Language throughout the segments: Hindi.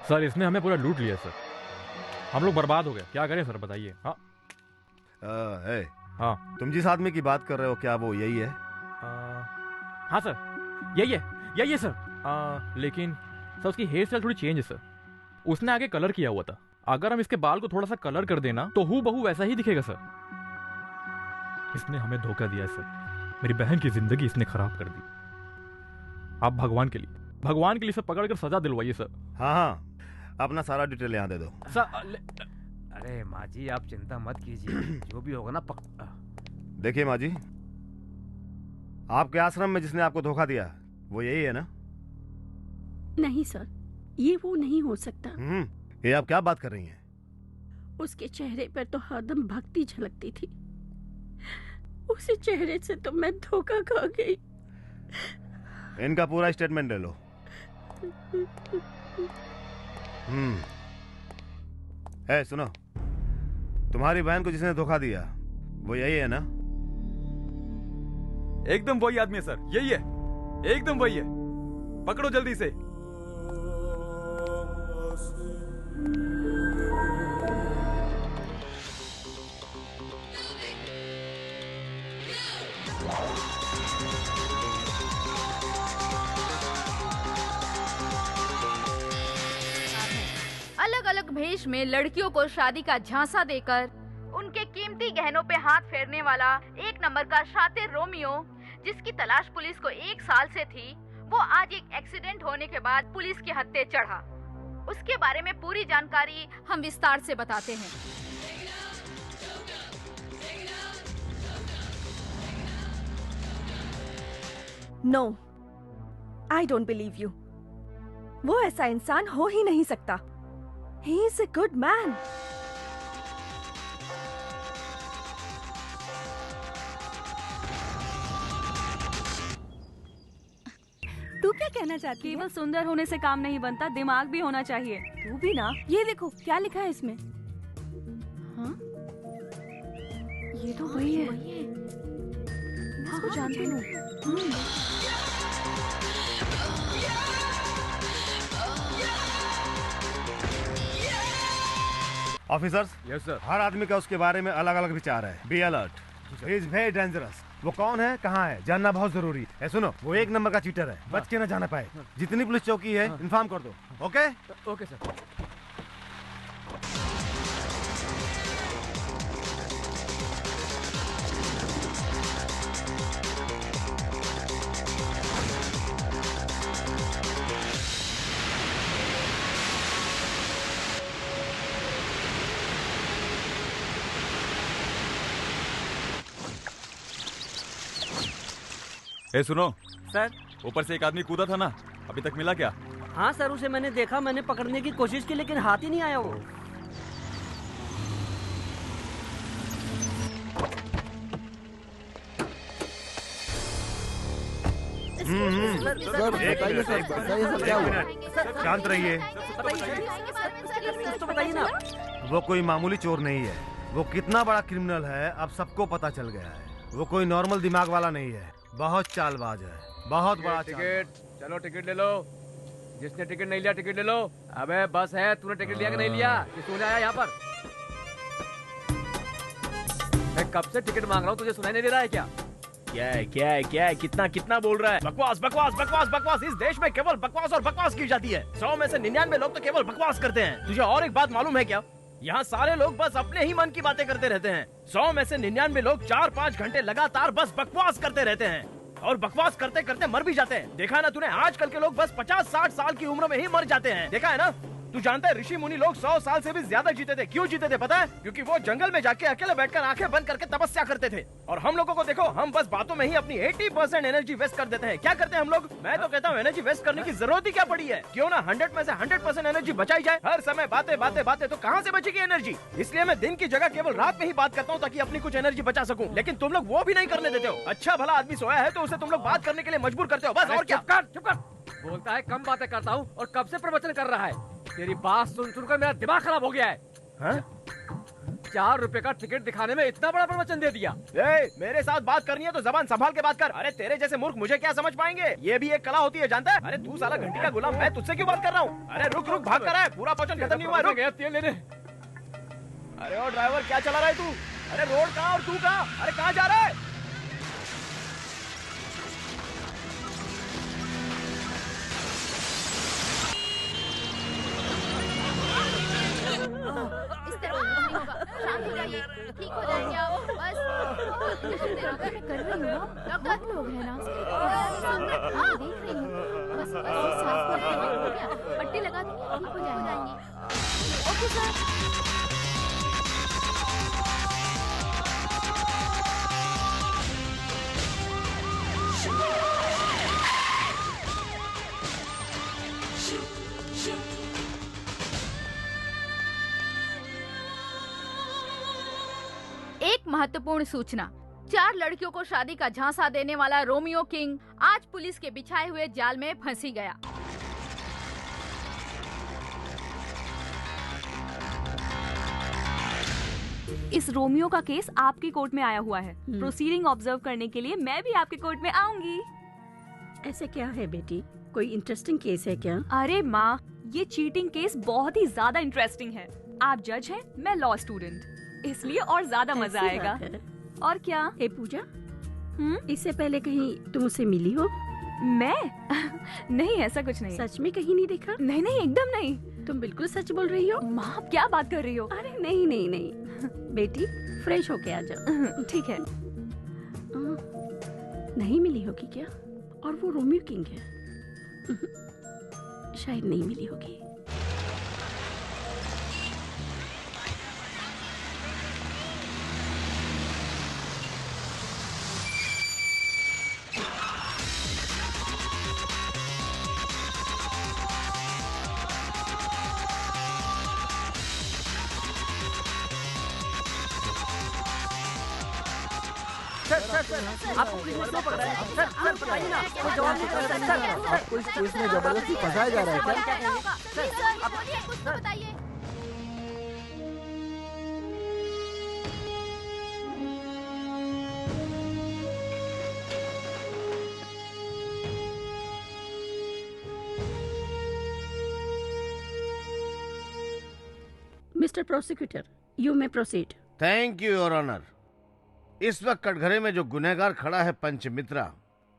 सर इसने हमें पूरा लूट लिया सर, हम लोग बर्बाद हो गए, क्या करें सर बताइए। हाँ हाँ तुम जिस आदमी की बात कर रहे हो क्या वो यही है? हाँ सर यही है सर। लेकिन सर उसकी हेयर स्टाइल थोड़ी चेंज है सर, उसने आगे कलर किया हुआ था, अगर हम इसके बाल को थोड़ा सा कलर कर देना तो हूबहू वैसा ही दिखेगा सर। इसने हमें धोखा दिया है सर, मेरी बहन की जिंदगी इसने खराब कर दी। आप भगवान के लिए सर पकड़ कर सजा दिलवाइए सर। हाँ अपना सारा डिटेल यहाँ दे दो सर। अरे माँ जी आप चिंता मत कीजिए, जो भी होगा ना देखिए माँ जी, आपके आश्रम में जिसने आपको धोखा दिया वो यही है ना? नहीं सर, ये वो नहीं हो सकता। ये आप क्या बात कर रही हैं? उसके चेहरे पर तो हरदम भक्ति झलकती थी, उसी चेहरे से तो मैं धोखा खा गई। इनका पूरा स्टेटमेंट ले लो। सुनो, तुम्हारी बहन को जिसने धोखा दिया वो यही है ना? एकदम वही आदमी है सर, यही है, एकदम वही है, पकड़ो जल्दी से। अलग अलग भेष में लड़कियों को शादी का झांसा देकर उनके कीमती गहनों पे हाथ फेरने वाला एक नंबर का शातिर रोमियो, जिसकी तलाश पुलिस को 1 साल से थी, वो आज एक एक्सीडेंट होने के बाद पुलिस के हत्थे चढ़ा। उसके बारे में पूरी जानकारी हम विस्तार से बताते हैं। No, I don't believe you. वो ऐसा इंसान हो ही नहीं सकता। He is a good man. तू क्या कहना चाहती है? केवल सुंदर होने से काम नहीं बनता, दिमाग भी होना चाहिए। तू भी ना। ये देखो क्या लिखा है इसमें। हाँ? ये तो वही है। इसको जानती हूँ। Officers, yes sir. हर आदमी का उसके बारे में अलग अलग विचार है। Be alert, he is very dangerous. वो कौन है, कहाँ है, जानना बहुत जरूरी है। सुनो, वो 1 नंबर का चीटर है, बच के ना जाना पाए। जितनी पुलिस चौकी है इन्फॉर्म कर दो। Okay okay sir. सुनो सर। ऊपर से एक आदमी कूदा था ना, अभी तक मिला क्या? हाँ सर, उसे मैंने देखा, मैंने पकड़ने की कोशिश की लेकिन हाथ ही नहीं आया वो। शांत रहिए। तो बताइए ना। वो कोई मामूली चोर नहीं है, वो कितना बड़ा क्रिमिनल है अब सबको पता चल गया है। वो कोई नॉर्मल दिमाग वाला नहीं है, बहुत चालबाज है, बहुत बड़ा। टिकट, चलो टिकट ले लो। जिसने टिकट नहीं लिया टिकट ले लो। अबे बस है, तूने टिकट लिया कि नहीं लिया? किसने आया यहाँ पर? मैं कब से टिकट मांग रहा हूँ, तुझे सुनाई नहीं दे रहा है क्या? क्या है, कितना बोल रहा है? बकवास। इस देश में केवल बकवास और बकवास की जाती है। 100 में से 99 लोग तो केवल बकवास करते हैं। तुझे और एक बात मालूम है क्या? यहाँ सारे लोग बस अपने ही मन की बातें करते रहते हैं। 100 में से 99 लोग 4-5 घंटे लगातार बस बकवास करते रहते हैं और बकवास करते करते मर भी जाते हैं। देखा ना तूने, आजकल के लोग बस 50-60 साल की उम्र में ही मर जाते हैं। देखा है ना? तू जानता है ऋषि मुनि लोग 100 साल से भी ज्यादा जीते थे। क्यों जीते थे पता है? क्योंकि वो जंगल में जाके अकेले बैठकर आंखें बंद करके तपस्या करते थे। और हम लोगों को देखो, हम बस बातों में ही अपनी 80% एनर्जी वेस्ट कर देते हैं। क्या करते हैं हम लोग? मैं तो कहता हूँ एनर्जी वेस्ट करने की जरूरत ही क्या पड़ी है? क्यों ना 100 में से 100% एनर्जी बचाई जाए। हर समय बातें तो कहाँ से बचेगी एनर्जी? इसलिए मैं दिन की जगह केवल रात में ही बात करता हूँ ताकि अपनी कुछ एनर्जी बचा सकूं। लेकिन तुम लोग वो भी नहीं करने देते हो। अच्छा भला आदमी सोया है तो उसे तुम लोग बात करने के लिए मजबूर करते हो, बस। और क्या? चुप कर। बोलता है कम बातें करता हूँ और कब से प्रवचन कर रहा है। तेरी बात सुन सुनकर मेरा दिमाग खराब हो गया है। ₹4 का टिकट दिखाने में इतना बड़ा प्रवचन दे दिया। मेरे साथ बात करनी है तो जबान संभाल के बात कर। अरे तेरे जैसे मूर्ख मुझे क्या समझ पाएंगे? ये भी एक कला होती है, जानता है? अरे तू साला घंटी का गुलाम, मैं तुझसे क्यों बात कर रहा हूँ? अरे रुक रुक, भाग कर रहा है, पूरा प्रवचन खत्म नहीं हुआ, रुक। गया तेल लेने। अरे ओ ड्राइवर, क्या चला रहा है तू? अरे रोड कहाँ और तू कहाँ? अरे कहाँ जा रहा है? इस तरह नहीं होगा, शांत हो जाइए, ठीक हो जाएंगे आप, बस कर रही हूँ। डॉक्टर लोग हैं ना, हाँ देख रही हूँ, बस सांस हो गया, पट्टी लगा देंगे, ठीक हो जाएंगे। Okay sir. एक महत्वपूर्ण सूचना, 4 लड़कियों को शादी का झांसा देने वाला रोमियो किंग आज पुलिस के बिछाए हुए जाल में फंसी गया। इस रोमियो का केस आपकी कोर्ट में आया हुआ है। प्रोसीडिंग ऑब्जर्व करने के लिए मैं भी आपके कोर्ट में आऊंगी। ऐसे क्या है बेटी, कोई इंटरेस्टिंग केस है क्या? अरे माँ, ये चीटिंग केस बहुत ही ज्यादा इंटरेस्टिंग है। आप जज हैं, मैं लॉ स्टूडेंट, इसलिए और ज्यादा मजा ऐसी आएगा। बात है। और क्या? ए पूजा, इससे पहले कहीं तुम मुझसे मिली हो? मैं नहीं, ऐसा कुछ नहीं। सच में कहीं नहीं देखा? नहीं नहीं, एकदम नहीं। तुम बिल्कुल सच बोल रही हो। माँ, आप क्या बात कर रही हो? अरे नहीं नहीं नहीं बेटी, फ्रेश होके आ जाओ। ठीक है। नहीं मिली होगी क्या? और वो रोमियो किंग है? शायद नहीं मिली होगी। आपको पुलिस ने क्यों पकड़ा है? सर बताइए ना, कोई जवाब नहीं कर रहा है। सर आपको इस केस में जबरदस्ती फंसाया जा रहा है क्या? सर आप कुछ तो बताइए। Mister prosecutor, you may proceed. Thank you your honour. इस वक्त कटघरे में जो गुनहगार खड़ा है पंचमित्रा,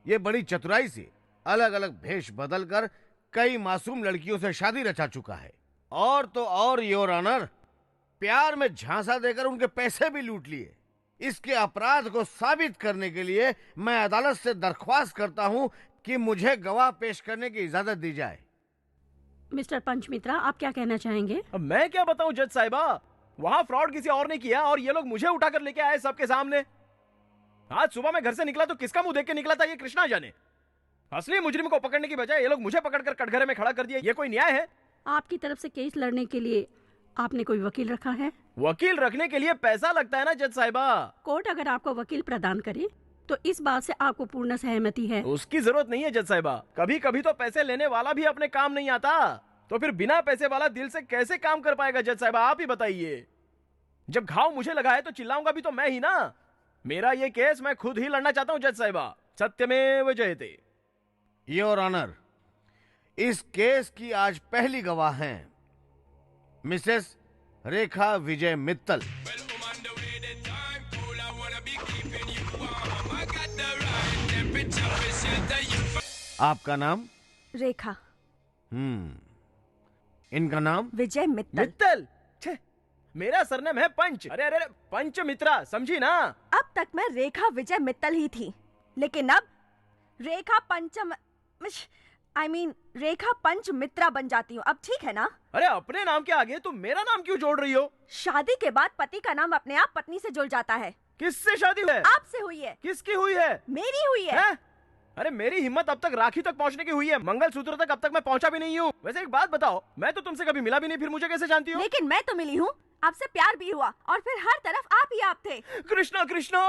ये बड़ी चतुराई से अलग अलग भेष बदलकर कई मासूम लड़कियों से शादी रचा चुका है। और तो और योर ऑनर, प्यार में झांसा देकर उनके पैसे भी लूट लिए। इसके अपराध को साबित करने के लिए मैं अदालत से दरख्वास्त करता हूं कि मुझे गवाह पेश करने की इजाजत दी जाए। मिस्टर पंचमित्रा, आप क्या कहना चाहेंगे? अब मैं क्या बताऊं जज साहिबा, वहाँ फ्रॉड किसी और ने किया और ये लोग मुझे उठाकर लेके आए सबके सामने। आज सुबह मैं घर से निकला तो किसका मुंह देख के निकला था ये कृष्णा जाने। असली मुजरिम को पकड़ने की बजाय ये लोग मुझे पकड़कर कटघरे में खड़ा कर दिया। ये कोई न्याय है? आपकी तरफ से केस लड़ने के लिए आपने कोई वकील रखा है? वकील रखने के लिए पैसा लगता है ना जज साहिबा। कोर्ट अगर आपको वकील प्रदान करे तो इस बात से आपको पूर्ण सहमति है? उसकी जरूरत नहीं है जज साहिबा। कभी कभी तो पैसे लेने वाला भी अपने काम नहीं आता, तो फिर बिना पैसे वाला दिल से कैसे काम कर पाएगा जज साहिबा, आप ही बताइए। जब घाव मुझे लगा है तो चिल्लाऊंगा भी तो मैं ही ना। मेरा ये केस मैं खुद ही लड़ना चाहता हूं जज साहिबा। सत्यमेव जयते। योर ऑनर, इस केस की आज पहली गवाह हैं मिसेस रेखा विजय मित्तल। आपका नाम? रेखा। इनका नाम? विजय मित्तल। मित्तल? छे, मेरा सरनेम है पंच। अरे अरे पंच मित्रा, समझी ना? अब तक मैं रेखा विजय मित्तल ही थी, लेकिन अब रेखा रेखा पंच मित्रा बन जाती हूँ। अब ठीक है ना? अरे अपने नाम के आगे तुम मेरा नाम क्यों जोड़ रही हो? शादी के बाद पति का नाम अपने आप पत्नी से जुड़ जाता है। किससे शादी हुई है? आपसे हुई है। किसकी हुई है? मेरी हुई है। अरे मेरी हिम्मत अब तक राखी तक पहुंचने की हुई है, मंगलसूत्र तक अब तक मैं पहुंचा भी नहीं हूँ। वैसे एक बात बताओ, मैं तो तुमसे कभी मिला भी नहीं, फिर मुझे कैसे जानती हो? लेकिन मैं तो मिली हूँ, आपसे प्यार भी हुआ और फिर हर तरफ आप ही आप थे। Krishna Krishna!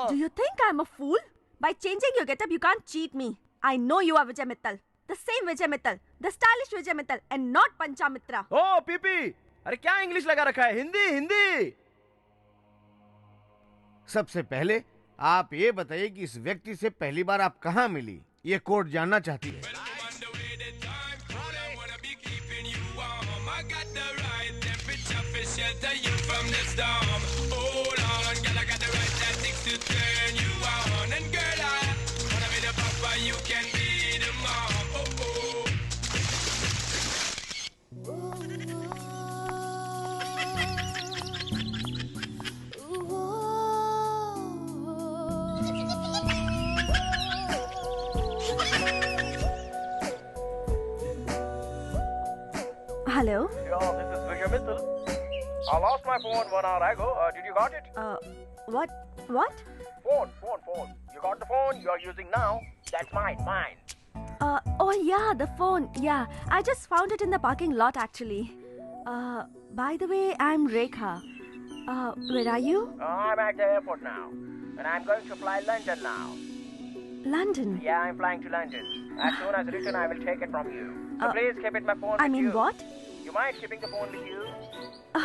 Do you think I'm a fool? By changing your getup, you can't cheat me. I know you are Vijay Mittal, the same Vijay Mittal, the stylish Vijay Mittal, and not Panchamitra. ओ पीपी, अरे क्या इंग्लिश लगा रखा है? हिंदी हिंदी। सबसे पहले आप ये बताइए कि इस व्यक्ति से पहली बार आप कहाँ मिली, ये कोर्ट जानना चाहती है। Hello. Yo, this is Vijay Mittal. I lost my phone 1 hour ago. Did you got it? What? What? Phone. You got the phone you are using now? That's mine. Oh yeah, the phone. Yeah, I just found it in the parking lot actually. By the way, I'm Rekha. Where are you? I'm at the airport now. And I'm going to fly London now. London. Yeah, I'm flying to London. As soon as return, I will take it from you. So please keep it my phone with I mean you. what? You mind keeping the phone with you?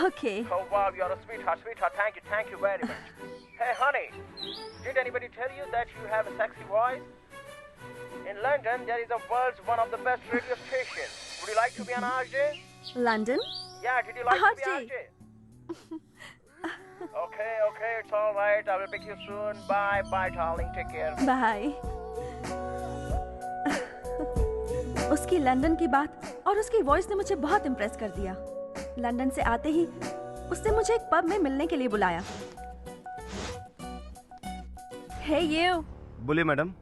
Okay. Oh wow, you're a sweetheart. Thank you very much. Hey honey, did anybody tell you that you have a sexy voice? In London, there is a world's one of the best radio stations. Would you like to be an RJ? London? Yeah, did you like to be RJ? RJ? Okay, it's all right. I will pick you soon. Bye, darling. Take care. Bye. उसकी लंदन की बात और उसकी वॉइस ने मुझे बहुत इम्प्रेस कर दिया। लंदन से आते ही उसने मुझे एक पब में मिलने के लिए बुलाया। Hey you. बोलिए madam.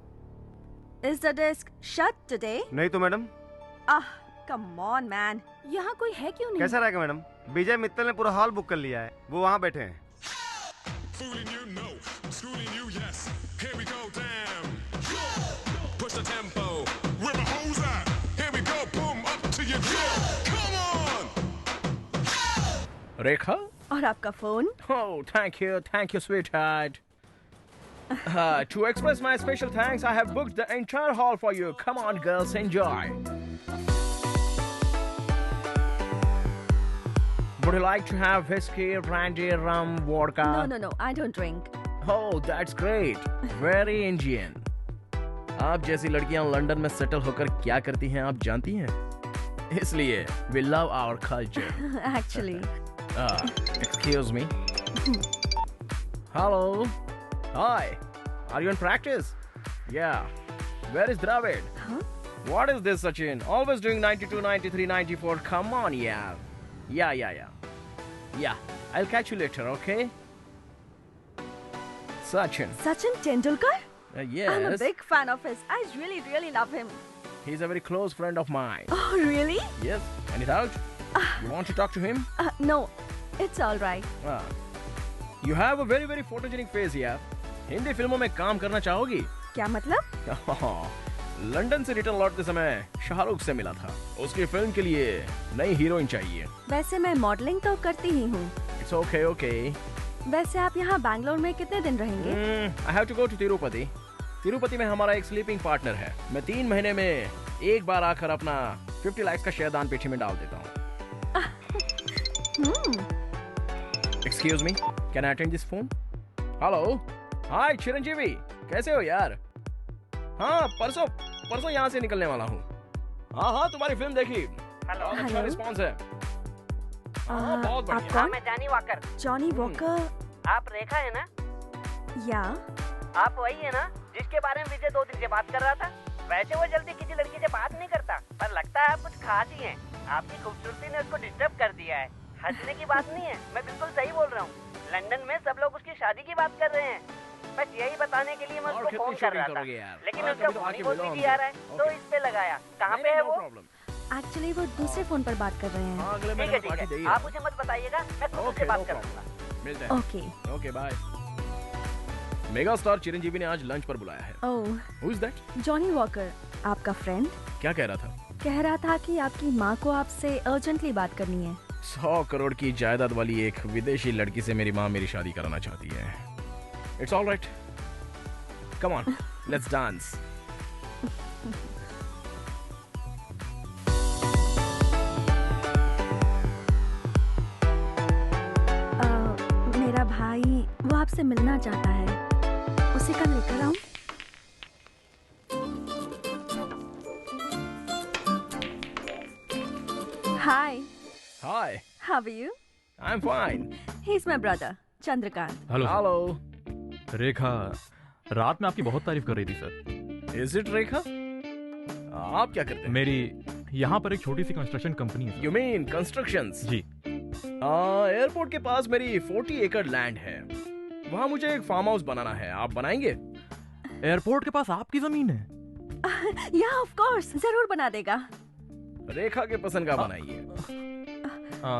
Is the desk shut today? नहीं तो मैडम। Come on man. यहाँ कोई है क्यों नहीं? कैसा रहेगा मैडम? विजय मित्तल ने पूरा हॉल बुक कर लिया है, वो वहाँ बैठे हैं। Fooling you, no. Schooling you, yes. Here we go, damn. Push the tempo. Where my hoes at? Here we go, boom, up to your door. Come on. Rekha? और आपका phone? Oh, thank you, sweetheart. To express my special thanks, I have booked the entire hall for you. Come on, girls, enjoy. Would you like to have whiskey, brandy, rum, vodka? No, I don't drink. Oh, that's great. Very Indian. आप जैसी लड़कियां लंदन में सेटल होकर क्या करती हैं आप जानती हैं? इसलिए we love our culture. Actually. Excuse me. Hello. Hi. Are you in practice? Yeah. Where is Dravid? Huh? What is this, Sachin? Always doing 92, 93, 94. Come on, yeah. Yeah. I'll catch you later, okay? Sachin. Sachin Tendulkar? Yes. I'm a big fan of his. I really love him. He's a very close friend of mine. Oh, really? Yes. Any doubt? You want to talk to him? No. It's all right. You have a very photogenic face, yeah. Hindi फिल्मों में काम करना चाहोगी? क्या मतलब? लंदन से रिटर्न लौटते समय शाहरुख से मिला था। उसकी फिल्म के लिए नई हीरोइन चाहिए। वैसे मैं मॉडलिंग तो करती ही हूँ। It's okay. वैसे आप यहाँ बैंगलोर में कितने दिन रहेंगे? I have to go to Tirupati. Tirupati में हमारा एक स्लीपिंग पार्टनर है। मैं 3 महीने में एक बार आकर अपना 50 लाख का शेयर दान पेटी में डाल देता हूँ। Excuse me, can I attend this phone? Hello, hi Chiranjeevi, कैसे हो यार? हाँ, परसों यहाँ से निकलने वाला हूँ। हाँ, तुम्हारी फिल्म देखी। अच्छा रिस्पॉन्स है। बहुत बढ़िया। हाँ, मैं जॉनी वॉकर। Johnny walker? आप रेखा है ना? या। आप वही है ना जिसके बारे में विजय 2 दिन से बात कर रहा था? वैसे वो जल्दी किसी लड़की से बात नहीं करता, पर लगता है आप कुछ खास ही हैं। आपकी खूबसूरती ने उसको डिस्टर्ब कर दिया है। हंसने की बात नहीं है, मैं बिल्कुल सही बोल रहा हूँ। लंदन में सब लोग उसकी शादी की बात कर रहे हैं। बस यही बताने के लिए मैं उसको फोन कर रहा था, लेकिन उसका फोन ही बहुत बिजी आ रहा है, तो इस पे लगाया। कहाँ पे है वो? एक्चुअली वो दूसरे फोन पर बात कर रहे हैं। ठीक है, आप मुझे मत बताइएगा, मैं खुद से बात कर लूंगा। Okay bye. Mega star Chiranjeevi ने आज लंच पर बुलाया है। Oh, who is that? Johnny Walker, आपका फ्रेंड। क्या कह रहा था? कह रहा था कि आपकी माँ को आपसे अर्जेंटली बात करनी है। 100 करोड़ की जायदाद वाली एक विदेशी लड़की से मेरी माँ मेरी शादी कराना चाहती है। It's all right, come on, let's dance. मेरा भाई वो आपसे आपसे मिलना चाहता है, उसे कल लेकर आऊं? Hi. Hi. How are you? I'm fine. He's my brother, Chandrakant. Hello Hello. रेखा रात में आपकी बहुत तारीफ कर रही थी सर। Is it रेखा? आप क्या करते हैं? मेरी यहाँ पर एक छोटी सी कंस्ट्रक्शन कंपनी है। You mean constructions? जी। एयरपोर्ट के पास मेरी 40 एकड़ लैंड है, वहाँ मुझे एक फार्म हाउस बनाना है, आप बनाएंगे? एयरपोर्ट के पास आपकी जमीन है? Yeah, of course, जरूर बना देगा। रेखा के पसंद का बनाइए।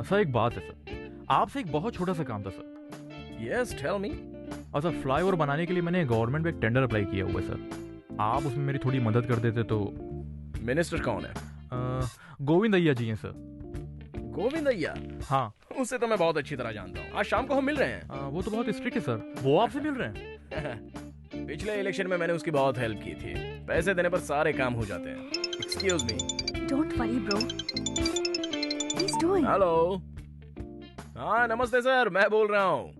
सर एक बात है सर, आपसे एक बहुत छोटा सा काम था सर। Yes, tell me. और सर फ्लाईओवर बनाने के लिए मैंने गवर्नमेंट में एक टेंडर अप्लाई किया हुआ है सर, आप उसमें मेरी थोड़ी मदद कर देते तो। मिनिस्टर कौन है? गोविंद अय्या जी हैं सर। गोविंद अय्या? हाँ, उसे तो मैं बहुत अच्छी तरह जानता हूँ। आज शाम को हम मिल रहे हैं। वो तो बहुत स्ट्रिक्ट है सर, वो आपसे मिल रहे हैं? पिछले इलेक्शन में मैंने उसकी बहुत हेल्प की थी, पैसे देने पर सारे काम हो जाते हैं। Excuse me. Don't worry, bro. He's doing. Hello. हाँ नमस्ते सर, मैं बोल रहा हूँ।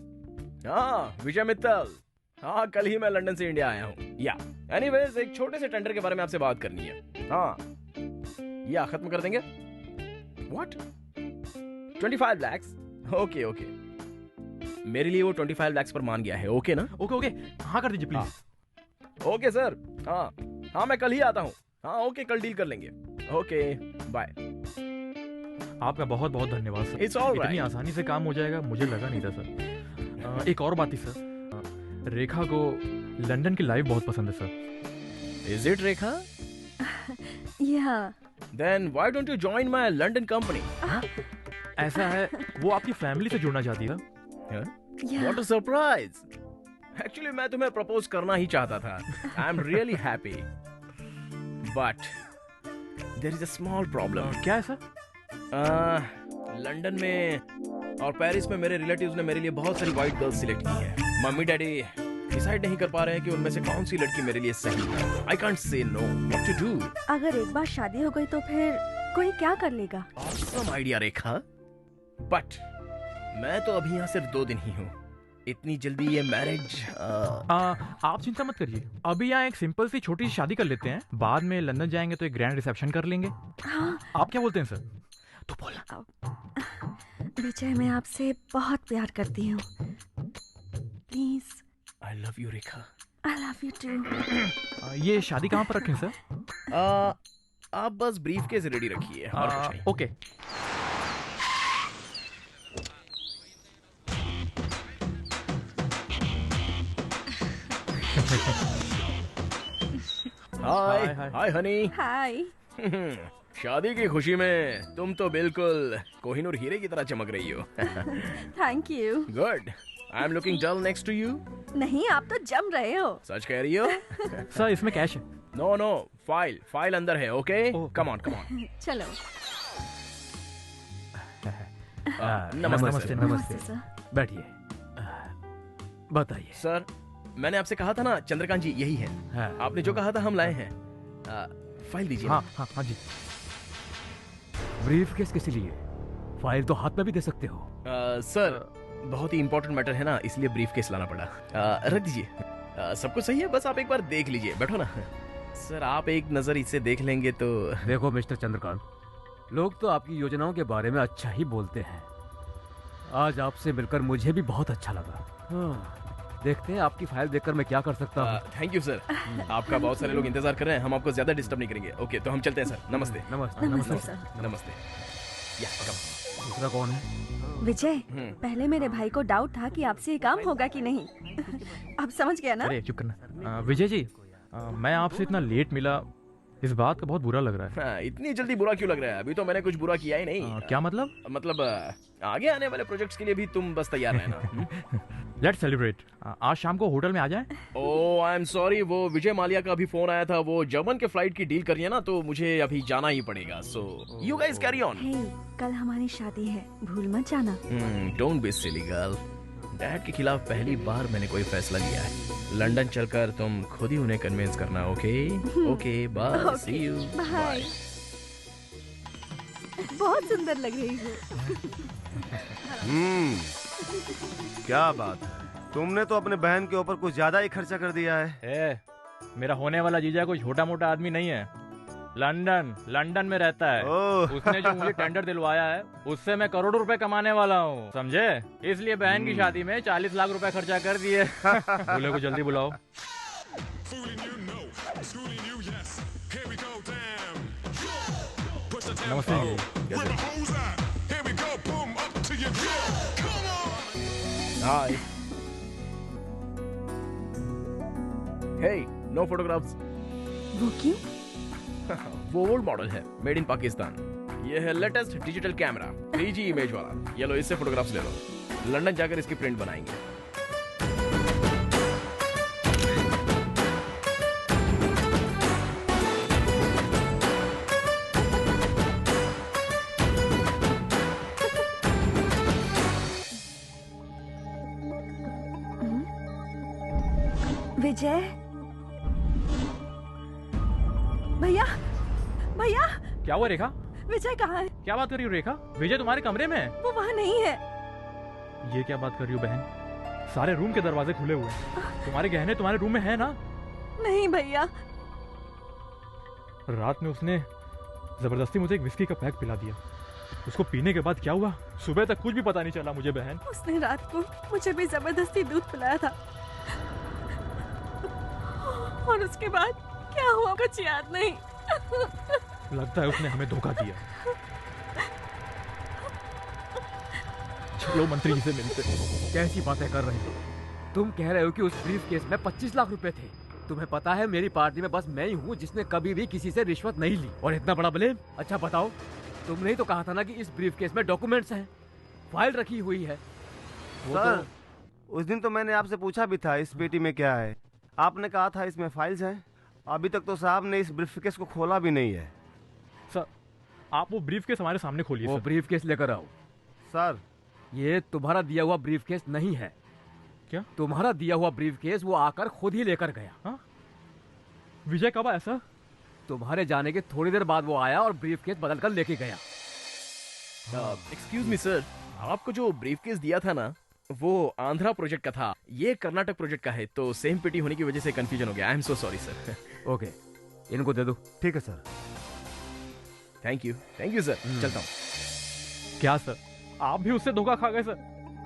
हाँ विजय मित्तल। हाँ कल ही मैं लंदन से इंडिया आया हूँ। या एनीवेज एक छोटे से टेंडर के बारे में आपसे बात करनी है। हाँ या खत्म कर देंगे? What? 25 lakhs? ओके ओके, मेरे लिए वो 25 lakhs पर मान गया है। ओके ना? ओके ओके, हाँ कर दीजिए प्लीज। Okay sir. हाँ हाँ मैं कल ही आता हूँ। हाँ ओके, कल डील कर लेंगे। Okay bye. आपका बहुत बहुत धन्यवाद सर। It's all right. इतनी आसानी से काम हो जाएगा मुझे लगा नहीं था सर। एक और बात थी सर, रेखा को लंदन की लाइफ बहुत पसंद है sir. Is it Rekha? Yeah. Then why don't you join my London company? ऐसा है, वो आपकी फैमिली से जुड़ना चाहती है। Yeah. What a surprise! Actually मैं तुम्हें प्रपोज करना ही चाहता था। I'm really happy. But there is a small problem. क्या है सर? लंदन में और पेरिस में मेरे रिलेटिव्स ने मेरे लिए बहुत सारी वाइट गर्ल्स सिलेक्ट की है। मम्मी डैडी डिसाइड नहीं कर पा रहे हैं कि उनमें से कौन सी लड़की मेरे लिए सही है। I can't say no. What to do? अगर एक बार शादी हो गई तो फिर कोई क्या कर लेगा? Awesome idea Rekha. But मैं तो अभी यहाँ सिर्फ 2 दिन ही हूँ। इतनी जल्दी ये मैरिज? आप चिंता मत करिए, अभी यहाँ एक सिंपल सी छोटी सी शादी कर लेते हैं, बाद में लंदन जाएंगे तो एक ग्रैंड रिसेप्शन कर लेंगे। हाँ। आप क्या बोलते हैं सर? तो बोलना। विजय मैं आपसे बहुत प्यार करती हूँ, please. I love you Rekha. I love you too. ये शादी कहाँ पर रखें सर? आप बस ब्रीफकेस रेडी रखिए और कुछ नहीं। ओके। हाय हाय हनी। हाय। शादी की खुशी में तुम तो बिल्कुल कोहिनूर हीरे की तरह चमक रही हो। Thank you. Good. I am looking dull next to you. नहीं, आप तो जम रहे हो। सच कह रही हो? सर इसमें कैश है। नो नो, फाइल अंदर है। Okay come on come on. चलो। नमस्ते नमस्ते सर। बैठिए, बताइए सर। मैंने आपसे कहा था ना चंद्रकांत जी यही है। हाँ। आपने जो कहा था हम लाए हैं। फाइल दीजिए। हाँ हाँ हाँ जी। ब्रीफकेस किस लिए? फाइल तो हाथ में भी दे सकते हो। सर बहुत ही इंपॉर्टेंट मैटर है ना, इसलिए ब्रीफकेस लाना पड़ा। रख दीजिए। सब कुछ सही है, बस आप एक बार देख लीजिए। बैठो ना। सर आप एक नजर इसे देख लेंगे तो। देखो मिस्टर चंद्रकांत, लोग तो आपकी योजनाओं के बारे में अच्छा ही बोलते हैं। आज आपसे मिलकर मुझे भी बहुत अच्छा लगा। देखते हैं आपकी फाइल देखकर मैं क्या कर सकता हूँ। Thank you sir. आपका बहुत सारे लोग इंतजार कर रहे हैं, हम आपको ज्यादा डिस्टर्ब नहीं करेंगे। ओके तो हम चलते हैं सर। नमस्ते। नमस्ते। नमस्ते सर। नमस्ते। या दूसरा कौन है? विजय, पहले मेरे भाई को डाउट था कि आपसे ये काम होगा कि नहीं। अब समझ गया ना? अरे चुप करना। विजय जी, मैं आपसे इतना लेट मिला, इस बात का बहुत बुरा लग रहा है। इतनी जल्दी बुरा क्यों लग रहा है? अभी तो मैंने कुछ बुरा किया ही नहीं। क्या मतलब? मतलब आगे आने वाले प्रोजेक्ट्स के लिए भी तुम बस तैयार रहना। Let's celebrate. आज शाम को होटल में आ जाएं। ओह आई एम सॉरी, वो विजय माल्या का अभी फोन आया था, वो जर्मन के फ्लाइट की डील करनी है ना, तो मुझे अभी जाना ही पड़ेगा। So you guys carry on. Hey, कल हमारी शादी है, भूल मत जाना। Don't be silly girl. Dad के खिलाफ पहली बार मैंने कोई फैसला लिया है। लंदन चलकर तुम खुद ही उन्हें कन्विंस करना। Okay okay bye, see you bye. बहुत सुंदर लग रही हो। क्या बात है, तुमने तो अपने बहन के ऊपर कुछ ज्यादा ही खर्चा कर दिया है। मेरा होने वाला जीजा कोई छोटा मोटा आदमी नहीं है। लंदन में रहता है। उसने जो मुझे टेंडर दिलवाया है उससे मैं करोड़ों रुपए कमाने वाला हूँ, समझे? इसलिए बहन की शादी में 40 लाख रुपए खर्चा कर दिए। दूल्हे को जल्दी बुलाओ। नमस्ते। हाय। हे, नो फोटोग्राफ्स। वो क्यों? वो ओल्ड मॉडल है, मेड इन पाकिस्तान। ये है latest digital camera, 3G image वाला। ये लो, इससे फोटोग्राफ्स ले लो। लंदन जाकर इसकी प्रिंट बनाएंगे। विजय, भैया भैया। क्या हुआ रेखा? विजय कहाँ है? क्या बात कर रही हो रेखा? विजय तुम्हारे कमरे में है। वो वहाँ नहीं है। ये क्या बात कर रही हो बहन? सारे रूम के दरवाजे खुले हुए हैं। तुम्हारे गहने तुम्हारे रूम में है ना? नहीं भैया। रात में उसने जबरदस्ती मुझे एक विस्की का पैक पिला दिया। उसको पीने के बाद क्या हुआ सुबह तक कुछ भी पता नहीं चला मुझे बहन। उसने रात को मुझे भी जबरदस्ती दूध पिलाया था और उसके बाद क्या हुआ कुछ याद नहीं। लगता है उसने हमें धोखा दिया। चलो मंत्री जी से मिलते। कैसी बातें कर रहे हो? तुम कह रहे हो कि उस ब्रीफ केस में 25 लाख रुपए थे। तुम्हें पता है मेरी पार्टी में बस मैं ही हूँ जिसने कभी भी किसी से रिश्वत नहीं ली, और इतना बड़ा ब्लेम। अच्छा बताओ, तुमने ही तो कहा था ना कि इस ब्रीफ केस में डॉक्यूमेंट्स हैं, फाइल रखी हुई है। सर, उस दिन तो मैंने आपसे पूछा भी था इस पेटी में क्या है। आपने कहा था इसमें फाइल्स हैं। अभी तक तो साहब ने इस ब्रीफकेस को खोला भी नहीं है। सर, आप वो ब्रीफकेस हमारे सामने खोलिए। वो ब्रीफकेस लेकर आओ। सर, ये तुम्हारा दिया हुआ ब्रीफकेस नहीं है। क्या? तुम्हारा दिया हुआ ब्रीफकेस वो आकर खुद ही लेकर गया। हाँ? विजय कब आया सर? तुम्हारे जाने के थोड़ी देर बाद वो आया और ब्रीफकेस बदल कर लेके गया। एक्सक्यूज मी सर, आपको जो ब्रीफकेस दिया था ना, वो आंध्रा प्रोजेक्ट का था, ये कर्नाटक प्रोजेक्ट का है, तो सेम पेटी होने की वजह से कंफ्यूजन हो गया। I am so sorry sir. Okay, इनको दे दो। ठीक है सर। Thank you sir. चलता हूँ। क्या सर, आप भी उससे धोखा खा गए सर?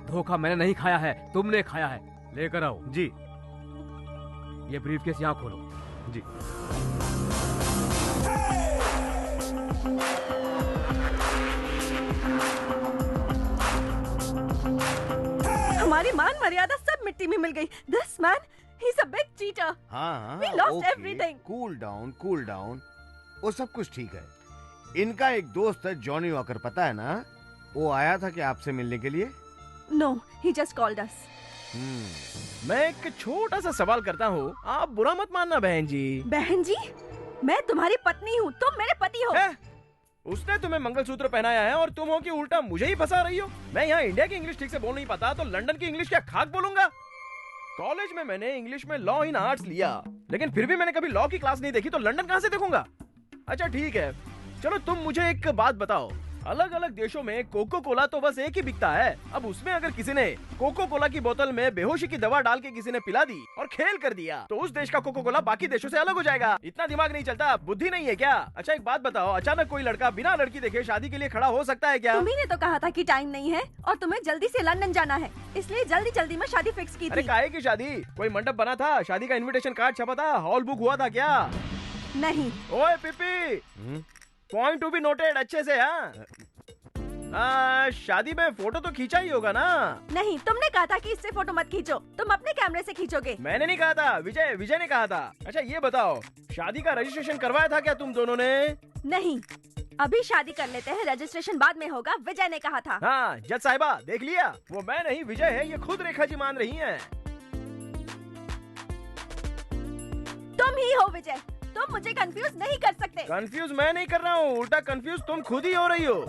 धोखा मैंने नहीं खाया है, तुमने खाया है। लेकर आओ। जी। ये ब्रीफकेस यहाँ खोलो। जी। हमारी मान मर्यादा सब मिट्टी में मिल गई। This man, he's a big cheater. हाँ, We lost everything. Cool down. वो सब कुछ ठीक है। इनका एक दोस्त है जॉनी वॉकर, पता है ना? वो आया था कि आपसे मिलने के लिए? No, he just called us. मैं एक छोटा सा सवाल करता हूँ, आप बुरा मत मानना बहन जी। बहन जी? मैं तुम्हारी पत्नी हूँ, तुम मेरे पति हो। उसने तुम्हें मंगलसूत्र पहनाया है और तुम हो कि उल्टा मुझे ही फंसा रही हो। मैं यहाँ इंडिया की इंग्लिश ठीक से बोल नहीं पाता तो लंदन की इंग्लिश क्या खाक बोलूंगा? कॉलेज में मैंने इंग्लिश में लॉ इन आर्ट्स लिया, लेकिन फिर भी मैंने कभी लॉ की क्लास नहीं देखी, तो लंदन कहाँ से देखूंगा? अच्छा ठीक है, चलो तुम मुझे एक बात बताओ, अलग अलग देशों में कोको कोला तो बस एक ही बिकता है। अब उसमें अगर किसी ने कोको कोला की बोतल में बेहोशी की दवा डाल के किसी ने पिला दी और खेल कर दिया, तो उस देश का कोको कोला बाकी देशों से अलग हो जाएगा। इतना दिमाग नहीं चलता? बुद्धि नहीं है क्या? अच्छा एक बात बताओ, अचानक कोई लड़का बिना लड़की देखे शादी के लिए खड़ा हो सकता है क्या? तुम्ही ने तो कहा था कि टाइम नहीं है और तुम्हें जल्दी से लंदन जाना है, इसलिए जल्दी जल्दी में शादी फिक्स की अरे थी। काहे की शादी? कोई मंडप बना था? शादी का इन्विटेशन कार्ड छपा था? हॉल बुक हुआ था क्या? नहीं। ओए पिपी, पॉइंट टू बी नोटेड अच्छे से। शादी में फोटो तो खींचा ही होगा ना? नहीं, तुमने कहा था कि इससे फोटो मत खींचो, तुम अपने कैमरे से खींचोगे। मैंने नहीं कहा था, विजय ने कहा था। अच्छा ये बताओ, शादी का रजिस्ट्रेशन करवाया था क्या तुम दोनों ने? नहीं, अभी शादी कर लेते हैं, रजिस्ट्रेशन बाद में होगा, विजय ने कहा था। हाँ जज साहिबा देख लिया, वो मैं नहीं विजय है, ये खुद रेखा जी मान रही हैं। तुम ही हो विजय, तुम मुझे कंफ्यूज नहीं कर सकते। कंफ्यूज मैं नहीं कर रहा हूँ, उल्टा कंफ्यूज तुम खुद ही हो रही हो।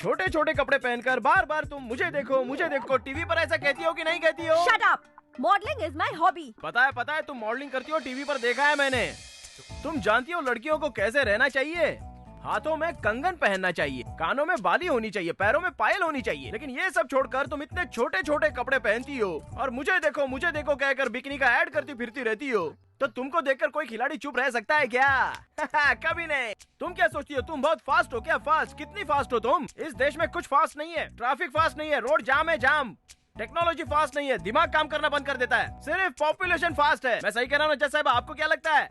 छोटे छोटे कपड़े पहनकर बार बार तुम मुझे देखो टीवी पर ऐसा कहती हो कि नहीं कहती हो? Shut up! Modelling is my hobby. पता है तुम मॉडलिंग करती हो, टीवी पर देखा है मैंने। तुम जानती हो लड़कियों को कैसे रहना चाहिए? हाथों में कंगन पहनना चाहिए, कानों में बाली होनी चाहिए, पैरों में पायल होनी चाहिए, लेकिन ये सब छोड़कर तुम इतने छोटे छोटे कपड़े पहनती हो और मुझे देखो कहकर बिकनी का ऐड करती फिरती रहती हो। तो तुमको देखकर कोई खिलाड़ी चुप रह सकता है क्या? कभी नहीं। तुम क्या सोचती हो, तुम बहुत फास्ट हो क्या? फास्ट? कितनी फास्ट हो तुम? इस देश में कुछ फास्ट नहीं है, ट्रैफिक फास्ट नहीं है, रोड जाम है जाम, टेक्नोलॉजी फास्ट नहीं है, दिमाग काम करना बंद कर देता है, सिर्फ पॉपुलेशन फास्ट है। मैं सही कह रहा हूँ जज साहब, आपको क्या लगता है?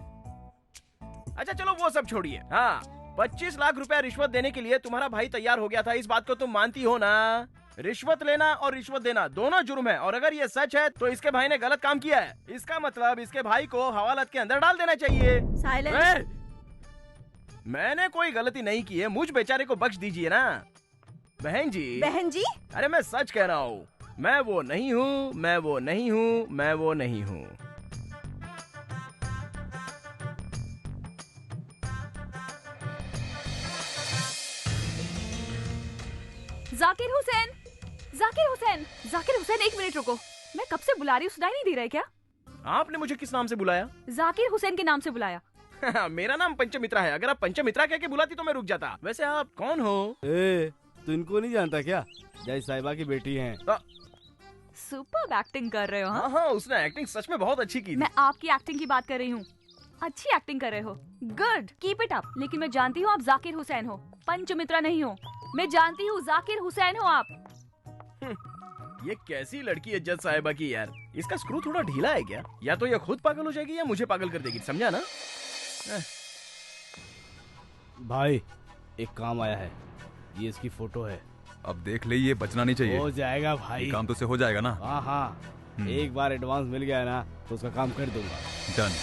अच्छा चलो वो सब छोड़िए। हाँ, 25 लाख रुपया रिश्वत देने के लिए तुम्हारा भाई तैयार हो गया था, इस बात को तुम मानती हो ना? रिश्वत लेना और रिश्वत देना दोनों जुर्म है, और अगर ये सच है तो इसके भाई ने गलत काम किया है। इसका मतलब इसके भाई को हवालात के अंदर डाल देना चाहिए। साइलेंस। मैंने कोई गलती नहीं की है, मुझ बेचारे को बख्श दीजिए ना। बहन जी। बहन जी? अरे मैं सच कह रहा हूँ, मैं वो नहीं हूँ, मैं वो नहीं हूँ, मैं वो नहीं हूँ। जाकिर हुसैन, जाकिर हुसैन, जाकिर हुसैन, एक मिनट रुको। मैं कब से बुला रही हूँ, सुनाई नहीं दे रहा है क्या? आपने मुझे किस नाम से बुलाया? जाकिर हुसैन के नाम से बुलाया। मेरा नाम पंचमित्रा है, अगर आप पंचमित्रा कह के बुलाती तो मैं रुक जाता। वैसे आप कौन हो? तू इनको नहीं जानता क्या? जय साहिबा की बेटी हैं। सुपर एक्टिंग कर रहे हो। हाँ हाँ, उसने एक्टिंग सच में बहुत अच्छी की थी। मैं आपकी एक्टिंग की बात कर रही हूँ। अच्छी एक्टिंग कर रहे हो, गुड, कीप इट अप। लेकिन मैं जानती हूँ आप जाकिर हुसैन हो, पंचमित्रा नहीं हो। मैं जानती हूँ जाकिर हुसैन हो आप। ये कैसी लड़की है जज साहिबा की यार, इसका स्क्रू थोड़ा ढीला है क्या? या तो ये खुद पागल हो जाएगी या मुझे पागल कर देगी, समझा ना? भाई एक काम आया है, ये इसकी फोटो है। अब देख ले, ये बचना नहीं चाहिए। हो जाएगा भाई, ये काम तो से हो जाएगा ना? हाँ हाँ, एक बार एडवांस मिल गया ना तो उसका काम कर दूंगा। डन।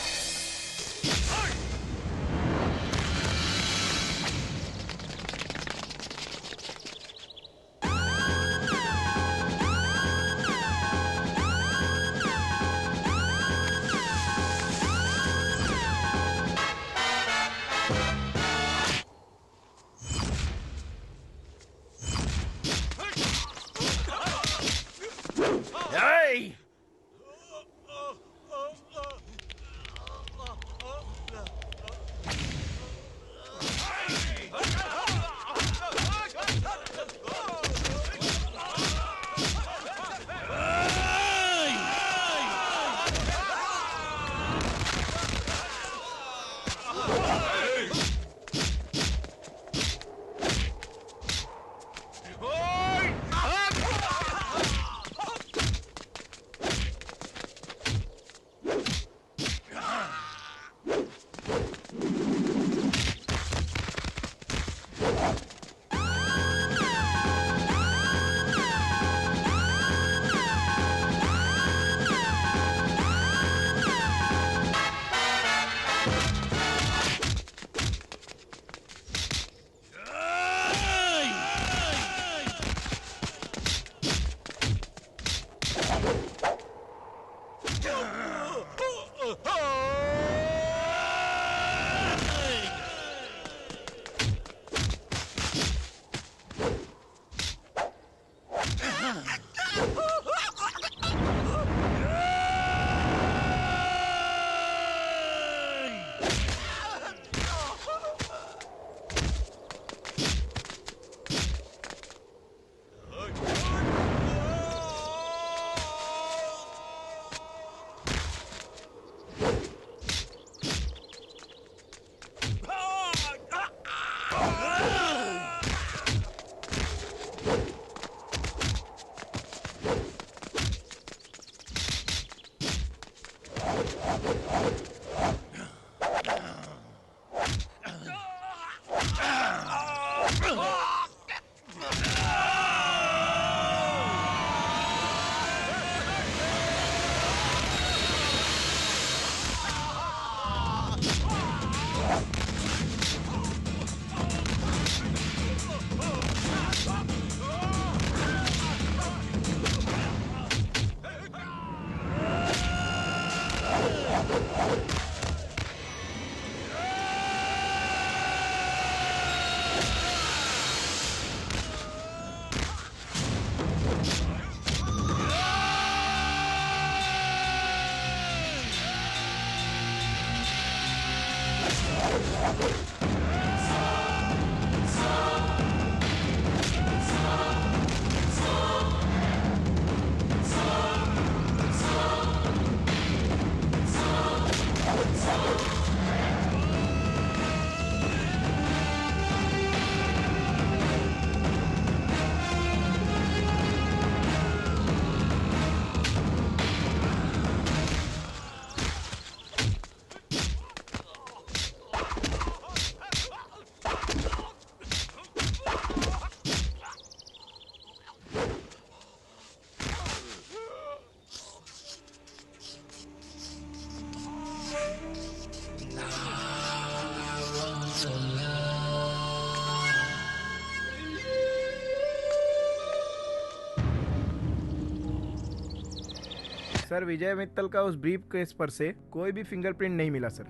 सर विजय मित्तल का उस ब्रीफ केस पर से कोई भी फिंगरप्रिंट नहीं मिला सर।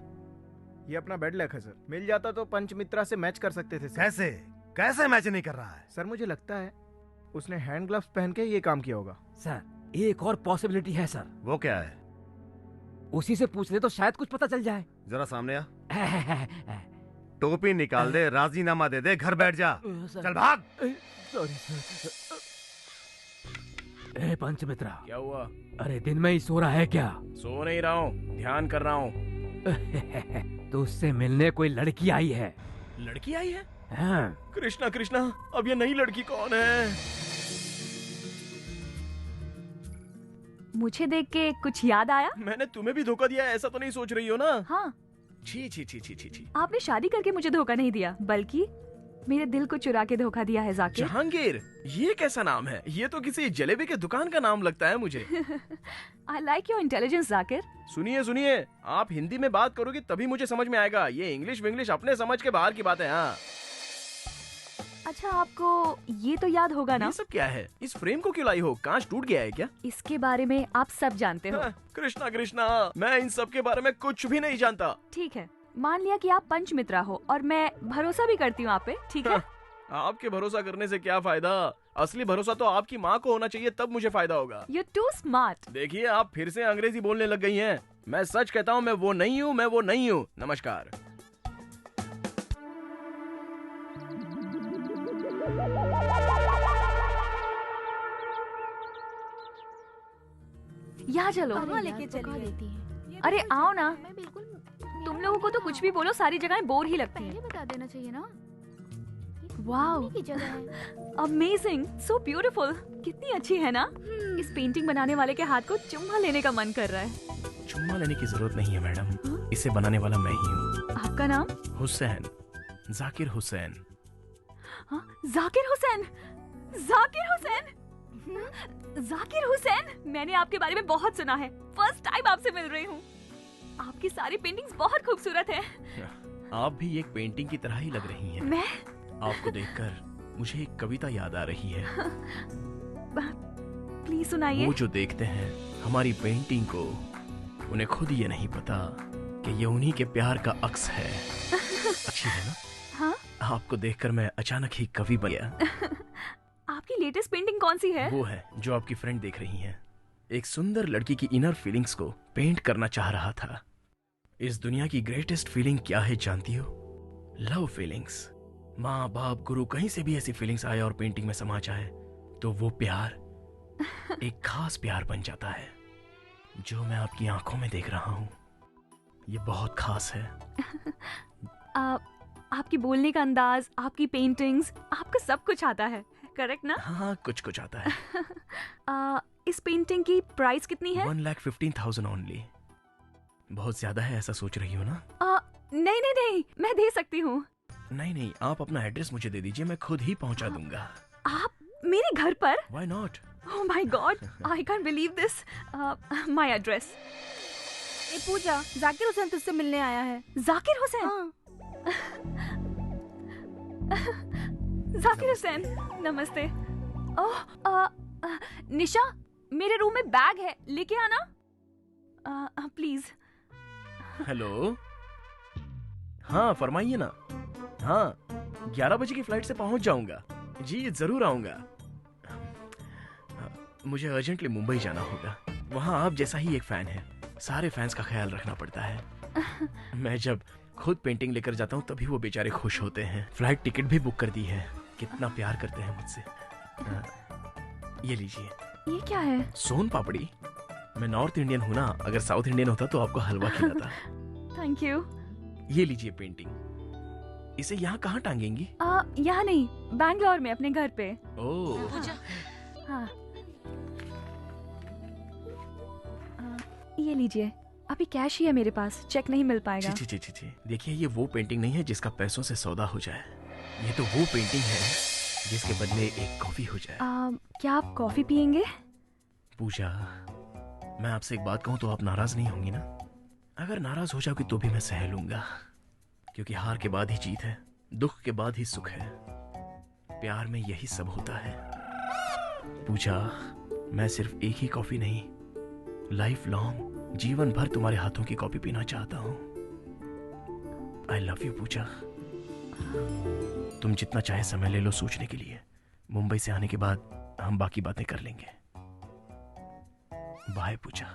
ये अपना बेड लक है सर। मिल जाता तो पंचमित्रा से मैच कर सकते थे सर। कैसे कैसे मैच नहीं कर रहा है? सर मुझे लगता है उसने हैंड ग्लव्स पहन के ये काम किया होगा। सर एक और पॉसिबिलिटी है सर। वो क्या है? उसी से पूछ ले तो शायद कुछ पता चल जाए। जरा सामने आ। टोपी निकाल दे, राजीनामा दे दे, घर बैठ जा। चल भाग। Sorry sir. ए पंचमित्रा, क्या हुआ? अरे दिन में ही सो रहा है क्या? सो नहीं रहा हूँ, ध्यान कर रहा हूँ। तो उससे मिलने कोई लड़की आई है। लड़की आई है? हाँ। कृष्णा कृष्णा, अब ये नई लड़की कौन है? मुझे देख के कुछ याद आया? मैंने तुम्हें भी धोखा दिया, ऐसा तो नहीं सोच रही हो ना? हाँ। छी छी छी छी छी छी। आपने शादी करके मुझे धोखा नहीं दिया, बल्कि मेरे दिल को चुरा के धोखा दिया है जाकिर। जहांगीर, ये कैसा नाम है? ये तो किसी जलेबी के दुकान का नाम लगता है मुझे। I like your intelligence, Zakir. सुनिए सुनिए, आप हिंदी में बात करोगे तभी मुझे समझ में आएगा। ये इंग्लिश विंग्लिश अपने समझ के बाहर की बात है। हाँ। अच्छा, आपको ये तो याद होगा ना? ये सब क्या है? इस फ्रेम को क्यों लाई हो? कांच टूट गया है क्या? इसके बारे में आप सब जानते हो। कृष्णा कृष्णा, मैं इन सब के बारे में कुछ भी नहीं जानता। ठीक है, मान लिया कि आप पंचमित्रा हो और मैं भरोसा भी करती हूँ आप पे, ठीक है? आपके भरोसा करने से क्या फायदा? असली भरोसा तो आपकी माँ को होना चाहिए, तब मुझे फायदा होगा। You're too smart। देखिए, आप फिर से अंग्रेजी बोलने लग गई हैं। मैं सच कहता हूँ, मैं वो नहीं हूँ, मैं वो नहीं हूँ। नमस्कार। यहाँ चलो। कहाँ लेके चली? अरे आओ ना। मैं बिल्कुल तुम लोगों को तो कुछ भी बोलो, सारी जगहें बोर ही लगती हैं। बता देना चाहिए ना। वाओ, की जगह है। Amazing, so beautiful. कितनी अच्छी है ना? इस पेंटिंग बनाने वाले के हाथ को चुम्मा लेने का मन कर रहा है। चुम्मा लेने की जरूरत नहीं है मैडम, इसे बनाने वाला मैं ही हूँ। आपका नाम? हुसैन, जाकिर हुसैन। हाँ, जाकिर हुसैन। जाकिर हुसैन। जाकिर हुसैन, मैंने आपके बारे में बहुत सुना है। फर्स्ट टाइम आपसे मिल रही हूँ। आपकी सारी पेंटिंग्स बहुत खूबसूरत है। आप भी एक पेंटिंग की तरह ही लग रही हैं। मैं? आपको देखकर मुझे एक कविता याद आ रही है। प्लीज सुनाइए। वो जो देखते हैं हमारी पेंटिंग को, उन्हें खुद ये नहीं पता कि ये उन्हीं के प्यार का अक्स है। अच्छी है ना? हाँ? आपको देखकर मैं अचानक ही कवि बन गया। आपकी लेटेस्ट पेंटिंग कौन सी है? वो है जो आपकी फ्रेंड देख रही हैं। एक सुंदर लड़की की इनर फीलिंग्स को पेंट करना चाह रहा था। इस दुनिया की ग्रेटेस्ट फीलिंग क्या है जानती हो? Love feelings. माँ बाप गुरु कहीं से भी ऐसी फीलिंग्स आए और पेंटिंग में समा जाए तो वो प्यार एक खास प्यार बन जाता है। जो मैं आपकी आंखों में देख रहा हूँ ये बहुत खास है। आपकी बोलने का अंदाज, आपकी पेंटिंग्स, आपको सब कुछ आता है, करेक्ट ना? हाँ, कुछ कुछ आता है। इस पेंटिंग की प्राइस कितनी है? 1,15,000 ओनली। बहुत ज्यादा है ऐसा सोच रही हो ना? नहीं नहीं नहीं, मैं दे सकती हूँ। नहीं नहीं, आप अपना एड्रेस मुझे दे दीजिए, मैं खुद ही पहुंचा दूंगा। आप मेरे घर पर? Why not? Oh my God, I can't believe this. My address. ए पूजा, जाकिर हुसैन तुझसे मिलने आया है। जाकिर हुसैन? हाँ। जाकिर हुसैन, नमस्ते। ओह, निशा, मेरे रूम में बैग है, लेके आना प्लीज। हेलो, हाँ फरमाइए ना। हाँ, 11 बजे की फ्लाइट से पहुंच जाऊंगा। जी जरूर आऊंगा। मुझे अर्जेंटली मुंबई जाना होगा। वहाँ आप जैसा ही एक फैन है, सारे फैंस का ख्याल रखना पड़ता है। मैं जब खुद पेंटिंग लेकर जाता हूँ तभी वो बेचारे खुश होते हैं। फ्लाइट टिकट भी बुक कर दी है। कितना प्यार करते हैं मुझसे। ये लीजिए। ये क्या है? सोन पापड़ी। मैं नॉर्थ इंडियन हूँ ना, अगर साउथ इंडियन होता तो आपको हलवा खिलाता। Thank you. ये लीजिए पेंटिंग। इसे यहाँ कहाँ टांगेंगी? यहाँ नहीं, बैंगलोर में अपने घर पे। ओह। हाँ। ये लीजिए, अभी कैश ही है मेरे पास, चेक नहीं मिल पाएगा। जी जी जी जी, देखिए ये वो पेंटिंग नहीं है जिसका पैसों से सौदा हो जाए। ये तो वो पेंटिंग है जिसके बदले एक कॉफी हो जाए। क्या आप कॉफी पियेंगे? पूजा, मैं आपसे एक बात कहूँ तो आप नाराज नहीं होंगी ना? अगर नाराज हो जाओगी तो भी मैं सह लूंगा, क्योंकि हार के बाद ही जीत है, दुख के बाद ही सुख है। प्यार में यही सब होता है। पूजा, मैं सिर्फ एक ही कॉफी नहीं लाइफ लॉन्ग, जीवन भर तुम्हारे हाथों की कॉफी पीना चाहता हूँ। आई लव यू पूजा। तुम जितना चाहे समय ले लो सोचने के लिए। मुंबई से आने के बाद हम बाकी बातें कर लेंगे। Bye Pooja.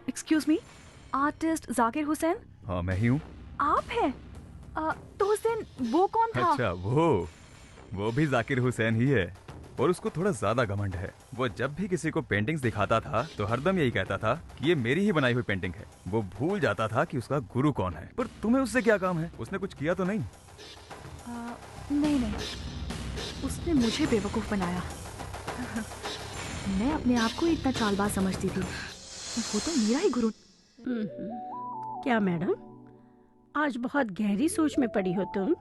Excuse me, artist Zakir Hussain? हाँ मैं ही हूँ। आप हैं? तो हुसैन वो कौन था? अच्छा वो भी जाकिर हुसैन ही है, और उसको थोड़ा ज्यादा घमंड है। वो जब भी किसी को पेंटिंग्स दिखाता था तो हरदम यही कहता था कि ये मेरी ही बनाई हुई पेंटिंग है। वो भूल जाता था कि उसका गुरु कौन है। पर तुम्हें उससे क्या काम है? उसने कुछ किया तो नहीं? नहीं, उसने मुझे बेवकूफ बनाया। मैं अपने आप को इतना चालबाज समझती थी, वो तो मेरा ही गुरु। क्या मैडम, आज बहुत गहरी सोच में पड़ी हो तुम।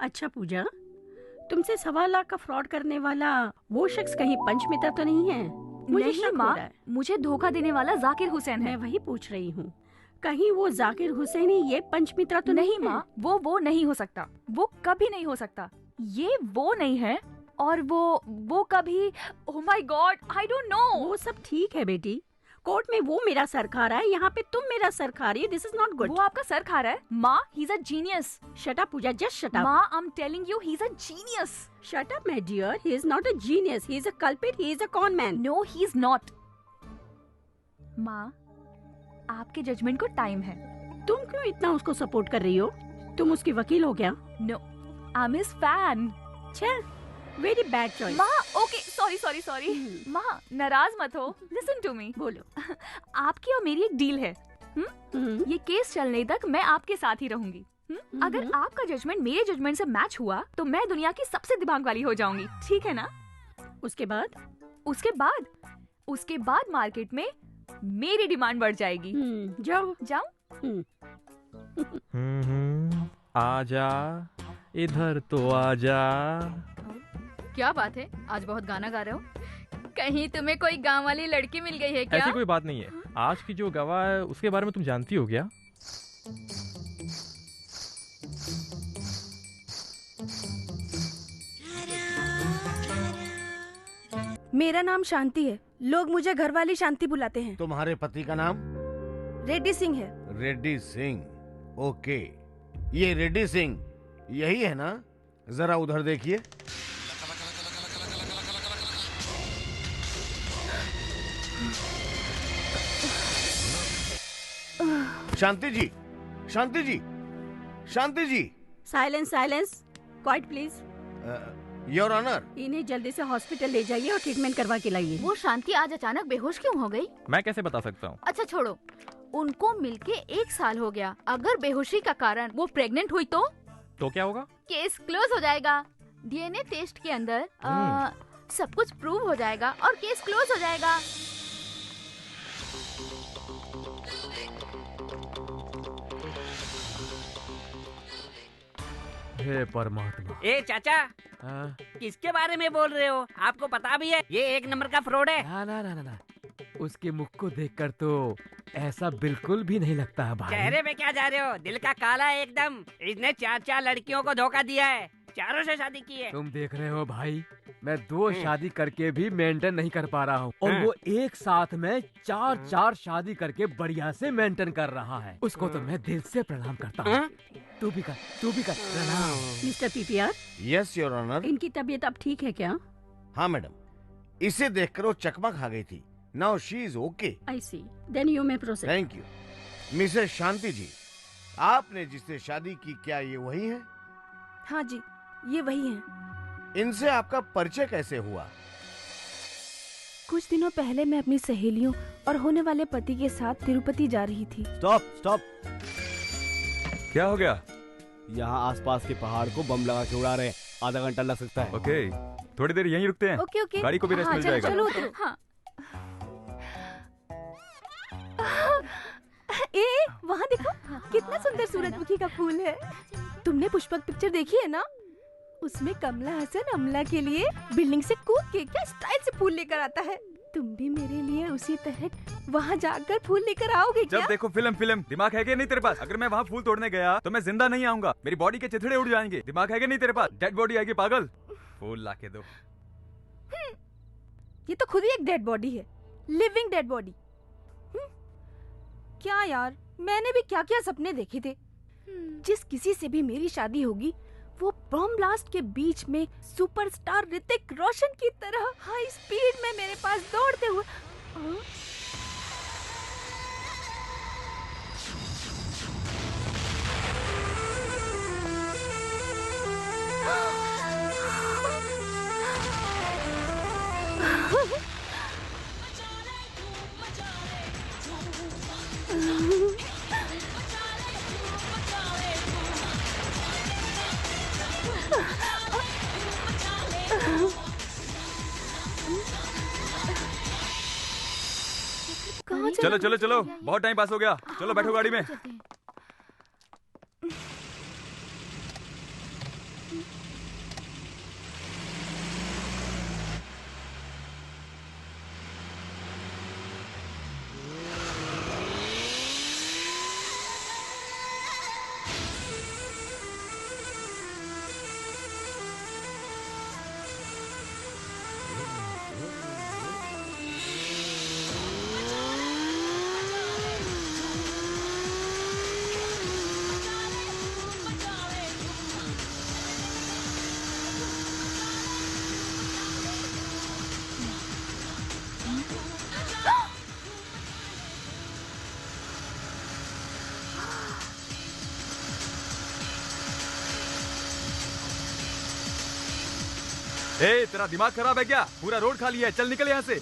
अच्छा पूजा, तुमसे 1.25 लाख का फ्रॉड करने वाला वो शख्स कहीं पंचमित्रा तो नहीं है? मुझे नहीं शक हो माँ, रहा है। मुझे धोखा देने वाला जाकिर हुसैन है। मैं वही पूछ रही हूँ, कहीं वो जाकिर हुसैन ही ये पंचमित्रा तो नहीं है? माँ, वो नहीं हो सकता, वो कभी नहीं हो सकता। ये वो नहीं है, और वो कभी, oh my God, I don't know. वो सब ठीक है बेटी, कोर्ट में वो मेरा सर खा रहा है, यहाँ पे तुम मेरा सर खा रही हो। This is not good. वो आपका सर खा रहा है? माँ, he is a genius. Shut up Pooja, just shut up. माँ, I am telling you, he is a genius. Shut up my dear, he is not a genius, he is a culprit, he is a con man. No, he is not. माँ, आपके जजमेंट को टाइम है। तुम क्यों इतना उसको सपोर्ट कर रही हो? तुम उसकी वकील हो क्या? No, I am his fan. छे, वेरी बैड चॉइस। माँ, ओके, सॉरी। माँ, नाराज मत हो, लिसन टू मी। बोलो। आपकी और मेरी एक डील है। ये केस चलने तक मैं आपके साथ ही रहूंगी। अगर आपका जजमेंट मेरे जजमेंट से मैच हुआ तो मैं दुनिया की सबसे दिमाग वाली हो जाऊंगी, ठीक है ना? उसके बाद मार्केट में मेरी डिमांड बढ़ जाएगी। जाओ। आजा इधर तो आजा। क्या बात है, आज बहुत गाना गा रहे हो? कहीं तुम्हें कोई गांव वाली लड़की मिल गई है क्या? ऐसी कोई बात नहीं है। आज की जो गवाह है उसके बारे में तुम जानती हो क्या? मेरा नाम शांति है, लोग मुझे घरवाली शांति बुलाते हैं। तुम्हारे पति का नाम? रेड्डी सिंह है। रेड्डी सिंह, ओके। ये रेड्डी सिंह यही है ना? जरा उधर देखिए। Shanti ji, Shanti ji, Shanti ji. Silence, quiet please. Your honour, इन्हें जल्दी से हॉस्पिटल ले जाइए और ट्रीटमेंट करवा के लाइए। वो शांति आज अचानक बेहोश क्यों हो गई? मैं कैसे बता सकता हूँ? अच्छा छोड़ो, उनको मिलके 1 साल हो गया। अगर बेहोशी का कारण वो प्रेग्नेंट हुई तो क्या होगा? केस क्लोज हो जाएगा। डीएनए टेस्ट के अंदर सब कुछ प्रूव हो जाएगा और केस क्लोज हो जाएगा। हे परमात्मा। ए चाचा, किसके बारे में बोल रहे हो? आपको पता भी है ये 1 नंबर का फ्रॉड है। ना, उसके मुख को देखकर तो ऐसा बिल्कुल भी नहीं लगता है भाई। चेहरे पे क्या जा रहे हो? दिल का काला है एकदम। इसने 4 लड़कियों को धोखा दिया है, 4 से शादी की है। तुम देख रहे हो भाई, मैं 2 शादी करके भी मेंटेन नहीं कर पा रहा हूँ, और वो एक साथ में 4 शादी करके बढ़िया से मेंटेन कर रहा है। उसको तो मैं दिल से प्रणाम करता हूँ। तू भी कर प्रणाम। Mister PPR. Yes your honour. इनकी तबीयत अब ठीक है क्या? हाँ मैडम, इसे देखकर वो चकमा खा गई थी। Now she is okay. I see, then you may proceed. Thank you. Mrs Shanti ji, आपने जिससे शादी की क्या ये वही है? हाँ जी, ये वही हैं। इनसे आपका परिचय कैसे हुआ? कुछ दिनों पहले मैं अपनी सहेलियों और होने वाले पति के साथ तिरुपति जा रही थी। स्टॉप। क्या हो गया? यहाँ आसपास के पहाड़ को बम लगा के उड़ा रहे हैं, आधा घंटा लग सकता है। ओके, थोड़ी देर यहीं रुकते हैं। ओके। गाड़ी को भी रेस्ट मिल जाएगा। चलो। हाँ। वहाँ देखो, कितना सुंदर सूरजमुखी का फूल है। तुमने पुष्पक पिक्चर देखी है ना? उसमें कमला हसन अमला के लिए बिल्डिंग से कूद के क्या स्टाइल से फूल लेकर आता है। तुम भी मेरे लिए उसी तरह वहाँ जाकर फूल लेकर आओगे क्या? जब देखो फिल्म दिमाग है क्या नहीं तेरे पास? अगर मैं वहाँ फूल तोड़ने गया तो मैं जिंदा नहीं आऊंगा, मेरी बॉडी के चिथड़े उड़ जाएंगे। दिमाग है क्या नहीं तेरे पास? डेड बॉडी आएगी पागल। फूल ला के दो। ये तो खुद ही एक डेड बॉडी है, लिविंग डेड बॉडी। क्या यार, मैंने भी क्या क्या सपने देखे थे। जिस किसी से भी मेरी शादी होगी वो बॉम्ब ब्लास्ट के बीच में सुपरस्टार ऋतिक रोशन की तरह हाई स्पीड में मेरे पास दौड़ते हुए। चलो चलो चलो, बहुत टाइम पास हो गया। चलो बैठो गाड़ी में। ए, तेरा दिमाग खराब है क्या? पूरा रोड खाली है, चल निकल यहाँ से।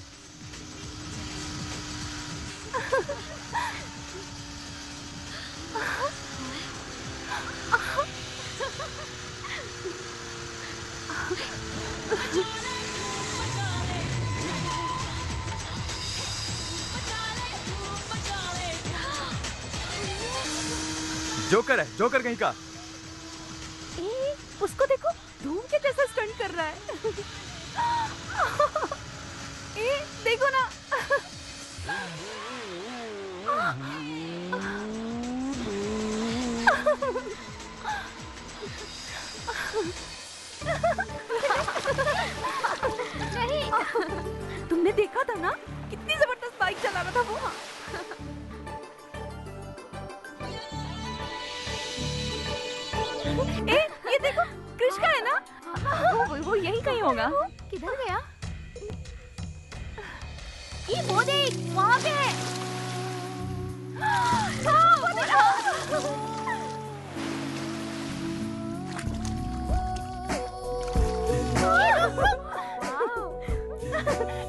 जोकर है, जोकर कहीं का। उसको देखो, धूम के जैसा स्टंट कर रहा है। देखो ना। नहीं, तुमने देखा था ना कितनी जबरदस्त बाइक चला रहा था वो। ये देखो, कृष का है ना? वो यही कहीं होगा। किधर गया? ये वो देख, वहाँ पे है।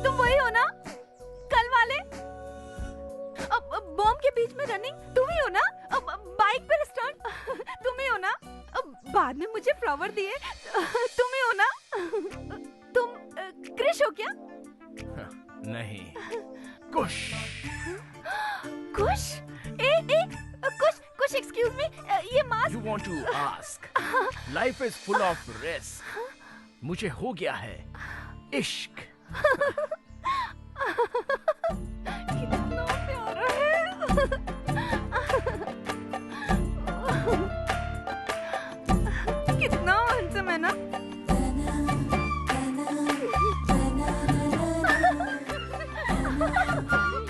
तुम वही हो ना, कल वाले? बॉम्ब के बीच में रनिंग तुम ही हो ना? बाइक पे स्टंट तुम ही हो ना? बाद में मुझे फ्लावर दिए तुम ही हो ना? तुम कृष हो क्या? नहीं, कुश। कुश? कुश एक्सक्यूज मी, ये mask. You want to ask? Life is full of risk. मुझे हो गया है इश्क। कितना प्यारा है। कितना हैंडसम है ना?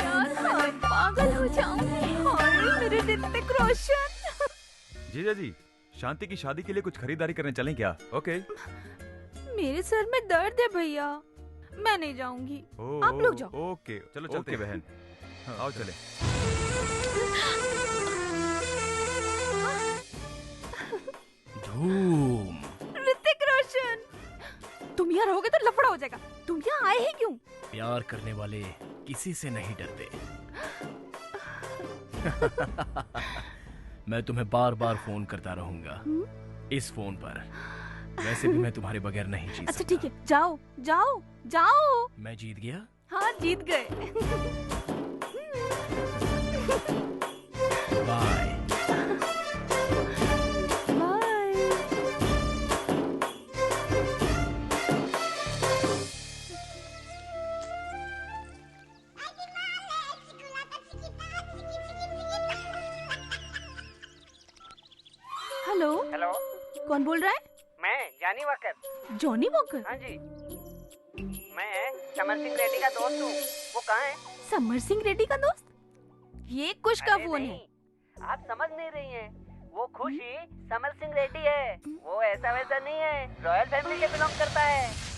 यार मैं पागल हो जाऊंगी। मेरे ऋतिक रोशन। जीजा जी, शांति की शादी के लिए कुछ खरीदारी करने चलें क्या? ओके। मेरे सर में दर्द है भैया, मैं नहीं जाऊंगी। आप लोग जाओ। ओके, चलो चलते हैं बहन। आओ चले। धूम। ऋतिक रोशन, तुम यहाँ रहोगे तो लफड़ा हो जाएगा। तुम यहाँ आए ही क्यों? प्यार करने वाले किसी से नहीं डरते। मैं तुम्हें बार बार फोन करता रहूंगा इस फोन पर। वैसे भी मैं तुम्हारे बगैर नहीं जी सकता। अच्छा ठीक है, जाओ जाओ जाओ। मैं जीत गया? हाँ जीत गए। बाय। बाय। हेलो हेलो, कौन बोल रहा है? मैं जानी वॉकर। Johnny walker? हाँ जी, मैं समर सिंह रेड्डी का दोस्त हूँ। वो कहाँ है? समर सिंह रेड्डी का दोस्त? ये कुश का अरे फोन नहीं, है। आप समझ नहीं रही हैं। वो खुशी समर सिंह रेड्डी है। वो ऐसा वैसा नहीं है, रॉयल फैमिली से बिलोंग करता है।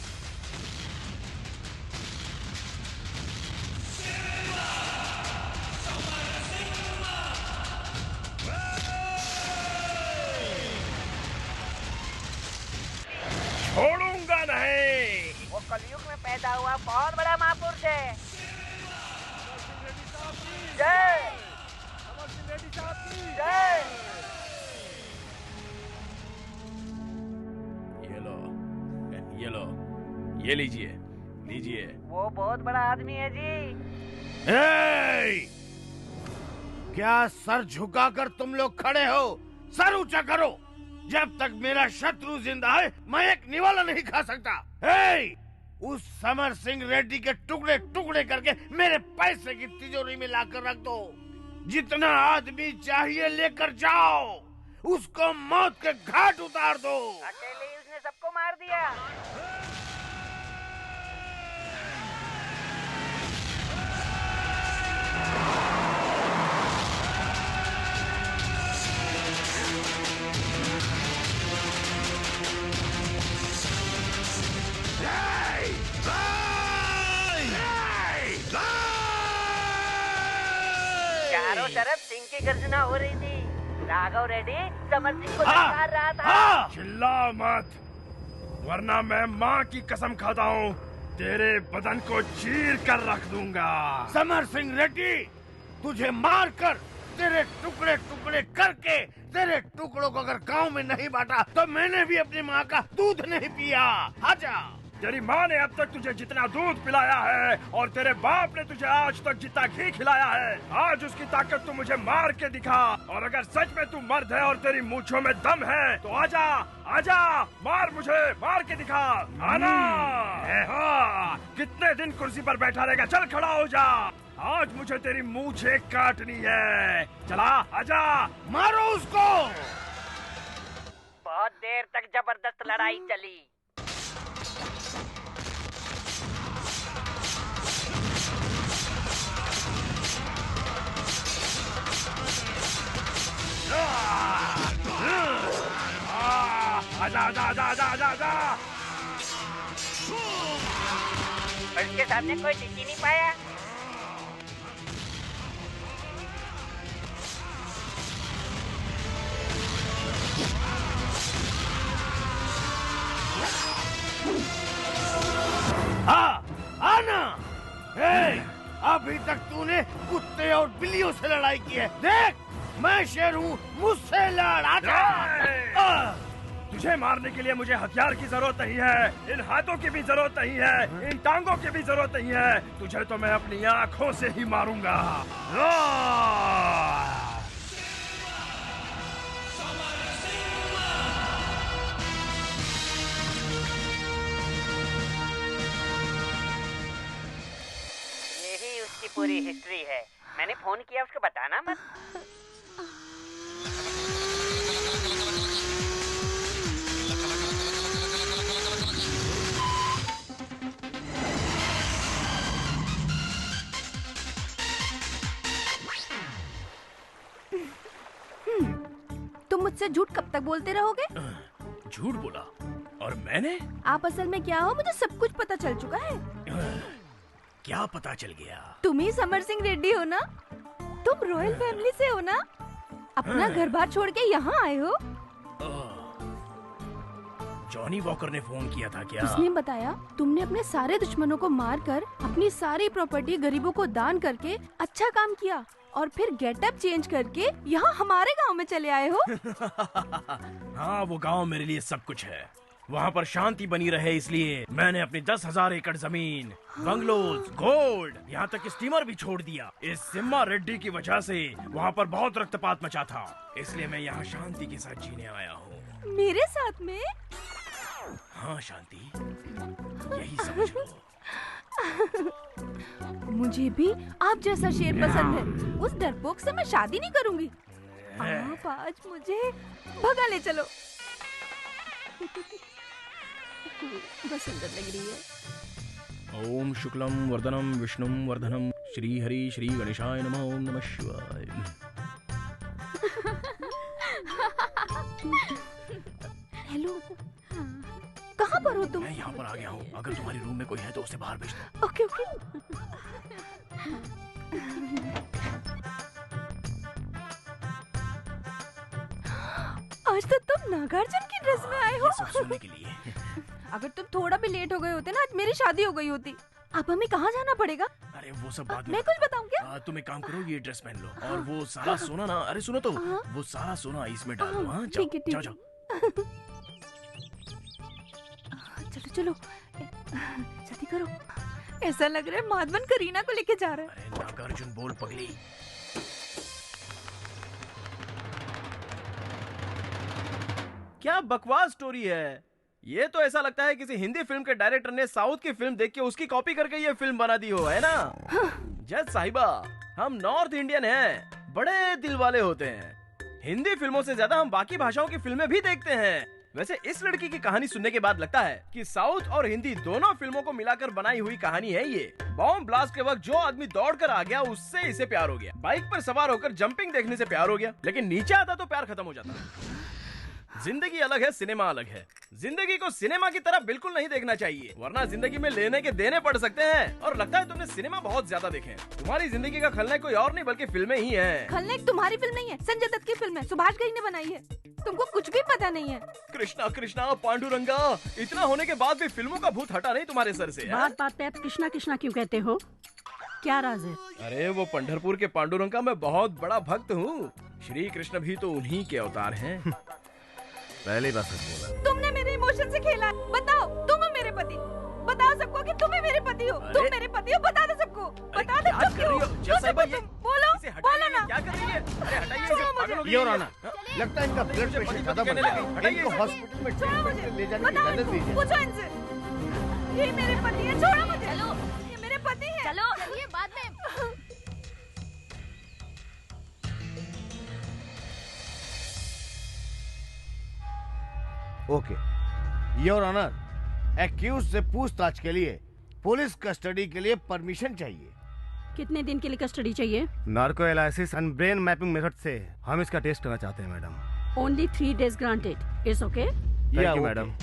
छोड़ूंगा नहीं। वो कलयुग में पैदा हुआ बहुत बड़ा महापुरुष है। जय जय। ये लीजिए लीजिए। वो बहुत बड़ा आदमी है जी। ए! क्या सर झुकाकर तुम लोग खड़े हो? सर ऊंचा करो। जब तक मेरा शत्रु जिंदा है मैं एक निवाला नहीं खा सकता। ए! उस समर सिंह रेड्डी के टुकड़े टुकड़े करके मेरे पैसे की तिजोरी में लाकर रख दो। जितना आदमी चाहिए लेकर जाओ। उसको मौत के घाट उतार दो। अकेले ही उसने सबको मार दिया। चारों तरफ सिंह की गर्जना हो रही थी। राघव रेड्डी समर सिंह को ललकार रहा था। चिल्ला मत, वरना मैं माँ की कसम खाता हूँ तेरे बदन को चीर कर रख दूंगा। समर सिंह रेड्डी, तुझे मार कर तेरे टुकड़े टुकड़े करके तेरे टुकड़ों को अगर गांव में नहीं बांटा तो मैंने भी अपनी माँ का दूध नहीं पिया। आजा। तेरी माँ ने अब तक तुझे जितना दूध पिलाया है और तेरे बाप ने तुझे आज तक जितना घी खिलाया है, आज उसकी ताकत तू मुझे मार के दिखा। और अगर सच में तू मर्द है और तेरी मूंछों में दम है तो आजा आजा, मार मुझे, मार के दिखा। आना। हाँ, कितने दिन कुर्सी पर बैठा रहेगा? चल खड़ा हो जा। आज मुझे तेरी मूंछें काटनी है। चला आजा, मारो उसको। बहुत देर तक जबरदस्त लड़ाई चली। आजा आजा आजा आजा आजा आजा। उसके सामने कोई टिक ही नहीं पाया। आना। अभी तक तूने कुत्ते और बिल्लियों से लड़ाई की है। देख, मैं शेर हूँ, मुझसे लड़। आजा। तुझे मारने के लिए मुझे हथियार की जरूरत नहीं है, इन हाथों की भी जरूरत नहीं है, इन टांगों की भी जरूरत नहीं है। तुझे तो मैं अपनी आंखों से ही मारूंगा। यही उसकी पूरी हिस्ट्री है। मैंने फोन किया, उसको बताना मत। तुम मुझसे झूठ कब तक बोलते रहोगे? झूठ बोला? और मैंने? आप असल में क्या हो मुझे सब कुछ पता चल चुका है। क्या पता चल गया? तुम ही समर सिंह रेड्डी हो ना? तुम रॉयल फैमिली से हो ना? अपना घर बार छोड़ के यहाँ आए हो? जॉनी वॉकर ने फोन किया था क्या? उसने बताया तुमने अपने सारे दुश्मनों को मारकर अपनी सारी प्रॉपर्टी गरीबों को दान करके अच्छा काम किया और फिर गेटअप चेंज करके यहाँ हमारे गांव में चले आए हो। हाँ, वो गांव मेरे लिए सब कुछ है। वहाँ पर शांति बनी रहे इसलिए मैंने अपनी 10,000 एकड़ जमीन, बंगलोज, गोल्ड, यहाँ तक स्टीमर भी छोड़ दिया। इस सिम्मा रेड्डी की वजह से वहाँ पर बहुत रक्तपात मचा था, इसलिए मैं यहाँ शांति के साथ जीने आया हूँ। मेरे साथ में? हाँ शांति, यही समझो। मुझे भी आप जैसा शेर पसंद है। उस डरपोक से मैं शादी नहीं करूंगी। आप आज मुझे भगा ले चलो। बहुत सुंदर लग रही है। ओम शुक्लम वर्धनम विष्णुम वर्धनम श्री हरि श्री गणेशाय नमः। ओम नमः शिवाय। हेलो, कहाँ पर हो तुम? मैं यहाँ पर आ गया हूँ। अगर तुम्हारे रूम में कोई है तो उसे बाहर भेज दो। Okay okay. आज तो तुम नागार्जुन की ड्रेस में आए हो। ये सब सुनने के लिए। अगर तुम थोड़ा भी लेट हो गए होते ना, आज मेरी शादी हो गई होती। अब हमें कहाँ जाना पड़ेगा? अरे वो सब बाद में। मैं कुछ बताऊं क्या? तुम एक काम करो, ये ड्रेस पहन लो और वो सारा सोना ना, अरे सुनो तो, वो सारा सोना इसमें डाल दो। हाँ ठीक है, ठीक जाओ है। जाओ। चलो चलो, जल्दी करो। ऐसा लग रहा है माधवन करीना को लेके जा रहा है। अरे नागार्जुन बोल पगली। क्या बकवास स्टोरी है ये। तो ऐसा लगता है किसी हिंदी फिल्म के डायरेक्टर ने साउथ की फिल्म देख के उसकी कॉपी करके ये फिल्म बना दी हो, है ना? जज साहिबा, हम नॉर्थ इंडियन हैं, बड़े दिल वाले होते हैं। हिंदी फिल्मों से ज्यादा हम बाकी भाषाओं की फिल्में भी देखते हैं। वैसे इस लड़की की कहानी सुनने के बाद लगता है कि साउथ और हिंदी दोनों फिल्मों को मिलाकर बनाई हुई कहानी है ये। बॉम्ब ब्लास्ट के वक्त जो आदमी दौड़कर आ गया उससे इसे प्यार हो गया। बाइक पर सवार होकर जंपिंग देखने से प्यार हो गया, लेकिन नीचे आता तो प्यार खत्म हो जाता। जिंदगी अलग है, सिनेमा अलग है। जिंदगी को सिनेमा की तरह बिल्कुल नहीं देखना चाहिए, वरना जिंदगी में लेने के देने पड़ सकते हैं। और लगता है तुमने सिनेमा बहुत ज्यादा देखे हैं। तुम्हारी जिंदगी का खलनायक कोई और नहीं बल्कि फिल्में ही हैं। खलनायक तुम्हारी फिल्म नहीं है, संजय दत्त की फिल्म है, सुभाष घई ने बनाई है। तुमको कुछ भी पता नहीं है। कृष्णा कृष्णा पांडुरंगा, इतना होने के बाद भी फिल्मों का भूत हटा नहीं तुम्हारे सर से। बात बात पे आप कृष्णा कृष्णा क्यों कहते हो? क्या राज है? अरे वो पंढरपुर के पांडुरंगा मैं बहुत बड़ा भक्त हूँ। श्री कृष्ण भी तो उन्हीं के अवतार हैं। पहली बार सच बोला। तुमने मेरे इमोशन से खेला है। बताओ, तुम हो मेरे पति। बताओ सबको कि तुम ही मेरे पति हो। तुम मेरे पति हो, बता दो सबको। बता दो क्या कर रही हो? जज साहिबा, ये बोलो, बोलो ना। क्या कर रही है? अरे हटाइए इसे, पागल हो गई योर है। ऑनर, लगता है इनका ब्लड प्रेशर ज्यादा बढ़ गया है। इनको हॉस्पिटल में ट्रीटमेंट के लिए ले जाने की इजाजत दीजिए। पूछो इनसे। ये मेरे पति है, छोड़ो मुझे। चलो, ये मेरे पति है। चलो चलिए बाद में। ओके योर ऑनर, एक्यूज से पूछताछ के लिए पुलिस कस्टडी के लिए परमिशन चाहिए। कितने दिन के लिए कस्टडी चाहिए? Narco analysis and brain mapping method से हम इसका टेस्ट करना चाहते हैं madam. Only 3 days granted. It's okay? Thank you madam.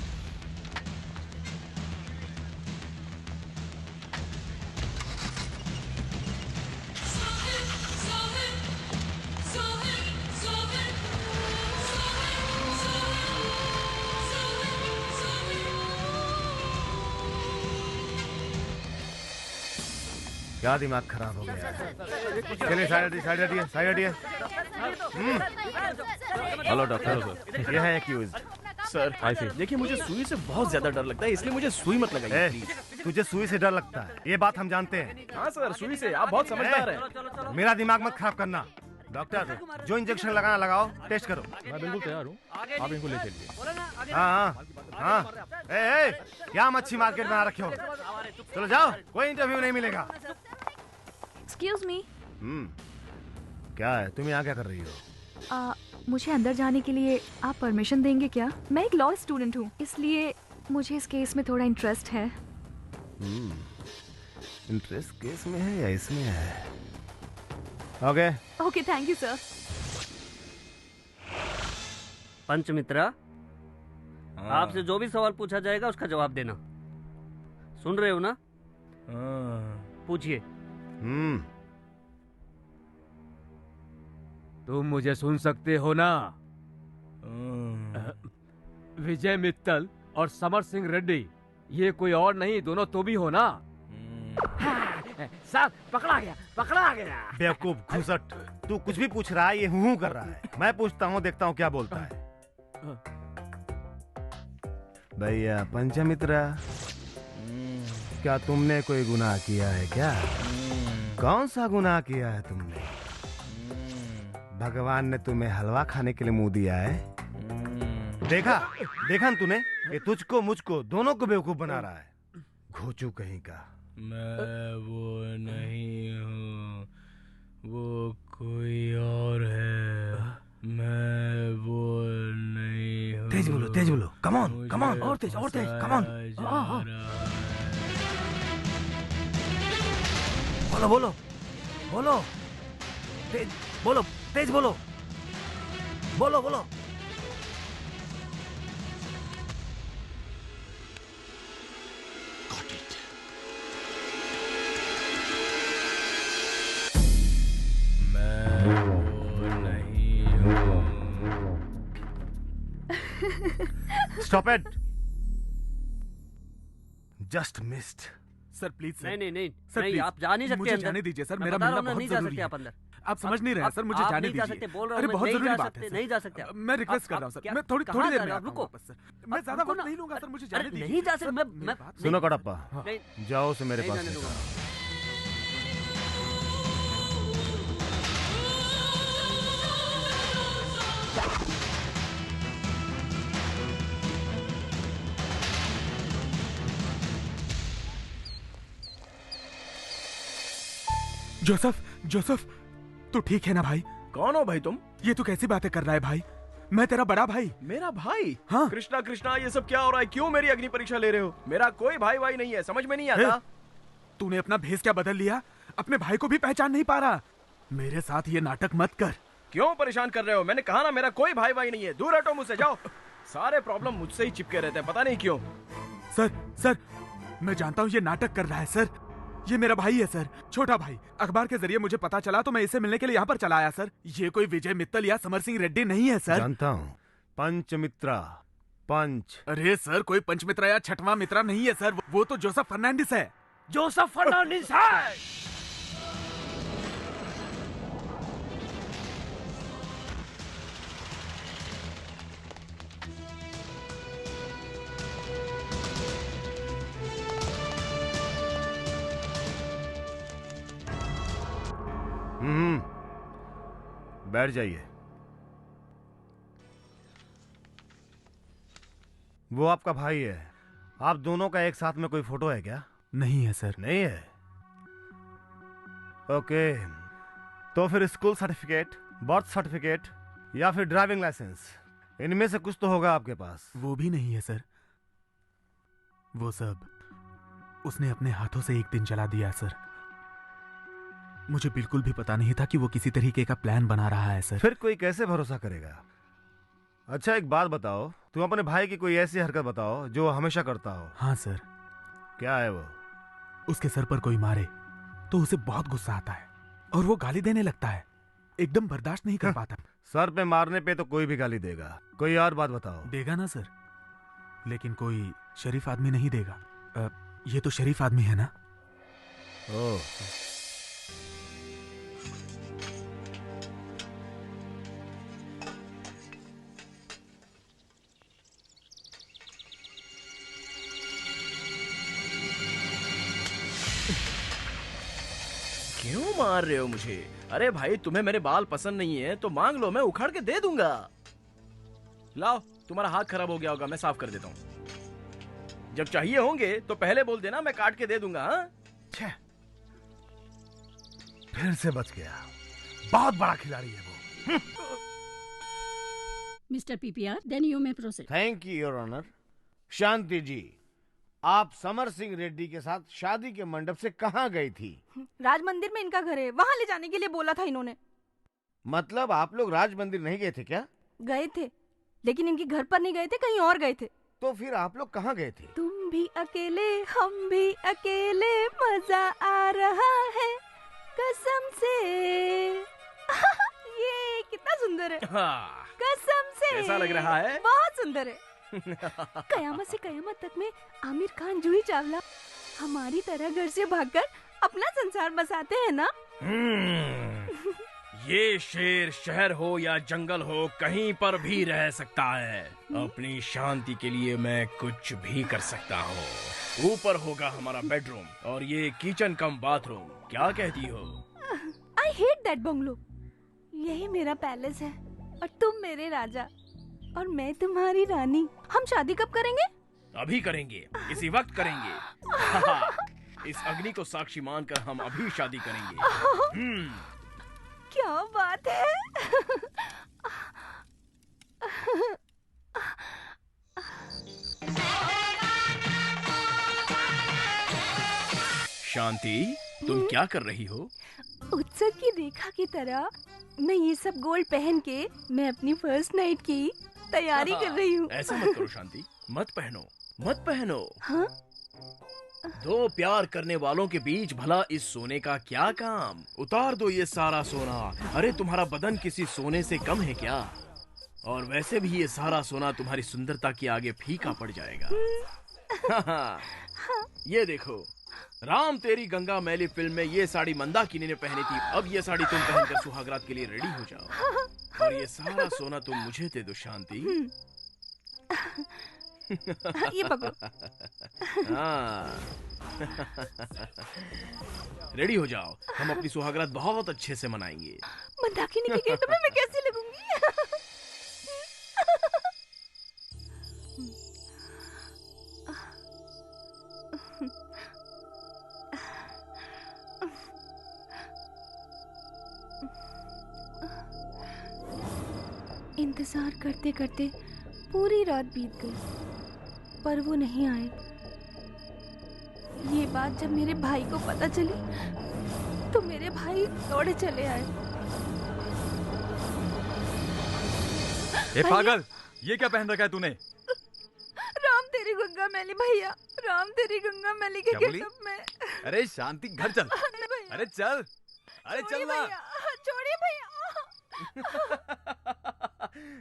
क्या दिमाग खराब हो गया है? चलिए साइड हटिए, साइड हटिए। हेलो डॉक्टर, ये है एक्यूज। सर देखिए, मुझे सुई से बहुत ज्यादा डर लगता है, इसलिए मुझे सुई मत लगाइए प्लीज। तुझे सुई से डर लगता है, ये बात हम जानते हैं। हाँ सर, सुई से आप बहुत समझदार हैं। मेरा दिमाग मत खराब करना। डॉक्टर, जो इंजेक्शन लगाना लगाओ, टेस्ट करो। मैं बिल्कुल तैयार हूँ, आप इनको ले चलिए। हाँ हाँ हाँ। ए, क्या मच्छी मार्केट बना रखे हो? चलो जाओ, कोई इंटरव्यू नहीं मिलेगा। Excuse me. क्या है, तुम यहाँ क्या कर रही हो? मुझे अंदर जाने के लिए आप परमिशन देंगे क्या? मैं एक लॉ स्टूडेंट हूँ, इसलिए मुझे इस केस में थोड़ा इंटरेस्ट है। इंटरेस्ट केस में है या इसमें है? Okay okay, thank you sir. Panchamitra, आपसे जो भी सवाल पूछा जाएगा उसका जवाब देना। सुन रहे हो ना? पूछिए। तुम मुझे सुन सकते हो ना? विजय मित्तल और समर सिंह रेड्डी, ये कोई और नहीं, दोनों तो भी हो ना? साहब पकड़ा गया। बेवकूफ घुसट, तू कुछ भी पूछ रहा है, ये हूँ कर रहा है। मैं पूछता हूँ, देखता हूँ क्या बोलता है। भैया पंचमित्रा, क्या तुमने कोई गुनाह किया है क्या? कौन सा गुनाह किया है तुमने? भगवान ने तुम्हें हलवा खाने के लिए मुंह दिया है? देखा न तूने, ये तुझको मुझको दोनों को बेवकूफ बना रहा है। घोचू कहीं का। मैं वो नहीं हूँ, वो कोई और है। मैं वो नहीं हूँ। तेज बोलो, कम ऑन, और तेज, कम ऑन। बोलो, तेज बोलो। Stop it! Just missed. Sir please sir. नहीं सर, नहीं please, आप जा नहीं सकते मुझे अंदर। जाने दीजिए सर, मैं मेरा बता रहा मिलना हूँ ना, बहुत नहीं जा जरूरी सकते है। आप अंदर। आप समझ नहीं रहे हैं सर, मुझे आप जाने नहीं जा दीजिए। सकते, बोल रहा हूँ अरे मैं, बहुत नहीं जरूरी जा बात सकते, है नहीं जा सकते आप। मैं रिक्वेस्ट कर आप- रहा हूँ सर, क्या- मैं थोड़ी कहाँ देर जा में रहे हो आप? आता हूँ रुको। वापस सर। मैं ज्यादा रुको वक्त ना। नहीं लूंगा सर, मुझे अरे जाने दीजिए। नहीं जा सकते, मैं सुनो कटप्पा, नहीं जाओ से मेरे नहीं पास जाने से। दूंगा। जोसेफ, तू ठीक है ना भाई? कौन हो भाई तुम? ये तू कैसी बातें कर रहा है भाई? मैं तेरा बड़ा भाई। मेरा भाई? हाँ। कृष्णा ये सब क्या हो रहा है? क्यों मेरी अग्नि परीक्षा ले रहे हो? मेरा कोई भाई नहीं है, समझ में नहीं आता। तूने अपना भेष क्या बदल लिया? अपने भाई को भी पहचान नहीं पा रहा। मेरे साथ ये नाटक मत कर। क्यों परेशान कर रहे हो? मैंने कहा ना मेरा कोई भाई नहीं है, दूर हटो मुझसे, जाओ। सारे प्रॉब्लम मुझसे ही चिपके रहते हैं, पता नहीं क्यों। सर, मैं जानता हूँ ये नाटक कर रहा है सर। ये मेरा भाई है सर, छोटा भाई। अखबार के जरिए मुझे पता चला तो मैं इसे मिलने के लिए यहाँ पर चला आया सर। ये कोई विजय मित्तल या समर सिंह रेड्डी नहीं है सर। जानता हूँ, पंचमित्रा। अरे सर, कोई पंचमित्रा या छठवां मित्रा नहीं है सर, वो तो जोसेफ फर्नांडिस है। जोसेफ फर्नांडिस है। बैठ जाइए। वो आपका भाई है। आप दोनों का एक साथ में कोई फोटो है क्या? नहीं है सर। नहीं है? ओके, तो फिर स्कूल सर्टिफिकेट, बर्थ सर्टिफिकेट या फिर ड्राइविंग लाइसेंस, इनमें से कुछ तो होगा आपके पास। वो भी नहीं है सर। वो सब उसने अपने हाथों से एक दिन जला दिया सर। मुझे बिल्कुल भी पता नहीं था कि वो किसी तरीके का प्लान बना रहा है सर। फिर कोई कैसे भरोसा करेगा? अच्छा एक बात बताओ, तुम अपने भाई की कोई ऐसी हरकत बताओ जो वो हमेशा करता हो। हाँ सर। क्या है वो? उसके सर पर कोई मारे तो उसे बहुत गुस्सा आता है और वो गाली देने लगता है, एकदम बर्दाश्त नहीं कर पाता। सर पे मारने पे तो कोई भी गाली देगा। कोई और बात बताओ। देगा ना सर, लेकिन कोई शरीफ आदमी नहीं देगा। ये तो शरीफ आदमी है ना। ओह, क्यों मार रहे हो मुझे? अरे भाई, तुम्हें मेरे बाल पसंद नहीं है तो मांग लो, मैं उखाड़ के दे दूंगा। लाओ, तुम्हारा हाथ खराब हो गया होगा, मैं साफ कर देता हूँ। जब चाहिए होंगे तो पहले बोल देना, मैं काट के दे दूंगा। हाँ? फिर से बच गया। बहुत बड़ा खिलाड़ी है वो। Mr PPR, then you may proceed. Thank you your honour. Shanti ji, आप समर सिंह रेड्डी के साथ शादी के मंडप से कहाँ गई थी? राज मंदिर में इनका घर है, वहाँ ले जाने के लिए बोला था इन्होंने। मतलब आप लोग राज मंदिर नहीं गए थे क्या? गए थे, लेकिन इनके घर पर नहीं गए थे, कहीं और गए थे। तो फिर आप लोग कहाँ गए थे? तुम भी अकेले, हम भी अकेले, मजा आ रहा है कसम से। ये कितना सुंदर है। हाँ। कसम से। कैसा लग रहा है? बहुत सुंदर है। कयामत से कयामत तक में आमिर खान, जूही चावला हमारी तरह घर से भागकर अपना संसार बसाते हैं ना। ये शेर शहर हो या जंगल हो, कहीं पर भी रह सकता है। अपनी शांति के लिए मैं कुछ भी कर सकता हूँ। ऊपर होगा हमारा बेडरूम और ये किचन कम बाथरूम। क्या कहती हो? I hate that bungalow. यही मेरा पैलेस है और तुम मेरे राजा और मैं तुम्हारी रानी। हम शादी कब करेंगे? अभी करेंगे, इसी वक्त करेंगे। इस अग्नि को साक्षी मानकर हम अभी शादी करेंगे। क्या बात है। शांति, तुम क्या कर रही हो? उत्सव की रेखा की तरह मैं ये सब गोल्ड पहन के मैं अपनी फर्स्ट नाइट की तैयारी कर रही हूँ। ऐसा मत करो शांति, मत पहनो, मत पहनो। हाँ? दो प्यार करने वालों के बीच भला इस सोने का क्या काम? उतार दो ये सारा सोना। अरे तुम्हारा बदन किसी सोने से कम है क्या? और वैसे भी ये सारा सोना तुम्हारी सुंदरता के आगे फीका पड़ जाएगा। ये देखो, राम तेरी गंगा मैली फिल्म में ये साड़ी मंदाकिनी ने पहनी थी, अब ये साड़ी तुम पहनकर सुहागरात के लिए रेडी हो जाओ और ये सारा सोना तुम मुझे दे दो शांति। ये पकड़ो। हाँ। रेडी हो जाओ, हम अपनी सुहागरात बहुत अच्छे से मनाएंगे। मंदाकिनी के गेटअप में मैं कैसे लगूंगी? इंतजार करते करते पूरी रात बीत गई, पर वो नहीं आए। ये बात जब मेरे भाई को पता चली तो मेरे भाई दौड़े चले आए। ए पागल, ये क्या पहन रखा है तूने? राम तेरी गंगा मैली भैया, राम तेरी गंगा मैली के क्या बोली? गेटअप में। अरे शांति, घर चल। अरे चल, अरे चल ना। छोड़िए भैया।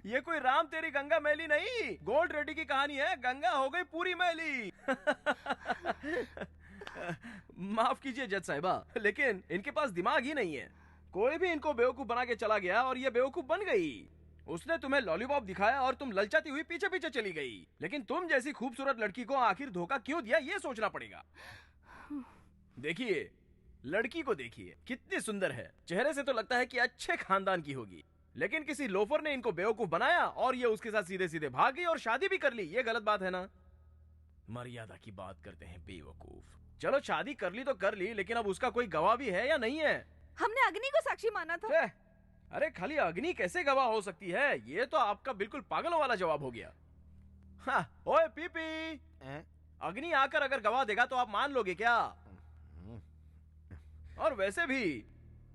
ये कोई राम तेरी गंगा मैली नहीं, गोल्ड रेडी की कहानी है। गंगा हो गई पूरी मैली। माफ कीजिए जज साहिबा, लेकिन इनके पास दिमाग ही नहीं है। कोई भी इनको बेवकूफ बना के चला गया और ये बेवकूफ बन गई। उसने तुम्हें लॉलीपॉप दिखाया और तुम ललचाती हुई पीछे पीछे चली गई, लेकिन तुम जैसी खूबसूरत लड़की को आखिर धोखा क्यों दिया ये सोचना पड़ेगा। देखिए, लड़की को देखिए, कितनी सुंदर है। चेहरे से तो लगता है कि अच्छे खानदान की होगी, लेकिन किसी लोफर ने इनको बेवकूफ बनाया और ये उसके साथ सीधे सीधे भाग गई और शादी भी कर ली। ये गलत बात है ना? मर्यादा की बात करते हैं बेवकूफ। चलो शादी कर ली तो कर ली, लेकिन अब उसका कोई गवाह भी है या नहीं है? हमने अग्नि को साक्षी माना था। अरे खाली अग्नि कैसे गवाह हो सकती है? ये तो आपका बिल्कुल पागलों वाला जवाब हो गया। हाँ, ओए पीपी, अग्नि आकर अगर गवाह देगा तो आप मान लोगे क्या? और वैसे भी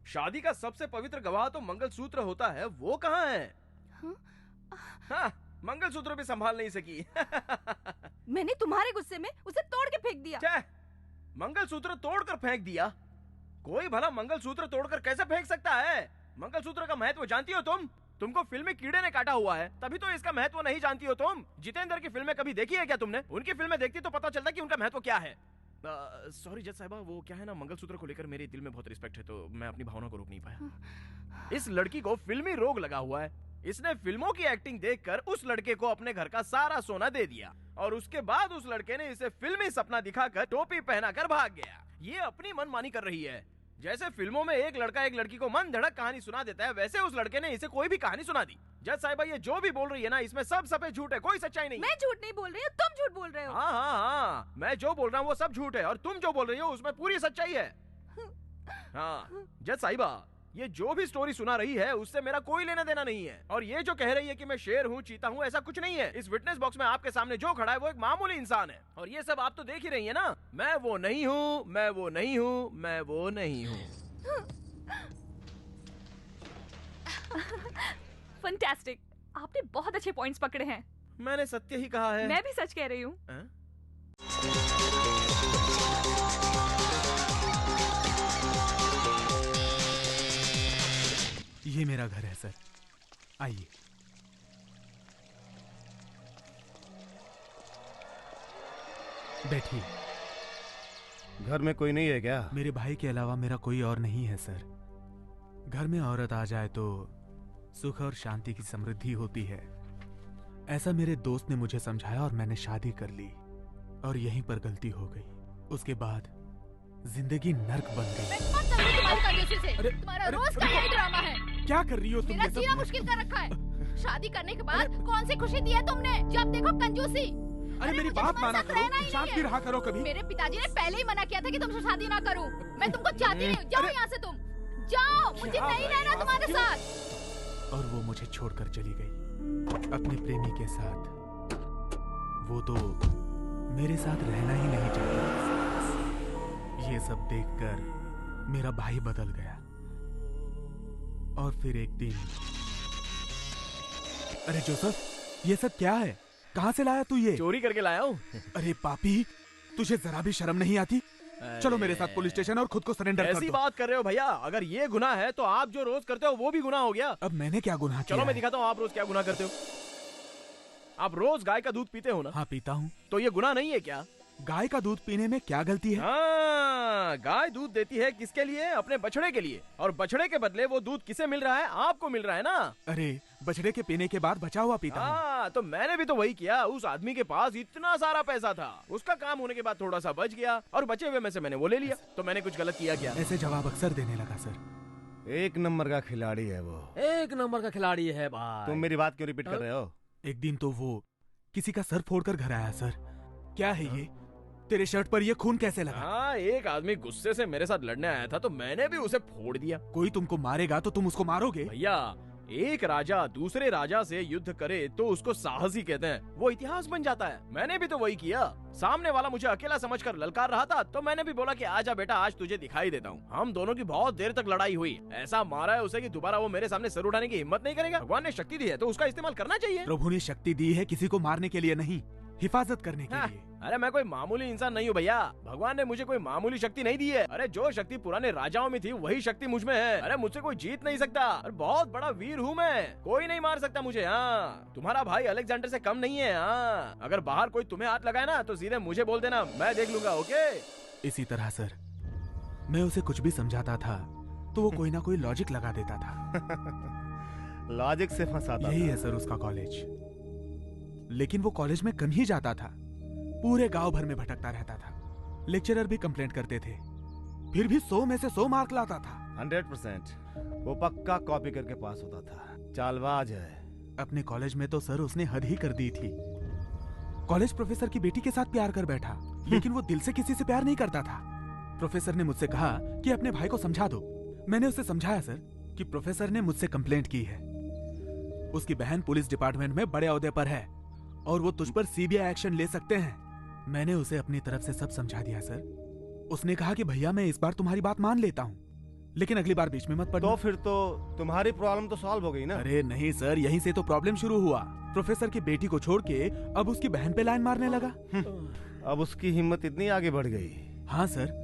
शादी का सबसे पवित्र गवाह तो मंगलसूत्र होता है, वो कहाँ है? हाँ, मंगलसूत्र भी संभाल नहीं सकी। मैंने तुम्हारे गुस्से में उसे तोड़ के फेंक दिया। मंगलसूत्र तोड़कर फेंक दिया? कोई भला मंगलसूत्र तोड़कर कैसे फेंक सकता है? मंगलसूत्र का महत्व जानती हो तुम? तुमको फिल्मी कीड़े ने काटा हुआ है, तभी तो इसका महत्व नहीं जानती हो तुम। जितेंद्र की फिल्में कभी देखी है क्या तुमने? उनकी फिल्में देखती तो पता चलता कि उनका महत्व क्या है। सॉरी जज साहिबा, वो क्या है ना, मंगलसूत्र को लेकर मेरे दिल में बहुत रिस्पेक्ट है, तो मैं अपनी भावना को रोक नहीं पाया। इस लड़की को फिल्मी रोग लगा हुआ है। इसने फिल्मों की एक्टिंग देखकर उस लड़के को अपने घर का सारा सोना दे दिया और उसके बाद उस लड़के ने इसे फिल्मी सपना दिखाकर टोपी पहनाकर भाग गया। ये अपनी मनमानी कर रही है। जैसे फिल्मों में एक लड़का एक लड़की को मन धड़क कहानी सुना देता है, वैसे उस लड़के ने इसे कोई भी कहानी सुना दी। जज साहिबा, ये जो भी बोल रही है ना, इसमें सब सफेद झूठ है, कोई सच्चाई नहीं। मैं झूठ नहीं बोल रही हूँ, तुम झूठ बोल रहे हो। हाँ हाँ हाँ, मैं जो बोल रहा हूँ वो सब झूठ है और तुम जो बोल रही हो उसमें पूरी सच्चाई है। हाँ जज साहिबा, ये जो भी स्टोरी सुना रही है उससे मेरा कोई लेना देना नहीं है। और ये जो कह रही है कि मैं शेर हूँ, चीता हूँ, ऐसा कुछ नहीं है। इस विटनेस बॉक्स में आपके सामने जो खड़ा है वो एक मामूली इंसान है। और ये सब आप तो देख ही रही है ना। मैं वो नहीं हूँ, मैं वो नहीं हूँ, मैं वो नहीं हूँ। फैंटास्टिक, आपने बहुत अच्छे पॉइंट्स पकड़े हैं। मैंने सत्य ही कहा है। मैं भी सच कह रही हूँ। ये मेरा घर है सर, आइए। बैठिए। घर में कोई नहीं है क्या? मेरे भाई के अलावा मेरा कोई और नहीं है सर। घर में औरत आ जाए तो सुख और शांति की समृद्धि होती है, ऐसा मेरे दोस्त ने मुझे समझाया और मैंने शादी कर ली और यहीं पर गलती हो गई। उसके बाद जिंदगी नर्क बन गई। तुम्हारा रोज का यही ड्रामा है। क्या कर रही हो तुम? मेरा जीना मुश्किल कर रखा है। शादी करने के बाद कौन सी खुशी दी है तुमने? जब देखो कंजूसी। अरे मेरी बात माना करो, शांत भी रहा करो कभी। मेरे पिताजी ने पहले ही मना किया था कि तुमसे शादी ना करूं। मैं तुमको चाहती नहीं हूँ। जाओ यहाँ से तुम, जाओ, मुझे नहीं रहना तुम्हारे साथ। और वो मुझे छोड़कर चली गई अपने प्रेमी के साथ। वो तो मेरे साथ रहना ही नहीं चाहती। ये सब देखकर मेरा भाई बदल गया। और फिर एक दिन, अरे जोसेफ, ये सब क्या है? कहाँ से लाया तू ये? चोरी करके लाया हूँ। अरे पापी, तुझे जरा भी शर्म नहीं आती? चलो मेरे साथ पुलिस स्टेशन और खुद को सरेंडर कर दो। ऐसी बात कर रहे हो भैया? अगर ये गुनाह है तो आप जो रोज करते हो वो भी गुनाह हो गया। अब मैंने क्या गुनाह किया? चलो मैं दिखाता हूँ आप रोज क्या गुनाह करते हो। आप रोज गाय का दूध पीते हो ना? हाँ पीता हूँ। तो ये गुनाह नहीं है क्या? गाय का दूध पीने में क्या गलती है? हाँ, गाय दूध देती है किसके लिए? अपने बछड़े के लिए। और बछड़े के बदले वो दूध किसे मिल रहा है? आपको मिल रहा है ना। अरे बछड़े के पीने के बाद बचा हुआ पीता हूँ। हाँ, तो मैंने भी तो वही किया। उस आदमी के पास इतना सारा पैसा था, उसका काम होने के बाद थोड़ा सा बच गया और बचे हुए में से मैंने वो ले लिया। तो मैंने कुछ गलत किया क्या? ऐसे जवाब अक्सर देने लगा सर। एक नंबर का खिलाड़ी है वो। एक नंबर का खिलाड़ी है भाई। तुम मेरी बात क्यों रिपीट कर रहे हो? एक दिन तो वो किसी का सर फोड़कर घर आया सर। क्या है ये? तेरे शर्ट पर ये खून कैसे लगा? हाँ, एक आदमी गुस्से से मेरे साथ लड़ने आया था तो मैंने भी उसे फोड़ दिया। कोई तुमको मारेगा तो तुम उसको मारोगे? भैया, एक राजा दूसरे राजा से युद्ध करे तो उसको साहसी कहते हैं। वो इतिहास बन जाता है। मैंने भी तो वही किया। सामने वाला मुझे अकेला समझकर ललकार रहा था तो मैंने भी बोला कि आजा बेटा, आज तुझे दिखाई देता हूँ। हम दोनों की बहुत देर तक लड़ाई हुई। ऐसा मारा है उसे कि दोबारा वो मेरे सामने सर उठाने की हिम्मत नहीं करेगा। भगवान ने शक्ति दी है तो उसका इस्तेमाल करना चाहिए। प्रभु ने शक्ति दी है किसी को मारने के लिए नहीं, हिफाजत करने के लिए। अरे मैं कोई मामूली इंसान नहीं हूँ भैया। भगवान ने मुझे कोई मामूली शक्ति नहीं दी है। अरे जो शक्ति पुराने राजाओं में थी वही शक्ति मुझ में है। अरे मुझसे कोई जीत नहीं सकता। अरे बहुत बड़ा वीर हूँ मैं, कोई नहीं मार सकता मुझे। हाँ, तुम्हारा भाई अलेक्जेंडर से कम नहीं है। हाँ, अगर बाहर कोई तुम्हें हाथ लगाए ना तो सीधे मुझे बोल देना, मैं देख लूंगा। ओके? इसी तरह सर, मैं उसे कुछ भी समझाता था तो वो कोई ना कोई लॉजिक लगा देता था। लॉजिक से फंसाता। यही है सर उसका कॉलेज। लेकिन वो कॉलेज में कम ही जाता था, पूरे गांव भर में भटकता रहता था। लेक्चरर भी कंप्लेंट करते थे, फिर भी 100 में से 100 मार्क लाता था। 100%। वो पक्का कॉपी करके पास होता था। चालबाज है। अपने कॉलेज में तो सर उसने हद ही कर दी थी। कॉलेज प्रोफेसर की बेटी के साथ प्यार कर बैठा, लेकिन वो दिल से किसी से प्यार नहीं करता था। प्रोफेसर ने मुझसे कहा कि अपने भाई को समझा दो। मैंने उसे समझाया सर कि प्रोफेसर ने मुझसे कंप्लेंट की है, उसकी बहन पुलिस डिपार्टमेंट में बड़े ओहदे पर है और वो तुझ पर सीबीआई एक्शन ले सकते हैं। मैंने उसे अपनी तरफ से सब समझा दिया सर। उसने कहा कि भैया मैं इस बार तुम्हारी बात मान लेता हूँ, लेकिन अगली बार बीच में मत पड़ना। तो फिर तो तुम्हारी प्रॉब्लम तो सॉल्व हो गई ना? अरे नहीं सर, यहीं से तो प्रॉब्लम शुरू हुआ। प्रोफेसर की बेटी को छोड़ के अब उसकी बहन पे लाइन मारने लगा। अब उसकी हिम्मत इतनी आगे बढ़ गई। हाँ सर,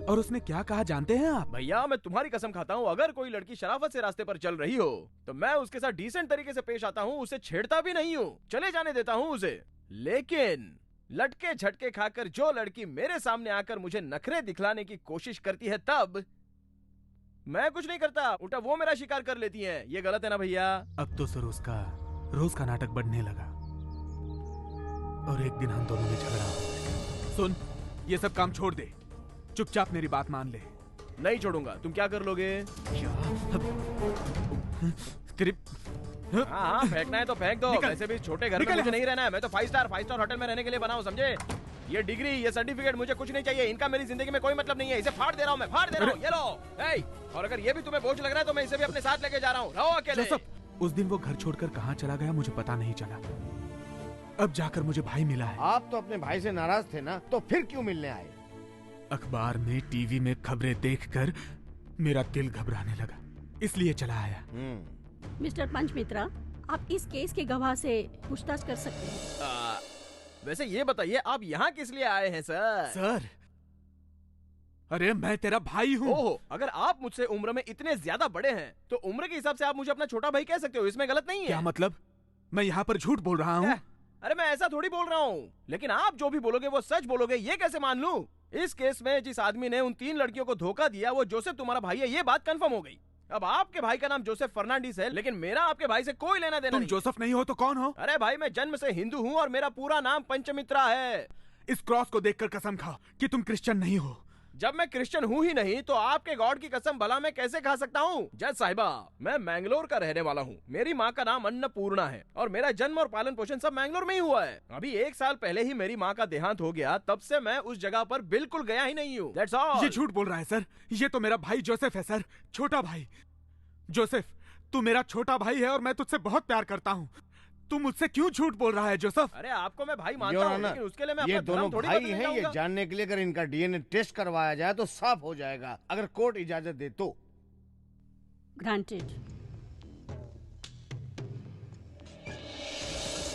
और उसने क्या कहा जानते हैं आप? भैया मैं तुम्हारी कसम खाता हूँ, अगर कोई लड़की शराफत से रास्ते पर चल रही हो तो मैं उसके साथ डिसेंट तरीके से पेश आता हूँ, उसे छेड़ता भी नहीं हूँ, चले जाने देता हूँ उसे। लेकिन लटके झटके खाकर जो लड़की मेरे सामने आकर मुझे नखरे दिखलाने की कोशिश करती है तब मैं कुछ नहीं करता, उल्टा वो मेरा शिकार कर लेती हैं। ये गलत है ना भैया? अब तो सर उसका रोज का नाटक बढ़ने लगा और एक दिन हम दोनों में झगड़ा हो गया। सुन, ये सब काम छोड़ दे, चुपचाप मेरी बात मान ले। नहीं छोड़ूंगा। तुम क्या कर लोगे? हाँ, फेंकना है तो फेंक दो। वैसे भी छोटे घर में मुझे नहीं रहना है। मैं तो 5 स्टार होटल में रहने के लिए बना हूँ, समझे? ये डिग्री, ये सर्टिफिकेट मुझे कुछ नहीं चाहिए। इनका मेरी जिंदगी में कोई मतलब नहीं है। इसे फाड़ दे रहा हूँ, मैं फाड़ दे रहा हूँ। ये लो। और अगर ये भी तुम्हें बोझ लग रहा है तो मैं इसे भी अपने साथ लेके जा रहा हूँ। रहो अकेले। उस दिन वो घर छोड़कर कहाँ चला गया मुझे पता नहीं चला। अब जाकर मुझे भाई मिला है। आप तो अपने भाई से नाराज थे ना, तो फिर क्यों मिलने आए? अखबार में, टीवी में खबरें देखकर मेरा दिल घबराने लगा, इसलिए चला आया। मिस्टर पंचमित्रा, आप इस केस के गवाह से पूछताछ कर सकते हैं। वैसे ये बताइए आप यहाँ किस लिए आए हैं सर? सर, अरे मैं तेरा भाई हूँ। ओहो, अगर आप मुझसे उम्र में इतने ज्यादा बड़े हैं तो उम्र के हिसाब से आप मुझे अपना छोटा भाई कह सकते हो, इसमें गलत नहीं है। क्या मतलब? मैं यहाँ पर झूठ बोल रहा हूँ? अरे मैं ऐसा थोड़ी बोल रहा हूँ, लेकिन आप जो भी बोलोगे वो सच बोलोगे, ये कैसे मान लूं? इस केस में जिस आदमी ने उन 3 लड़कियों को धोखा दिया वो जोसेफ तुम्हारा भाई है, ये बात कंफर्म हो गई। अब आपके भाई का नाम जोसेफ फर्नांडिस है, लेकिन मेरा आपके भाई से कोई लेना देना तुम नहीं। जोसेफ नहीं हो तो कौन हो? अरे भाई मैं जन्म से हिंदू हूँ और मेरा पूरा नाम पंचमित्रा है। इस क्रॉस को देखकर कसम खाओ कि तुम क्रिश्चियन नहीं हो। जब मैं क्रिश्चियन हूँ ही नहीं तो आपके गॉड की कसम भला मैं कैसे खा सकता हूँ? जज साहिबा, मैं मैंगलोर का रहने वाला हूँ। मेरी माँ का नाम अन्नपूर्णा है और मेरा जन्म और पालन पोषण सब मैंगलोर में ही हुआ है। अभी 1 साल पहले ही मेरी माँ का देहांत हो गया, तब से मैं उस जगह पर बिल्कुल गया ही नहीं हूँ। That's all। ये झूठ बोल रहा है सर। ये तो मेरा भाई जोसेफ है सर, छोटा भाई। जोसेफ, तू मेरा छोटा भाई है और मैं तुझसे बहुत प्यार करता हूँ। तू मुझसे क्यों झूठ बोल रहा है जोसेफ? अरे आपको मैं भाई मानता योर हूँ, ऑनर, लेकिन उसके लिए मैं ये अपना दोनों धर्म थोड़ी भाई बदलने हैं, ये जाऊंगा। जानने के लिए अगर इनका डीएनए टेस्ट करवाया जाए तो साफ हो जाएगा, अगर कोर्ट इजाजत दे तो। ग्रांटेड।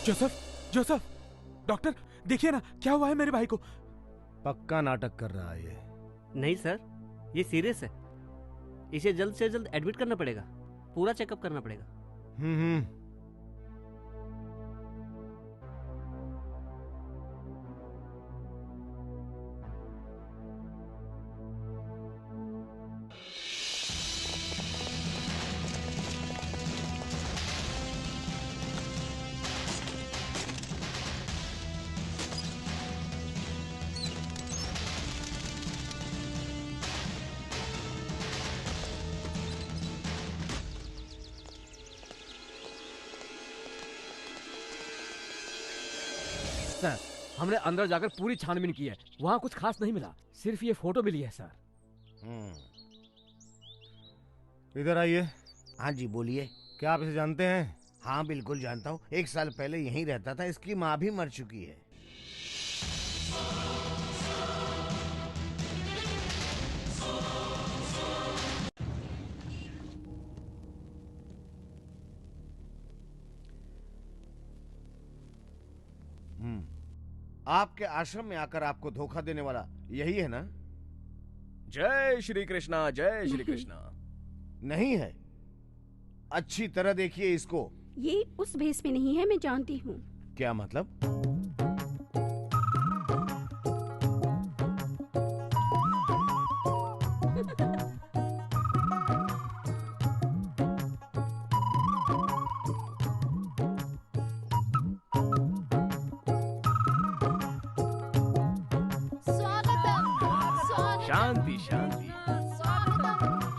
जोसेफ, जोसेफ, डॉक्टर देखिए ना क्या हुआ है मेरे भाई को। पक्का नाटक कर रहा है ये। नहीं सर, ये सीरियस है। इसे जल्द से जल्द एडमिट करना पड़ेगा, पूरा चेकअप करना पड़ेगा। सर, हमने अंदर जाकर पूरी छानबीन की है, वहाँ कुछ खास नहीं मिला, सिर्फ ये फोटो मिली है सर। इधर आइए। हाँ जी बोलिए। क्या आप इसे जानते हैं? हाँ बिल्कुल जानता हूँ, 1 साल पहले यहीं रहता था, इसकी माँ भी मर चुकी है। आपके आश्रम में आकर आपको धोखा देने वाला यही है ना? जय श्री कृष्णा, जय श्री कृष्णा। नहीं है, अच्छी तरह देखिए इसको। ये उस भेस में नहीं है, मैं जानती हूँ। क्या मतलब? शांति शांति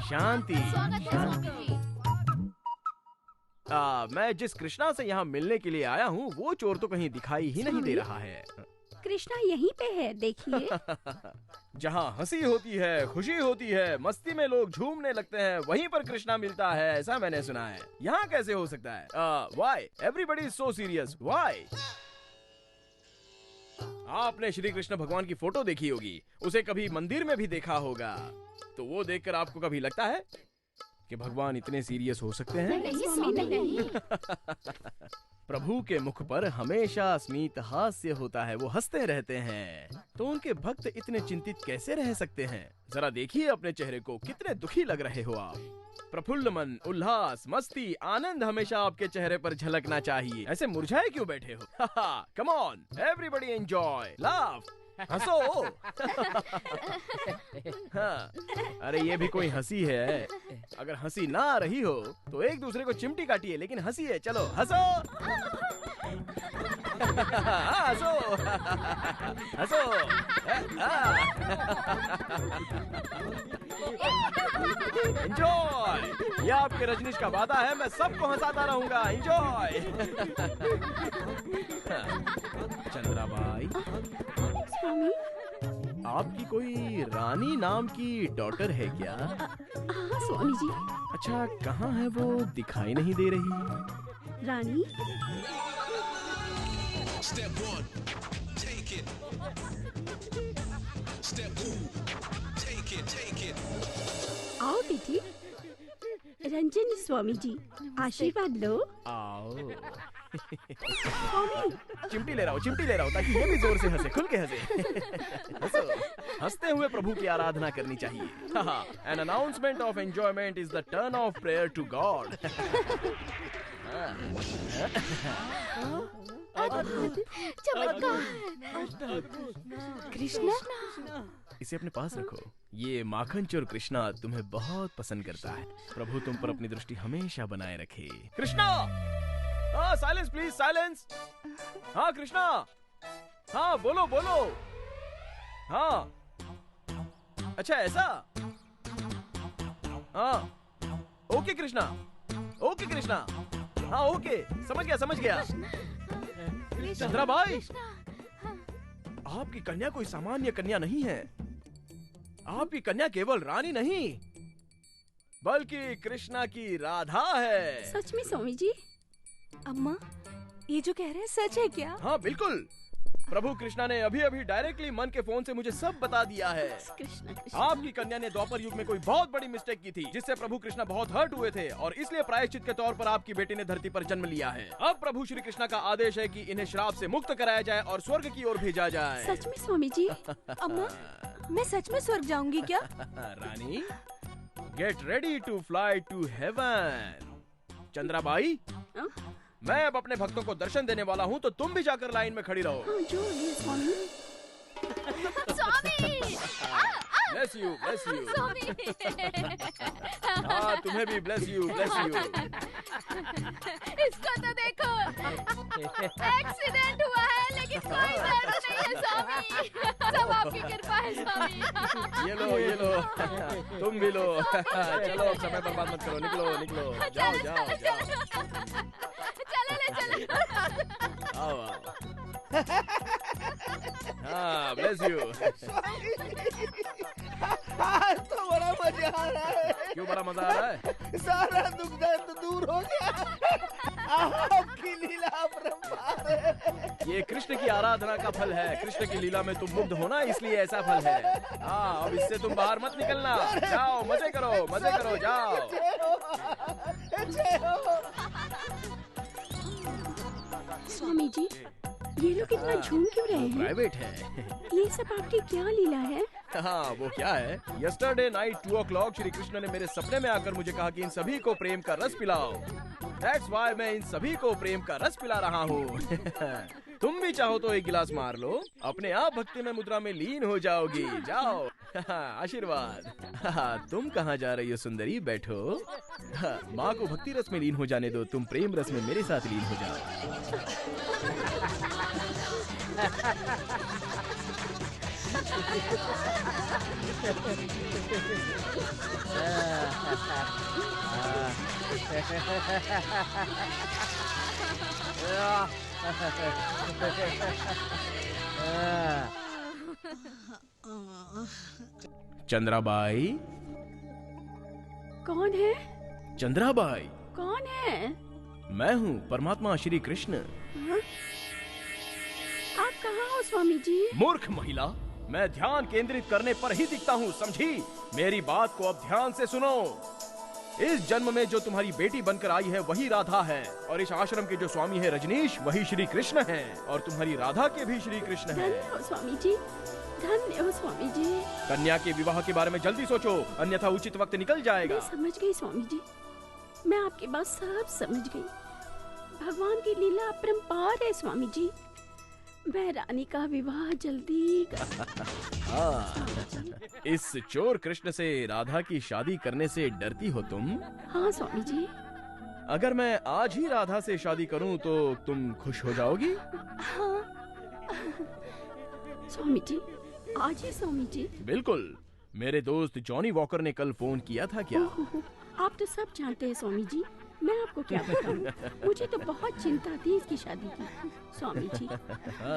शांति शांति। मैं जिस कृष्णा से यहाँ मिलने के लिए आया हूँ वो चोर तो कहीं दिखाई ही नहीं दे रहा है। कृष्णा यहीं पे है, देखिए। जहाँ हंसी होती है, खुशी होती है, मस्ती में लोग झूमने लगते हैं, वहीं पर कृष्णा मिलता है, ऐसा मैंने सुना है। यहाँ कैसे हो सकता है? Why everybody is so serious, why? आपने श्री कृष्ण भगवान की फोटो देखी होगी, उसे कभी मंदिर में भी देखा होगा, तो वो देखकर आपको कभी लगता है कि भगवान इतने सीरियस हो सकते हैं? नहीं। प्रभु के मुख पर हमेशा स्मित हास्य होता है, वो हंसते रहते हैं, तो उनके भक्त इतने चिंतित कैसे रह सकते हैं? जरा देखिए अपने चेहरे को, कितने दुखी लग रहे हो आप। प्रफुल्ल मन, उल्लास, मस्ती, आनंद हमेशा आपके चेहरे पर झलकना चाहिए। ऐसे मुरझाए क्यों बैठे हो? Come on, everybody enjoy, laugh, हंसो। हाँ, अरे ये भी कोई हंसी है? अगर हंसी ना आ रही हो तो एक दूसरे को चिमटी काटिए, लेकिन हंसी है, चलो हंसो। हंसो हंसो। एंजॉय, ये आपके रजनीश का वादा है, मैं सबको हंसाता रहूंगा। एंजॉय। चंद्राबाई, आपकी कोई रानी नाम की डॉटर है क्या? स्वामी जी। अच्छा, कहाँ है वो? दिखाई नहीं दे रही। रानी? Step 1, take it. Step 2, take it. आओ बेटी। रंजन स्वामी जी, आशीर्वाद लो। आओ। चिमटी ले रहा हूँ ताकि ये भी जोर से हंसे, खुल के हंसे। हंसो। हंसते हुए प्रभु की आराधना करनी चाहिए। An announcement of enjoyment is the turn of prayer to God. Krishna, इसे अपने पास रखो। ये माखन चोर कृष्णा तुम्हें बहुत पसंद करता है। प्रभु तुम पर अपनी दृष्टि हमेशा बनाए रखे। कृष्णा, हाँ साइलेंस प्लीज, साइलेंस। हाँ कृष्णा, हाँ बोलो बोलो। हाँ, अच्छा ऐसा। हाँ ओके कृष्णा, ओके कृष्णा, हाँ ओके, समझ गया। चंद्राबाई, आपकी कन्या कोई सामान्य कन्या नहीं है। आपकी कन्या केवल रानी नहीं, बल्कि कृष्णा की राधा है। सच में स्वामी जी? अम्मा, ये जो कह रहे हैं सच है क्या? हाँ बिल्कुल। प्रभु कृष्णा ने अभी अभी डायरेक्टली मन के फोन से मुझे सब बता दिया है। आपकी कन्या ने द्वापर युग में कोई बहुत बड़ी मिस्टेक की थी, जिससे प्रभु कृष्णा बहुत हर्ट हुए थे और इसलिए प्रायश्चित के तौर पर आपकी बेटी ने धरती पर जन्म लिया है। अब प्रभु श्री कृष्णा का आदेश है कि इन्हें श्राप से मुक्त कराया जाए और स्वर्ग की ओर भेजा जाए। सच में स्वामी जी? अम्मा, मैं सच में स्वर्ग जाऊंगी क्या? Rani, get ready to fly to heaven. Chandrabai, मैं अब अपने भक्तों को दर्शन देने वाला हूँ, तो तुम भी जाकर लाइन में खड़ी रहो। Swami. Bless you, bless you. हाँ, तुम्हें भी ब्लेस यू, ब्लेस यू। इसको तो देखो, एक्सीडेंट हुआ है लेकिन कोई दर्द नहीं है स्वामी। सब आपकी कृपा है स्वामी। ये लो, तुम भी लो। चलो, समय बर्बाद मत करो, निकलो, निकलो, जाओ, जाओ, जाओ। चलो ले चलो। आओ, हाँ, ब्लेस यू। आज तो बड़ा मजा आ रहा है। क्यों बड़ा मजा आ रहा है? सारा दुख दर्द दूर हो गया। आपकी लीला अपरंपार है। ये कृष्ण की आराधना का फल है। कृष्ण की लीला में तुम मुग्ध होना, इसलिए ऐसा फल है। हाँ, अब इससे तुम बाहर मत निकलना। जाओ, मजे करो, मजे करो, जाओ। स्वामी जी, ये लोग इतना झूम क्यों रहे हैं? प्राइवेट है। ये सब आपकी क्या लीला है? हाँ, वो क्या है? Yesterday night 2 o'clock Shri Krishna ने मेरे सपने में आकर मुझे कहा कि इन सभी को प्रेम का रस पिलाओ। That's why मैं इन सभी को प्रेम का रस पिला रहा हूँ। तुम भी चाहो तो एक गिलास मार लो, अपने आप भक्ति में मुद्रा में लीन हो जाओगी। जाओ। आशीर्वाद। तुम कहाँ जा रही हो सुंदरी? बैठो। माँ को भक्ति रस में लीन हो जाने दो, तुम प्रेम रस में मेरे साथ लीन हो जाओ। चंद्राबाई। कौन है? चंद्राबाई। कौन है? मैं हूँ परमात्मा श्री कृष्ण। हाँ? आप कहाँ हो स्वामी जी? मूर्ख महिला, मैं ध्यान केंद्रित करने पर ही दिखता हूँ, समझी? मेरी बात को अब ध्यान से सुनो। इस जन्म में जो तुम्हारी बेटी बनकर आई है वही राधा है, और इस आश्रम के जो स्वामी है रजनीश वही श्री कृष्ण है, और तुम्हारी राधा के भी श्री कृष्ण है। धन्य हो स्वामी जी, धन्य हो स्वामी जी। कन्या के विवाह के बारे में जल्दी सोचो, अन्यथा उचित वक्त निकल जाएगा। मैं समझ गई स्वामी जी, मैं आपकी बात सब समझ गई। भगवान की लीला अपरंपार है स्वामी जी। मैं रानी का विवाह जल्दी हाँ, इस चोर कृष्ण से राधा की शादी करने से डरती हो तुम? हाँ स्वामी जी। अगर मैं आज ही राधा से शादी करूं तो तुम खुश हो जाओगी? हाँ स्वामी जी, आज ही स्वामी जी। बिल्कुल। मेरे दोस्त जॉनी वॉकर ने कल फोन किया था क्या? आप तो सब जानते हैं स्वामी जी, मैं आपको क्या बताऊं। मुझे तो बहुत चिंता थी इसकी शादी की। स्वामी जी,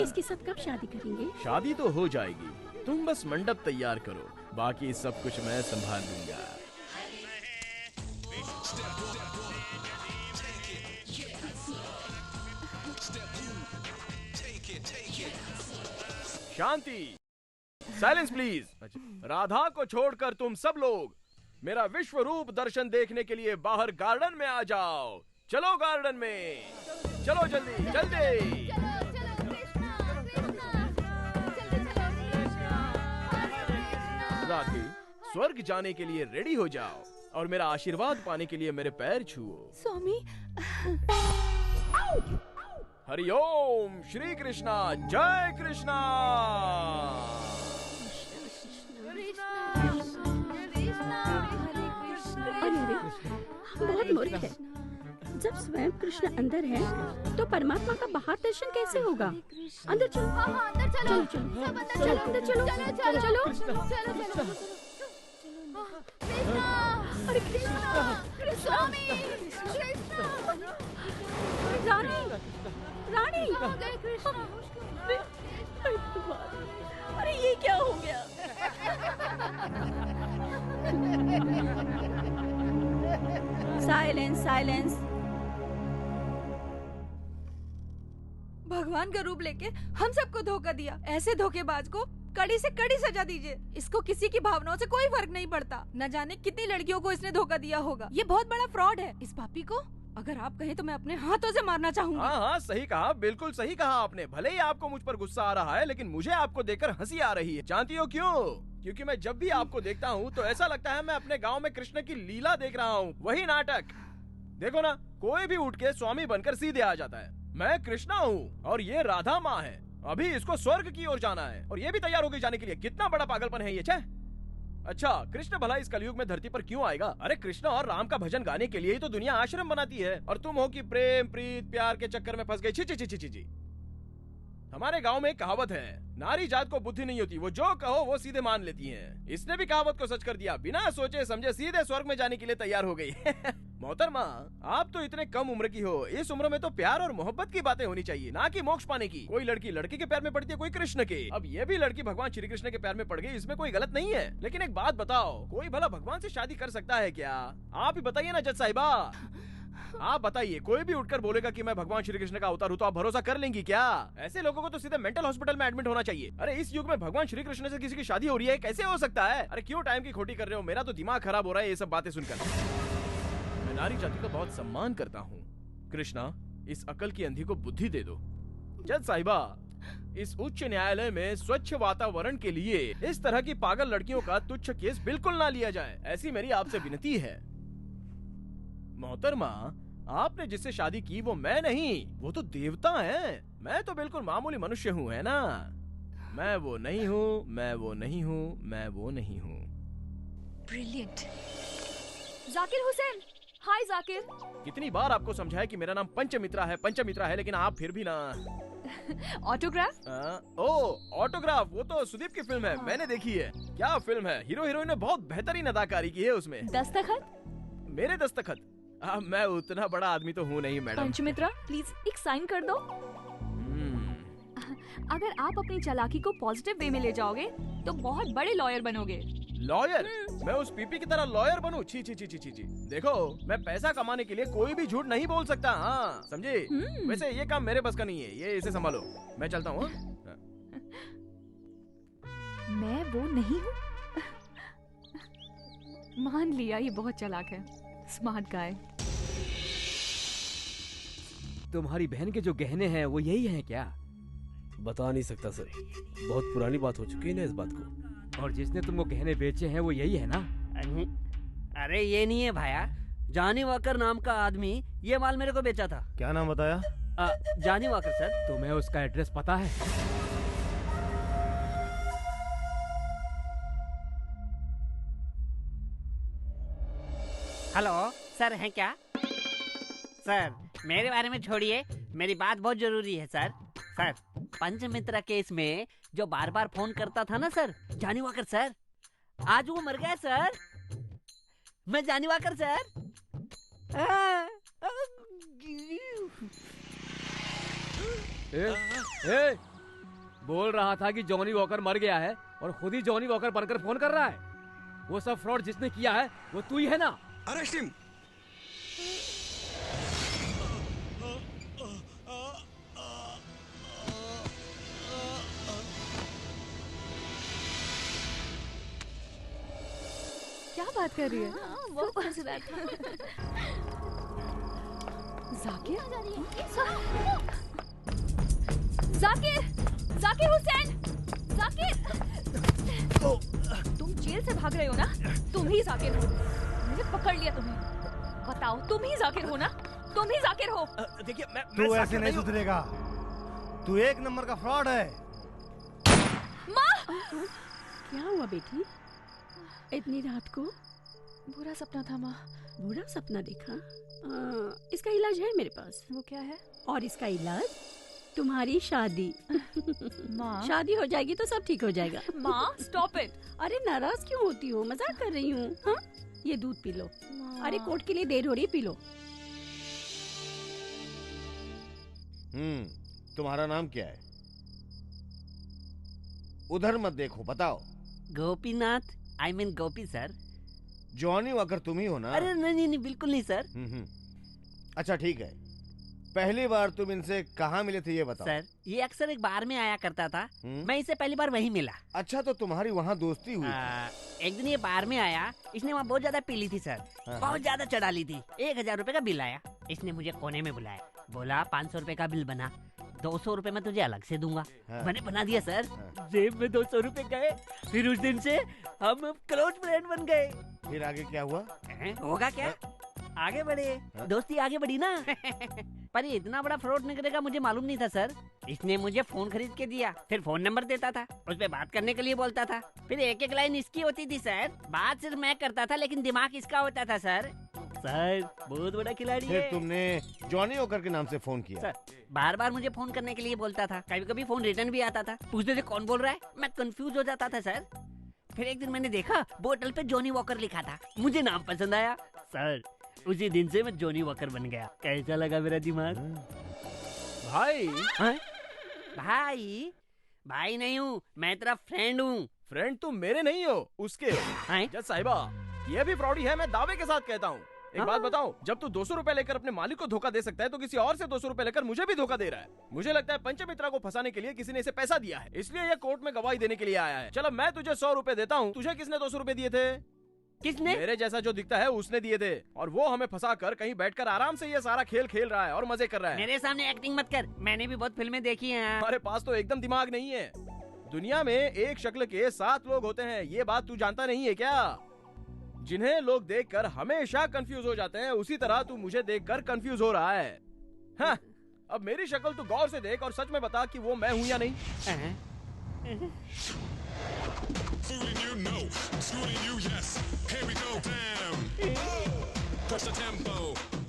इसके साथ कब शादी करेंगे? शादी तो हो जाएगी, तुम बस मंडप तैयार करो, बाकी सब कुछ मैं संभाल लूंगा। शांति, साइलेंस प्लीज। राधा को छोड़कर तुम सब लोग मेरा विश्व रूप दर्शन देखने के लिए बाहर गार्डन में आ जाओ। चलो गार्डन में, चलो जल्दी जल्दी। राधे, स्वर्ग जाने के लिए रेडी हो जाओ और मेरा आशीर्वाद पाने के लिए मेरे पैर छुओ। स्वामी। हरिओम श्री कृष्णा, जय कृष्णा। बहुत मूर्ख है। जब स्वयं कृष्ण अंदर है तो परमात्मा का बाहर दर्शन कैसे होगा? अंदर चलो। हाँ, अंदर चलो। चलो चलो अंदर चलो। चलो। अरे कृष्णा, स्वामी, रानी, रानी। अरे ये क्या हो गया? Silence, silence. भगवान का रूप लेके हम सबको धोखा दिया। ऐसे धोखेबाज को कड़ी से कड़ी सजा दीजिए। इसको किसी की भावनाओं से कोई फर्क नहीं पड़ता। न जाने कितनी लड़कियों को इसने धोखा दिया होगा। ये बहुत बड़ा फ्रॉड है। इस पापी को अगर आप कहें तो मैं अपने हाथों से मारना चाहूंगी। हाँ, सही कहा, बिल्कुल सही कहा आपने। भले ही आपको मुझ पर गुस्सा आ रहा है, लेकिन मुझे आपको देखकर हंसी आ रही है। जानती हो क्यों? क्योंकि मैं जब भी आपको देखता हूँ तो ऐसा लगता है मैं अपने गांव में कृष्ण की लीला देख रहा हूँ। वही नाटक। देखो ना, कोई भी उठ के स्वामी बनकर सीधे आ जाता है। मैं कृष्णा हूँ और ये राधा माँ है। अभी इसको स्वर्ग की ओर जाना है और ये भी तैयार हो गई जाने के लिए। कितना बड़ा पागलपन है ये। छे। अच्छा, कृष्ण भला इस कलयुग में धरती पर क्यों आएगा? अरे कृष्ण और राम का भजन गाने के लिए ही तो दुनिया आश्रम बनाती है। और तुम हो कि प्रेम प्रीत प्यार के चक्कर में फंस गई। ची ची ची ची ची ची। हमारे गांव में एक कहावत है, नारी जात को बुद्धि नहीं होती, वो जो कहो वो सीधे मान लेती हैं। इसने भी कहावत को सच कर दिया। बिना सोचे समझे सीधे स्वर्ग में जाने के लिए तैयार हो गई। मोहतरमा, आप तो इतने कम उम्र की हो। इस उम्र में तो प्यार और मोहब्बत की बातें होनी चाहिए, ना कि मोक्ष पाने की। कोई लड़की लड़के के प्यार में पड़ती है, कोई कृष्ण के। अब ये भी लड़की भगवान श्री कृष्ण के प्यार में पड़ गई, इसमें कोई गलत नहीं है। लेकिन एक बात बताओ, कोई भला भगवान से शादी कर सकता है क्या? आप ही बताइए ना जज साहिबा। आप बताइए, कोई भी उठकर बोलेगा कि मैं भगवान श्री कृष्ण का अवतार हूँ तो आप भरोसा कर लेंगी क्या? ऐसे लोगों को तो सीधे मेंटल हॉस्पिटल में एडमिट होना चाहिए। अरे इस युग में भगवान श्री कृष्ण से किसी की शादी हो रही है, कैसे हो सकता है? अरे क्यों टाइम की खोटी कर रहे हो? मेरा तो दिमाग खराब हो रहा है ये सब बातें सुनकर। मैं नारी जाति का बहुत सम्मान करता हूँ। कृष्णा, इस अकल की अंधी को बुद्धि दे दो। जज साहिबा, इस उच्च न्यायालय में स्वच्छ वातावरण के लिए इस तरह की पागल लड़कियों का तुच्छ केस बिल्कुल ना लिया जाए, ऐसी मेरी आपसे विनती है। मोहतरमा, आपने जिससे शादी की वो मैं नहीं, वो तो देवता हैं। मैं तो बिल्कुल मामूली मनुष्य हूँ, है ना? मैं वो नहीं हूँ, मैं वो नहीं हूँ, मैं वो नहीं हूँ। ब्रिलियंट। जाकिर हुसैन, हाय जाकिर। कितनी बार आपको समझाया कि मेरा नाम पंचमित्रा है, पंचमित्रा है, लेकिन आप फिर भी ना। ऑटोग्राफ? ओ ऑटोग्राफ, वो तो सुदीप की फिल्म है, मैंने देखी है। क्या फिल्म है, हीरो हीरोइन ने बहुत बेहतरीन अदाकारी की है उसमें। दस्तखत? मेरे दस्तखत? मैं उतना बड़ा आदमी तो हूँ नहीं मैडम। पंचमित्रा, प्लीज एक साइन कर दो। अगर आप अपनी चालाकी को पॉजिटिव वे में ले जाओगे तो बहुत बड़े लॉयर बनोगे। लॉयर? मैं उस पीपी की तरह लॉयर बनूं? छी छी छी छी छी। देखो, मैं पैसा कमाने के लिए कोई भी झूठ नहीं बोल सकता। हाँ, समझे? वैसे ये काम मेरे बस का नहीं है, ये इसे संभालो। मैं चलता हूँ। मैं वो नहीं हूँ। मान लिया, ये बहुत चालाक है। Smart guy. तुम्हारी बहन के जो गहने हैं वो यही हैं क्या? बता नहीं सकता सर, बहुत पुरानी बात हो चुकी है ना इस बात को। और जिसने तुमको गहने बेचे हैं वो यही है ना? अरे ये नहीं है भाया, जॉनी वॉकर नाम का आदमी ये माल मेरे को बेचा था। क्या नाम बताया? Johnny walker sir. तुम्हें उसका एड्रेस पता है? हेलो सर, हैं क्या? सर मेरे बारे में छोड़िए, मेरी बात बहुत जरूरी है सर। सर, पंचमित्रा केस में जो बार बार फोन करता था ना सर, जॉनी वॉकर सर, आज वो मर गया सर। मैं जॉनी वॉकर सर। बोल रहा था कि जॉनी वॉकर मर गया है और खुद ही जॉनी वॉकर बनकर फोन कर रहा है। वो सब फ्रॉड जिसने किया है वो तू ही है ना? Arrest him. क्या बात कर रही है? वो फंस रहा था। जाकिर? जाकिर! जाकिर हुसैन! जाकिर! तुम जेल से भाग रहे हो ना? तुम ही जाकिर हो। मैंने पकड़ लिया तुम्हें। बताओ, तुम ही जाकिर हो ना? तुम ही जाकिर हो। देखिए, तू ऐसे नहीं सुधरेगा। तू एक नंबर का फ्रॉड है। माँ! क्या हुआ बेटी? इतनी रात को? बुरा सपना था माँ। बुरा सपना देखा? इसका इलाज है मेरे पास। वो क्या है? और इसका इलाज तुम्हारी शादी। माँ, शादी हो जाएगी तो सब ठीक हो जाएगा। माँ स्टॉप इट। अरे नाराज क्यों होती हो? मजाक कर रही हूँ। हाँ, ये दूध पी लो। अरे कोर्ट के लिए देर हो रही, पी लो। तुम्हारा नाम क्या है? उधर मत देखो, बताओ। Gopinath, I mean Gopi sir. Johnny walker तुम ही हो ना? अरे नहीं नहीं, बिल्कुल नहीं सर। अच्छा ठीक है, पहली बार तुम इनसे कहाँ मिले थे ये बताओ। सर ये अक्सर एक बार में आया करता था, मैं इसे पहली बार वहीं मिला। अच्छा, तो तुम्हारी वहाँ दोस्ती हुई थी? एक दिन ये बार में आया, इसने वहाँ बहुत ज्यादा पी ली थी सर, बहुत ज्यादा चढ़ा ली थी। 1000 रुपए का बिल आया, इसने मुझे कोने में बुलाया, बोला 500 रुपए का बिल बना, 200 रुपए मैं तुझे अलग से दूंगा। मैंने बना दिया सर, जेब में 200 रुपए गए। फिर उस दिन से हम क्लोज फ्रेंड बन गए। फिर आगे क्या हुआ? होगा क्या, आगे बढ़े, दोस्ती आगे बढ़ी ना। पर ये इतना बड़ा फ्रॉड निकलेगा मुझे मालूम नहीं था सर। इसने मुझे फोन खरीद के दिया, फिर फोन नंबर देता था, उस पे बात करने के लिए बोलता था, फिर एक एक लाइन इसकी होती थी सर। बात सिर्फ मैं करता था लेकिन दिमाग इसका होता था सर। सर बहुत बड़ा खिलाड़ी फिर है। तुमने जॉनी वॉकर के नाम से फोन किया? सर बार बार मुझे फोन करने के लिए बोलता था, कभी कभी फोन रिटर्न भी आता था, पूछते थे कौन बोल रहा है, मैं कंफ्यूज हो जाता था सर। फिर एक दिन मैंने देखा बोतल पे जॉनी वॉकर लिखा था, मुझे नाम पसंद आया सर, उसी दिन से मैं जॉनी वॉकर बन गया। कैसा लगा मेरा दिमाग? भाई भाई भाई नहीं हूँ, मैं तेरा फ्रेंड हूँ। फ्रेंड तुम मेरे नहीं हो, उसके हो। जज साहिबा ये भी फ्रॉडी है, मैं दावे के साथ कहता हूँ। एक बात बताओ, जब तू 200 रुपए लेकर अपने मालिक को धोखा दे सकता है तो किसी और से 200 रुपए लेकर मुझे भी धोखा दे रहा है। मुझे लगता है पंचमित्रा को फंसाने के लिए किसी ने इसे पैसा दिया है, इसलिए ये कोर्ट में गवाही देने के लिए आया है। चलो मैं तुझे 100 रुपए देता हूँ, तुझे किसने 200 रुपए दिए थे? किसने? मेरे जैसा जो दिखता है उसने दिए थे, और वो हमें फंसा कर कहीं बैठकर आराम से ये सारा खेल खेल रहा है और मजे कर रहा है। मेरे सामने एक्टिंग मत कर, मैंने भी बहुत फिल्में देखी हैं। हमारे पास तो एकदम दिमाग नहीं है। दुनिया में एक शक्ल के 7 लोग होते हैं, ये बात तू जानता नहीं है क्या? जिन्हें लोग देखकर हमेशा कंफ्यूज हो जाते हैं, उसी तरह तू मुझे देखकर कंफ्यूज हो रहा है। हाँ, अब मेरी शक्ल तू गौर से देख और सच में बता कि वो मैं हूँ या नहीं। Fooling you, no. Schooling you, yes. Here we go, damn. Push the tempo.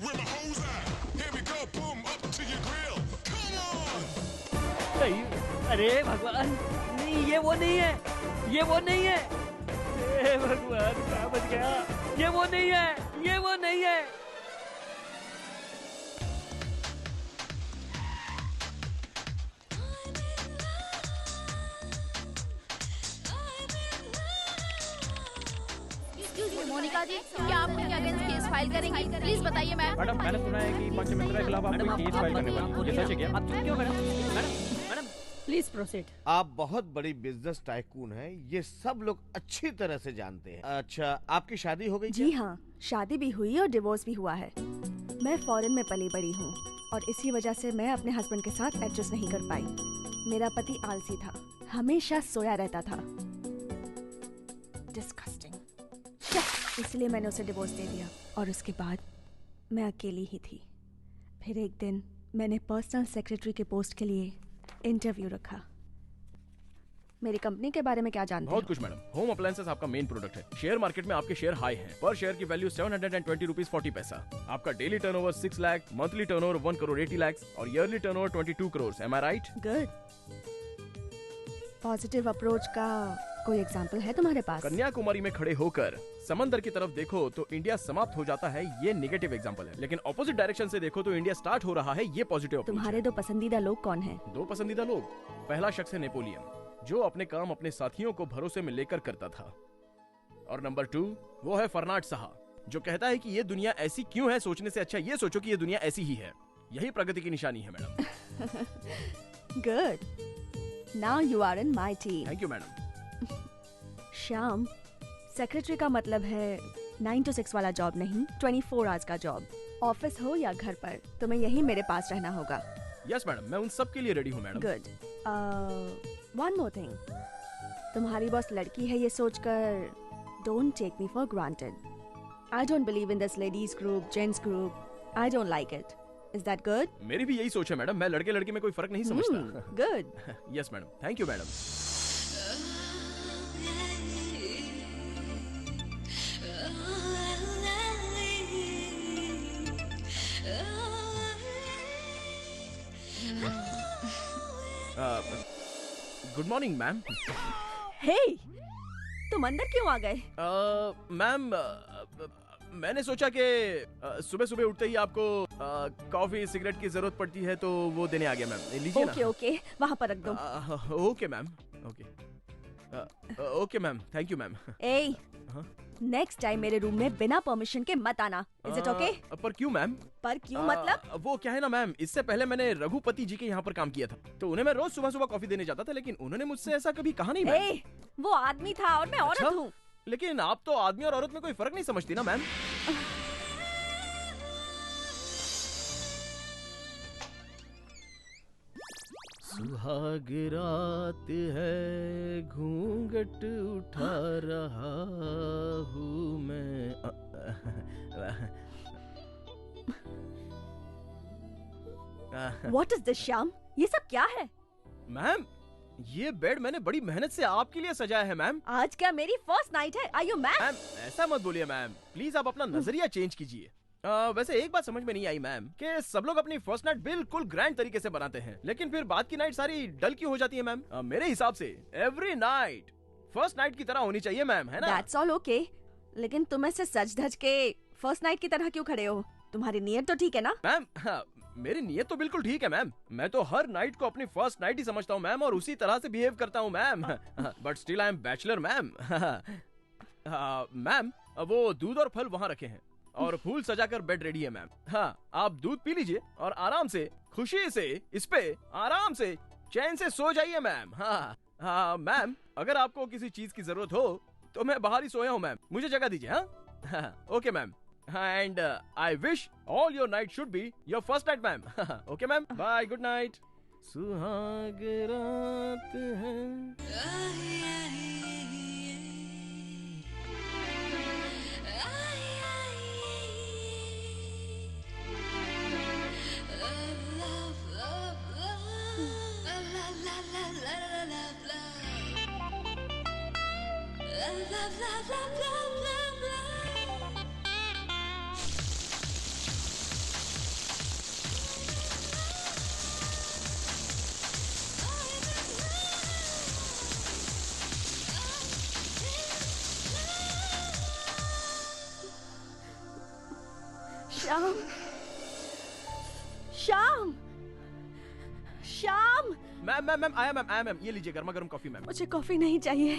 Where my hoes at? Here we go, boom, up to your grill. Come on. अरे भगवान, नहीं ये वो नहीं है, ये वो नहीं है। हे भगवान क्या बच गया, ये वो नहीं है, ये वो नहीं है। मोनिका जी, क्या आप उनके अगेंस्ट केस फाइल करेंगी? प्लीज बताइए मैम। मैडम मैंने सुना है कि पंचमित्रा के खिलाफ आप कोई केस फाइल करने वाली हैं। ये सच है क्या? आप क्यों मैडम? Please proceed. आप बहुत बड़ी बिजनेस टाइकून हैं, ये सब लोग अच्छी तरह से जानते हैं। अच्छा, आपकी शादी हो गई? जी हाँ, शादी भी हुई और डिवोर्स भी हुआ है। मैं फॉरेन में पली बड़ी हूँ और इसी वजह से मैं अपने हस्बैंड के साथ एडजस्ट नहीं कर पाई। मेरा पति आलसी था, हमेशा सोया रहता था। डिस्गस्टिंग। इसलिए मैंने उसे डिवोर्स दे दिया और उसके बाद मैं अकेली ही थी। फिर एक दिन मैंने पर्सनल सेक्रेटरी के पोस्ट के लिए इंटरव्यू रखा। मेरी कंपनी के बारे में क्या जानते बहुत हो? कुछ मैडम। होम अप्लायंसेस आपका मेन प्रोडक्ट है। शेयर मार्केट में आपके शेयर हाई हैं। पर शेयर की वैल्यू 720 रुपीज 40 पैसा। आपका daily turnover 6 lakh, monthly turnover 1 crore 80 lakh और ईयरली टर्नओवर 22 करोड़। एम आई राइट? गुड। पॉजिटिव अप्रोच का कोई एग्जाम्पल है तुम्हारे पास? कन्याकुमारी में खड़े होकर समंदर की तरफ देखो तो इंडिया समाप्त हो जाता है, ये नेगेटिव एग्जांपल है। लेकिन ऑपोजिट डायरेक्शन से देखो तो इंडिया स्टार्ट हो रहा है, ये पॉजिटिव। तुम्हारे 2 पसंदीदा लोग कौन हैं? 2 पसंदीदा लोग, पहला शख्स है नेपोलियन, जो अपने काम अपने साथियों को भरोसे में लेकर करता था। और नंबर 2 वो है फर्नाड साहा, जो कहता है कि ये दुनिया ऐसी क्यों है, सोचने से अच्छा ये सोचो कि ये दुनिया ऐसी ही है। यही प्रगति की निशानी है madam. Good. Now you are in my team. Thank you madam. Shyam, secretary का मतलब है 9 to 6 वाला जॉब नहीं, 24 आवर्स का जॉब। ऑफिस हो या घर पर, तुम्हें यही मेरे पास रहना होगा। यस मैडम, मैं उन सब के लिए रेडी हूँ madam. Good. One more thing, तुम्हारी बॉस लड़की है ये सोचकर don't take me for granted. I don't believe in this ladies group, gents group. I don't like it. Is that good? मेरी भी यही सोच है मैडम, मैं लड़के लड़की में कोई फर्क नहीं समझता। Good. Yes madam, thank you madam. Good morning ma'am. Hey, तुम अंदर क्यों आ गए? मैम, मैंने सोचा कि सुबह सुबह उठते ही आपको कॉफी सिगरेट की जरूरत पड़ती है तो वो देने आ गया मैम। लीजिए ना। ओके ओके, वहाँ पर रख दो। Okay ma'am, okay okay ma'am, thank you ma'am. A, next time मेरे रूम में बिना परमिशन के मत आना। Is it okay? पर क्यों मैम? पर क्यों मतलब? वो क्या है ना मैम, इससे पहले मैंने रघुपति जी के यहाँ पर काम किया था, तो उन्हें मैं रोज सुबह सुबह कॉफी देने जाता था, लेकिन उन्होंने मुझसे ऐसा कभी कहा नहीं मैम। वो आदमी था और मैं औरत हूँ। लेकिन आप तो आदमी और औरत में कोई फर्क नहीं समझती ना मैम। सुहाग रात है, घूंघट उठा रहा हूँ मैं। What is this, Shyam? ये सब क्या है? मैम, ये बेड मैंने बड़ी मेहनत से आपके लिए सजाया है मैम। आज क्या मेरी फर्स्ट नाइट है? Are you mad? मैम ऐसा मत बोलिए मैम, प्लीज आप अपना नजरिया चेंज कीजिए। वैसे एक बात समझ में नहीं आई मैम कि सब लोग अपनी फर्स्ट नाइट बिल्कुल ग्रैंड तरीके से बनाते हैं, लेकिन फिर बाद की नाइट सारी डल क्यों हो जाती है मैम? मेरे हिसाब से एवरी नाइट फर्स्ट नाइट की तरह होनी चाहिए मैम, है ना? That's all okay. लेकिन तुम ऐसे सज धज के फर्स्ट नाइट की तरह क्यों खड़े हो? तुम्हारी नीयत तो ठीक है ना? मैम मेरी नीयत तो बिल्कुल ठीक है मैम, मैं तो हर नाइट को अपनी फर्स्ट नाइट ही समझता हूँ मैम, और उसी तरह से बिहेव करता हूँ ma'am. But still I am bachelor ma'am. Ma'am वो दूध और फल वहाँ रखे हैं और फूल सजाकर बेड रेडी है मैम। हाँ, आप दूध पी लीजिए और आराम से खुशी से इस पे आराम से चैन से सो जाइए मैम। हाँ मैम, अगर आपको किसी चीज की जरूरत हो तो मैं बाहर ही सोया हूँ मैम, मुझे जगह दीजिए। हाँ okay ma'am, and I wish all your night should be your first night ma'am. Okay ma'am, bye, good night. सुहाग रात है। श्याम, श्याम, श्याम। मैम आया मैम, ये लीजिए गर्मा गर्म कॉफी मैम। मुझे कॉफी नहीं चाहिए,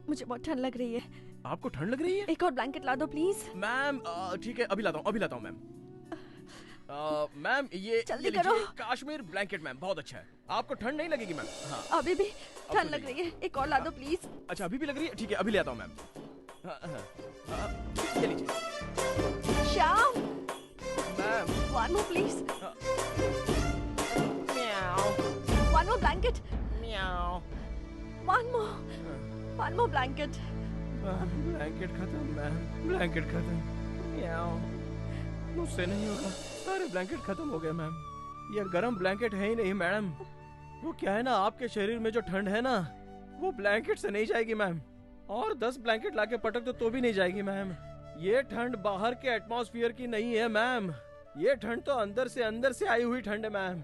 मुझे बहुत ठंड लग रही है। आपको ठंड लग रही है? एक और ब्लैंकेट ला दो प्लीज। मैम ठीक है, अभी लाता हूँ मैम। मैम ये जल्दी लीजिए, करो। काश्मीर ब्लैंकेट मैम, बहुत अच्छा है। आपको ठंड नहीं लगेगी मैम? हाँ अभी भी ठंड लग रही है, एक और ला दो प्लीज। अच्छा अभी भी लग रही है, ठीक है अभी ले आता हूँ मैम। ये लीजिए। Shyam ma'am, one more please. One more blanket. One more blanket. Blanket खत्म मैम, ब्लैंकेट खत्म। मुझसे नहीं होगा, सारे ब्लैंकेट खत्म हो गए मैम। ये गर्म ब्लैंकेट है ही नहीं मैडम, वो क्या है ना, आपके शरीर में जो ठंड है ना वो ब्लैंकेट से नहीं जाएगी मैम, और 10 ब्लैंकेट लाके पटक दो तो भी नहीं जाएगी मैम। ये ठंड बाहर के एटमॉस्फेयर की नहीं है मैम, ये ठंड तो अंदर से आई हुई ठंड है मैम।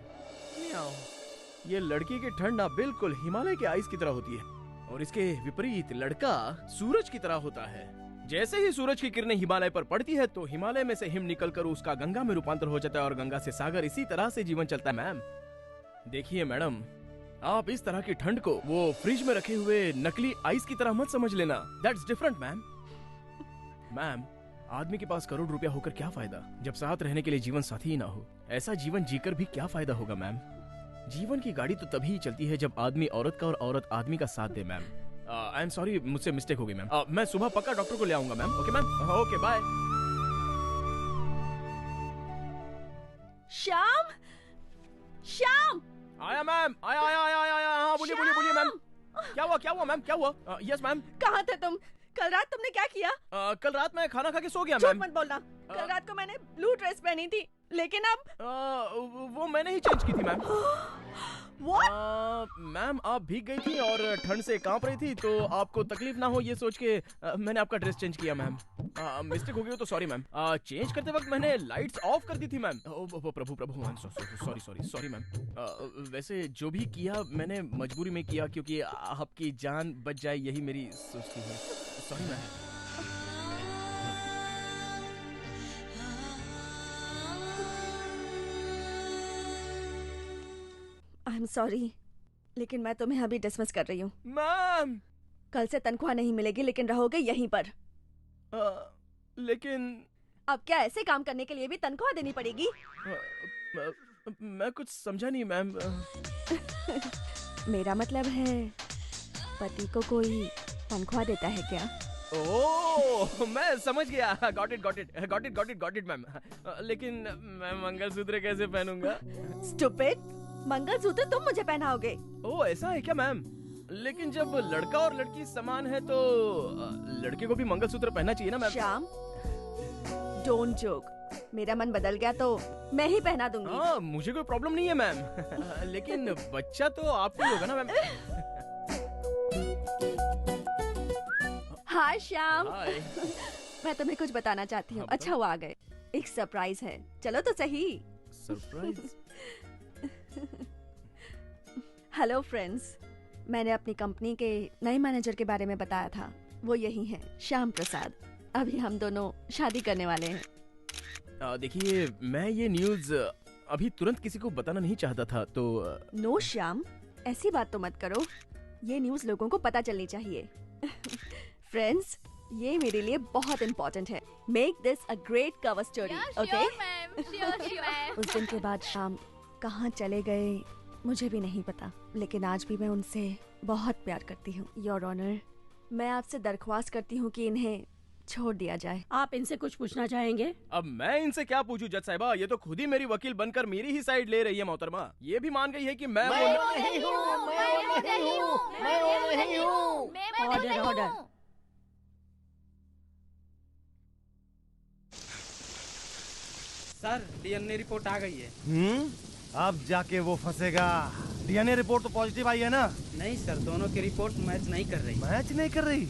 ये लड़की की ठंड ना बिल्कुल हिमालय के आइस की तरह होती है, और इसके विपरीत लड़का सूरज की तरह होता है। जैसे ही सूरज की किरणें हिमालय पर पड़ती है तो हिमालय में से हिम निकलकर उसका गंगा में रूपांतर हो जाता है, और गंगा से सागर, इसी तरह से जीवन चलता है मैम। देखिए मैडम, आप इस तरह की ठंड को वो फ्रिज में रखे हुए नकली आइस की तरह मत समझ लेना, दैट्स डिफरेंट मैम। मैम, आदमी के पास करोड़ रुपया होकर क्या फायदा जब साथ रहने के लिए जीवन साथी ही ना हो। ऐसा जीवन जीकर भी क्या फायदा होगा मैम। जीवन की गाड़ी तो तभी ही चलती है जब आदमी औरत का और औरत आदमी का साथ दे मैम। आई एम सॉरी, मुझसे मिस्टेक हो गई मैम। मैं सुबह पक्का डॉक्टर को ले आऊंगा ma'am. Okay ma'am, okay bye. Shyam, Shyam. आया मैम, आया। हाँ बोलिए मैम। क्या हुआ मैम, क्या हुआ? Yes ma'am. कहाँ थे तुम? कल रात तुमने क्या किया? कल रात मैं खाना खा के सो गया झूठ मैम। मत बोलना। कल रात को मैंने ब्लू ड्रेस पहनी थी, लेकिन अब वो मैंने ही चेंज की थी मैम। What? मैम आप भीग गई थी और ठंड से कांप रही थी, तो आपको तकलीफ ना हो ये सोच के मैंने आपका ड्रेस चेंज किया मैम। मिस्टेक हो गई हो तो सॉरी मैम। चेंज करते वक्त मैंने लाइट्स ऑफ कर दी थी मैम। प्रभु मैम, सॉरी मैम। वैसे जो भी किया मैंने मजबूरी में किया, क्योंकि आपकी जान बच जाए यही मेरी सोच थी। Sorry ma'am. I am sorry, लेकिन मैं तुम्हें अभी डिसमिस कर रही हूँ। मैम, कल से तनख्वाह नहीं मिलेगी, लेकिन रहोगे यहीं पर। लेकिन अब क्या ऐसे काम करने के लिए भी तनख्वाह देनी पड़ेगी? मैं कुछ समझा नहीं मैम। मेरा मतलब है पति को कोई तनख्वाह देता है क्या? ओह, मैं समझ गया। Got it ma'am. लेकिन मैं मंगलसूत्र कैसे पहनूंगा? स्टूपिड, मंगलसूत्र तुम मुझे पहनाओगे। ओह, ऐसा है क्या मैम? लेकिन जब लड़का और लड़की समान है तो लड़के को भी मंगलसूत्र पहनना चाहिए ना मैम? Shyam, don't joke. मेरा मन बदल गया तो मैं ही पहना दूंगी। हाँ, मुझे कोई प्रॉब्लम नहीं है मैम। लेकिन बच्चा तो आपको ही होगा ना मैम? हाय श्याम। हाय। मैं तुम्हें कुछ बताना चाहती हूँ। अच्छा हुआ आ गए। एक सरप्राइज है, चलो तो सही। सरप्राइज? हेलो फ्रेंड्स, मैंने अपनी कंपनी के नए मैनेजर के बारे में बताया था। वो यही हैं, श्याम प्रसाद। अभी हम दोनों शादी करने वाले हैं। देखिए, मैं ये न्यूज़ अभी तुरंत किसी को बताना नहीं चाहता था तो। नो श्याम, ऐसी बात तो मत करो। ये न्यूज़ लोगों को पता चलनी चाहिए। फ्रेंड्स, ये मेरे लिए बहुत इम्पोर्टेंट है। Make this a great cover story, okay? उस दिन के बाद शाम कहाँ चले गए मुझे भी नहीं पता, लेकिन आज भी मैं उनसे बहुत प्यार करती हूँ। योर ऑनर, मैं आपसे दरख्वास्त करती हूँ कि इन्हें छोड़ दिया जाए। आप इनसे कुछ पूछना चाहेंगे? अब मैं इनसे क्या पूछूं जज साहिबा? ये तो खुद ही मेरी वकील बनकर मेरी ही साइड ले रही है मोहतरमा। ये भी मान गई है कि मैं वो नहीं हूँ। Order order. Sir, DNA report आ गई है। अब जाके वो फंसेगा। डीएनए रिपोर्ट तो पॉजिटिव आई है ना? नहीं सर, दोनों की रिपोर्ट मैच नहीं कर रही। मैच नहीं कर रही?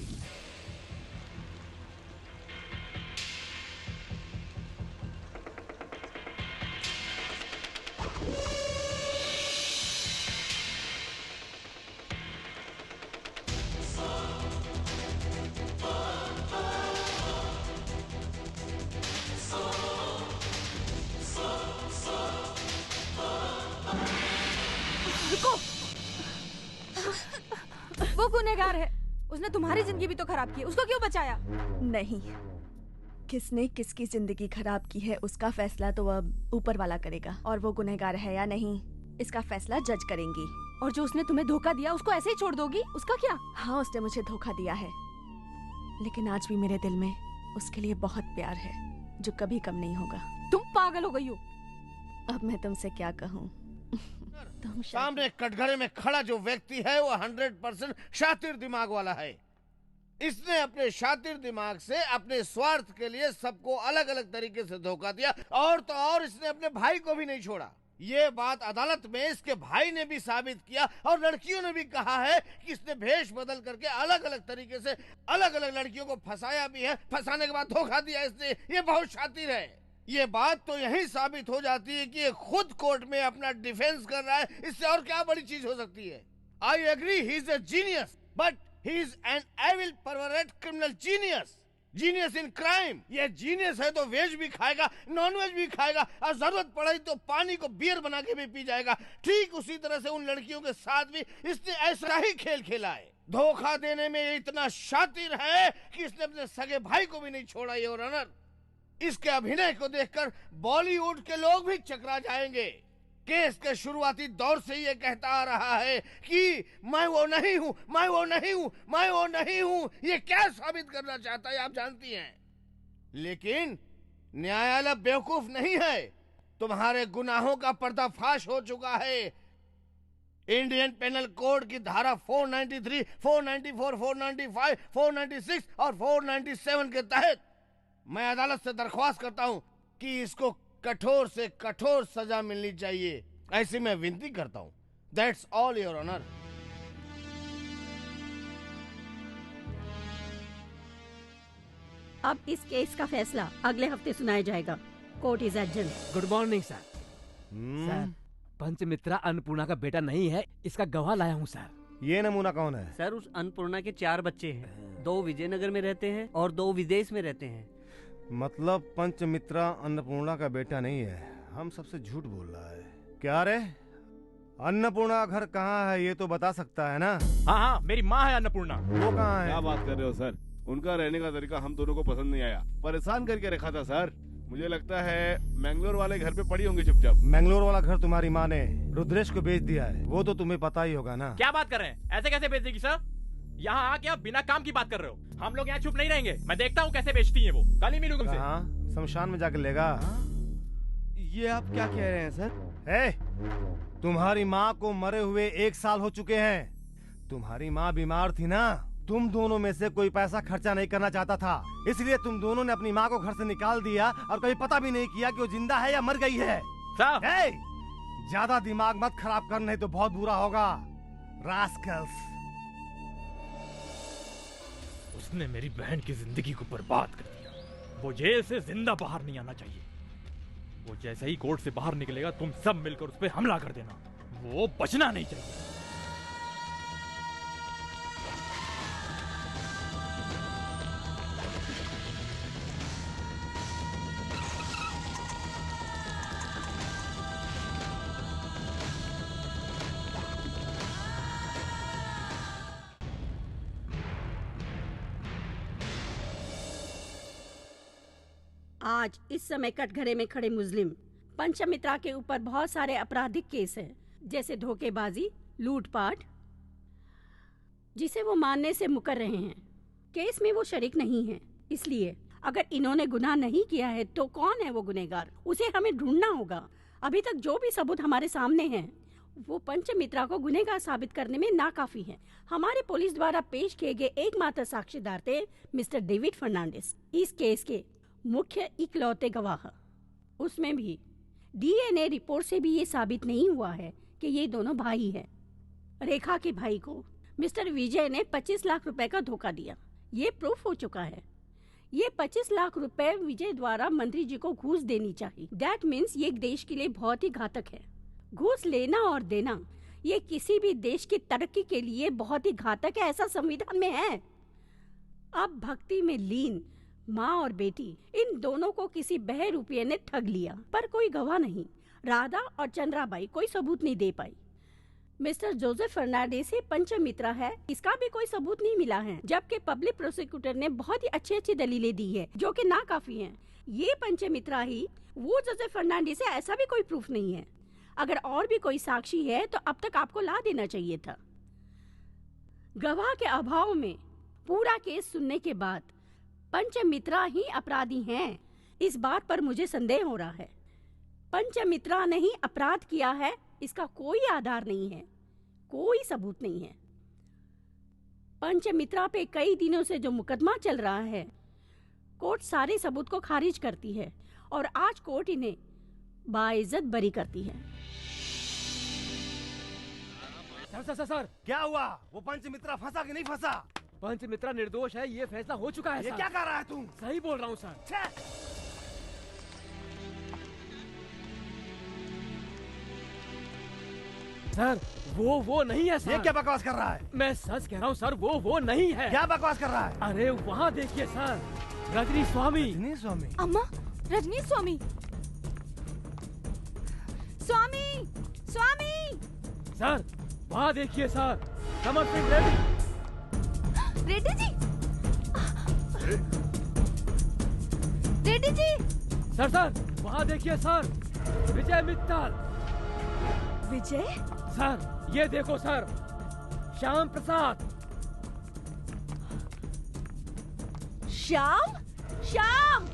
वो गुनहगार है। उसने तुम्हारी जिंदगी भी तो खराब की, उसको क्यों बचाया? नहीं, किसने किसकी जिंदगी खराब की है उसका फैसला तो अब ऊपर वाला करेगा, और वो गुनहगार है या नहीं इसका फैसला जज करेंगी। और जो उसने तुम्हें धोखा दिया उसको ऐसे ही छोड़ दोगी? उसका क्या? हाँ, उसने मुझे धोखा दिया है, लेकिन आज भी मेरे दिल में उसके लिए बहुत प्यार है जो कभी कम नहीं होगा। तुम पागल हो गई हो। अब मैं तुमसे क्या कहूँ? तुम सामने कटघरे में खड़ा जो व्यक्ति है वो 100% शातिर दिमाग वाला है। इसने अपने शातिर दिमाग से अपने स्वार्थ के लिए सबको अलग अलग तरीके से धोखा दिया, और तो और इसने अपने भाई को भी नहीं छोड़ा। ये बात अदालत में इसके भाई ने भी साबित किया, और लड़कियों ने भी कहा है कि इसने भेष बदल करके अलग अलग तरीके से अलग अलग लड़कियों को फंसाया भी है। फंसाने के बाद धोखा दिया इसने। ये बहुत शातिर है। ये बात तो यही साबित हो जाती है कि ये खुद कोर्ट में अपना डिफेंस कर रहा है। इससे और क्या बड़ी चीज हो सकती है? I agree, he is a genius, but he is an evil perverted criminal genius. Genius in crime. ये जीनियस है तो वेज भी खाएगा, नॉन वेज भी खाएगा, और जरूरत पड़ी तो पानी को बियर बना के भी पी जाएगा। ठीक उसी तरह से उन लड़कियों के साथ भी इसने ऐसा ही खेल खेला है। धोखा देने में ये इतना शातिर है कि इसने अपने सगे भाई को भी नहीं छोड़ा। योर ऑनर, इसके अभिनय को देखकर बॉलीवुड के लोग भी चकरा जाएंगे। केस के शुरुआती दौर से ये कहता आ रहा है कि मैं वो नहीं हूं, मैं वो नहीं हूं, मैं वो नहीं हूं। ये क्या साबित करना चाहता है आप जानती हैं। लेकिन न्यायालय बेवकूफ नहीं है। तुम्हारे गुनाहों का पर्दाफाश हो चुका है। इंडियन पेनल कोड की धारा 493, 494, 495, 496 और 497 के तहत मैं अदालत से दरख्वास्त करता हूं कि इसको कठोर से कठोर सजा मिलनी चाहिए। ऐसी मैं विनती करता हूं। That's all your honour. अब इस केस का फैसला अगले हफ्ते सुनाया जाएगा। Court is adjourn. Good morning sir. Sir, Panchamitra Annapurna का बेटा नहीं है, इसका गवाह लाया हूँ सर। ये नमूना कौन है? सर, उस अन्नपूर्णा के 4 बच्चे हैं। 2 विजयनगर में रहते हैं और 2 विदेश में रहते हैं। मतलब पंचमित्रा अन्नपूर्णा का बेटा नहीं है। हम सबसे झूठ बोल रहा है क्या रे? अन्नपूर्णा घर कहाँ है ये तो बता सकता है ना? हाँ हाँ, मेरी माँ है अन्नपूर्णा। वो कहाँ है? क्या बात कर रहे हो सर? उनका रहने का तरीका हम दोनों को पसंद नहीं आया। परेशान करके रखा था सर। मुझे लगता है मैंगलोर वाले घर पे पड़ी होंगी चुपचाप। मैंगलोर वाला घर तुम्हारी माँ ने रुद्रेश को बेच दिया है, वो तो तुम्हें पता ही होगा ना। क्या बात कर रहे हैं? ऐसे कैसे बेच देगी सर? यहाँ आके आप बिना काम की बात कर रहे हो। हम लोग यहाँ चुप नहीं रहेंगे। मैं देखता हूँ कैसे बेचती है वो। कल ही मिलूंगा तुमसे। हाँ, शमशान में जाकर लेगा। ये आप क्या कह रहे हैं सर? तुम्हारी माँ को मरे हुए 1 साल हो चुके हैं। तुम्हारी माँ बीमार थी ना, तुम दोनों में से कोई पैसा खर्चा नहीं करना चाहता था, इसलिए तुम दोनों ने अपनी माँ को घर से निकाल दिया और कभी पता भी नहीं किया कि वो जिंदा है या मर गई है। ज्यादा दिमाग मत खराब कर, नहीं तो बहुत बुरा होगा। रास्कल्स। उसने मेरी बहन की जिंदगी को बर्बाद कर दिया। वो जेल से जिंदा बाहर नहीं आना चाहिए। वो जैसे ही कोर्ट से बाहर निकलेगा तुम सब मिलकर उस पर हमला कर देना। वो बचना नहीं चाहिए। आज इस समय कटघरे में खड़े मुस्लिम पंचमित्रा के ऊपर बहुत सारे आपराधिक केस हैं, जैसे धोखेबाजी, लूटपाट, जिसे वो मानने से मुकर रहे हैं। केस में वो शरीक नहीं है, इसलिए अगर इन्होंने गुनाह नहीं किया है तो कौन है वो गुनहगार, उसे हमें ढूंढना होगा। अभी तक जो भी सबूत हमारे सामने हैं वो पंचमित्रा को गुनहगार साबित करने में नाकाफी है। हमारे पुलिस द्वारा पेश किए गए एकमात्र साक्षीदार थे मिस्टर डेविड फर्नांडिस, इस केस के मुख्य इकलौते गवाह। उसमें भी डीएनए रिपोर्ट से भी ये साबित नहीं हुआ है कि ये दोनों भाई हैं। रेखा के भाई को मिस्टर विजय ने 25 लाख रुपए का धोखा दिया, ये प्रूफ हो चुका है। ये 25 लाख रुपए विजय द्वारा मंत्री जी को घूस देनी चाहिए। दैट मीन्स ये देश के लिए बहुत ही घातक है। घूस लेना और देना ये किसी भी देश की तरक्की के लिए बहुत ही घातक है, ऐसा संविधान में है। अब भक्ति में लीन माँ और बेटी, इन दोनों को किसी बहरूपिये ने ठग लिया, पर कोई गवाह नहीं। राधा और चंद्राबाई कोई सबूत नहीं दे पाई। मिस्टर जोसेफ फर्नांडिस ही पंचमित्रा है, इसका भी कोई सबूत नहीं मिला है, जबकि पब्लिक प्रोसिक्यूटर ने बहुत ही अच्छी दलीलें दी है जो कि नाकाफी हैं। ये पंचमित्रा ही वो जोसेफ फर्नांडिस है, ऐसा भी कोई प्रूफ नहीं है। अगर और भी कोई साक्षी है तो अब तक आपको ला देना चाहिए था। गवाह के अभाव में पूरा केस सुनने के बाद पंचमित्रा ही अपराधी हैं, इस बात पर मुझे संदेह हो रहा है। पंचमित्रा ने ही अपराध किया है, इसका कोई आधार नहीं है, कोई सबूत नहीं है। पंचमित्रा पे कई दिनों से जो मुकदमा चल रहा है, कोर्ट सारे सबूत को खारिज करती है और आज कोर्ट इन्हें बाइज्जत बरी करती है। सर क्या हुआ? वो पंचमित्रा फंसा कि नहीं फंसा? पंचमित्रा निर्दोष है, ये फैसला हो चुका है। ये क्या कर रहा है तू? सही बोल रहा हूँ सर। सर वो नहीं है सर। ये क्या बकवास कर रहा है? मैं सच कह रहा हूँ सर, वो नहीं है। क्या बकवास कर रहा है? अरे वहाँ देखिए सर, रजनी स्वामी। रजनी स्वामी? अम्मा, रजनी स्वामी, स्वामी, स्वामी। सर वहाँ देखिए सर, समर सिंह रेड्डी। रेड्डी जी, रेड्डी जी। सर वहाँ देखिए सर, विजय मित्तल। विजय? सर ये देखो सर, श्याम प्रसाद। श्याम? श्याम!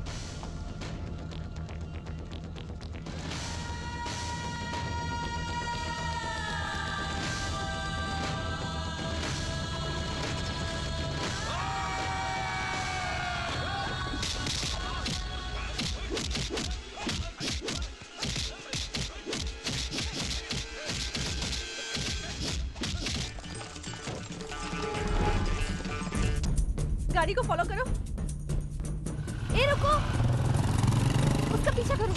गाड़ी को फॉलो करो। ए रुको, उसका पीछा करो।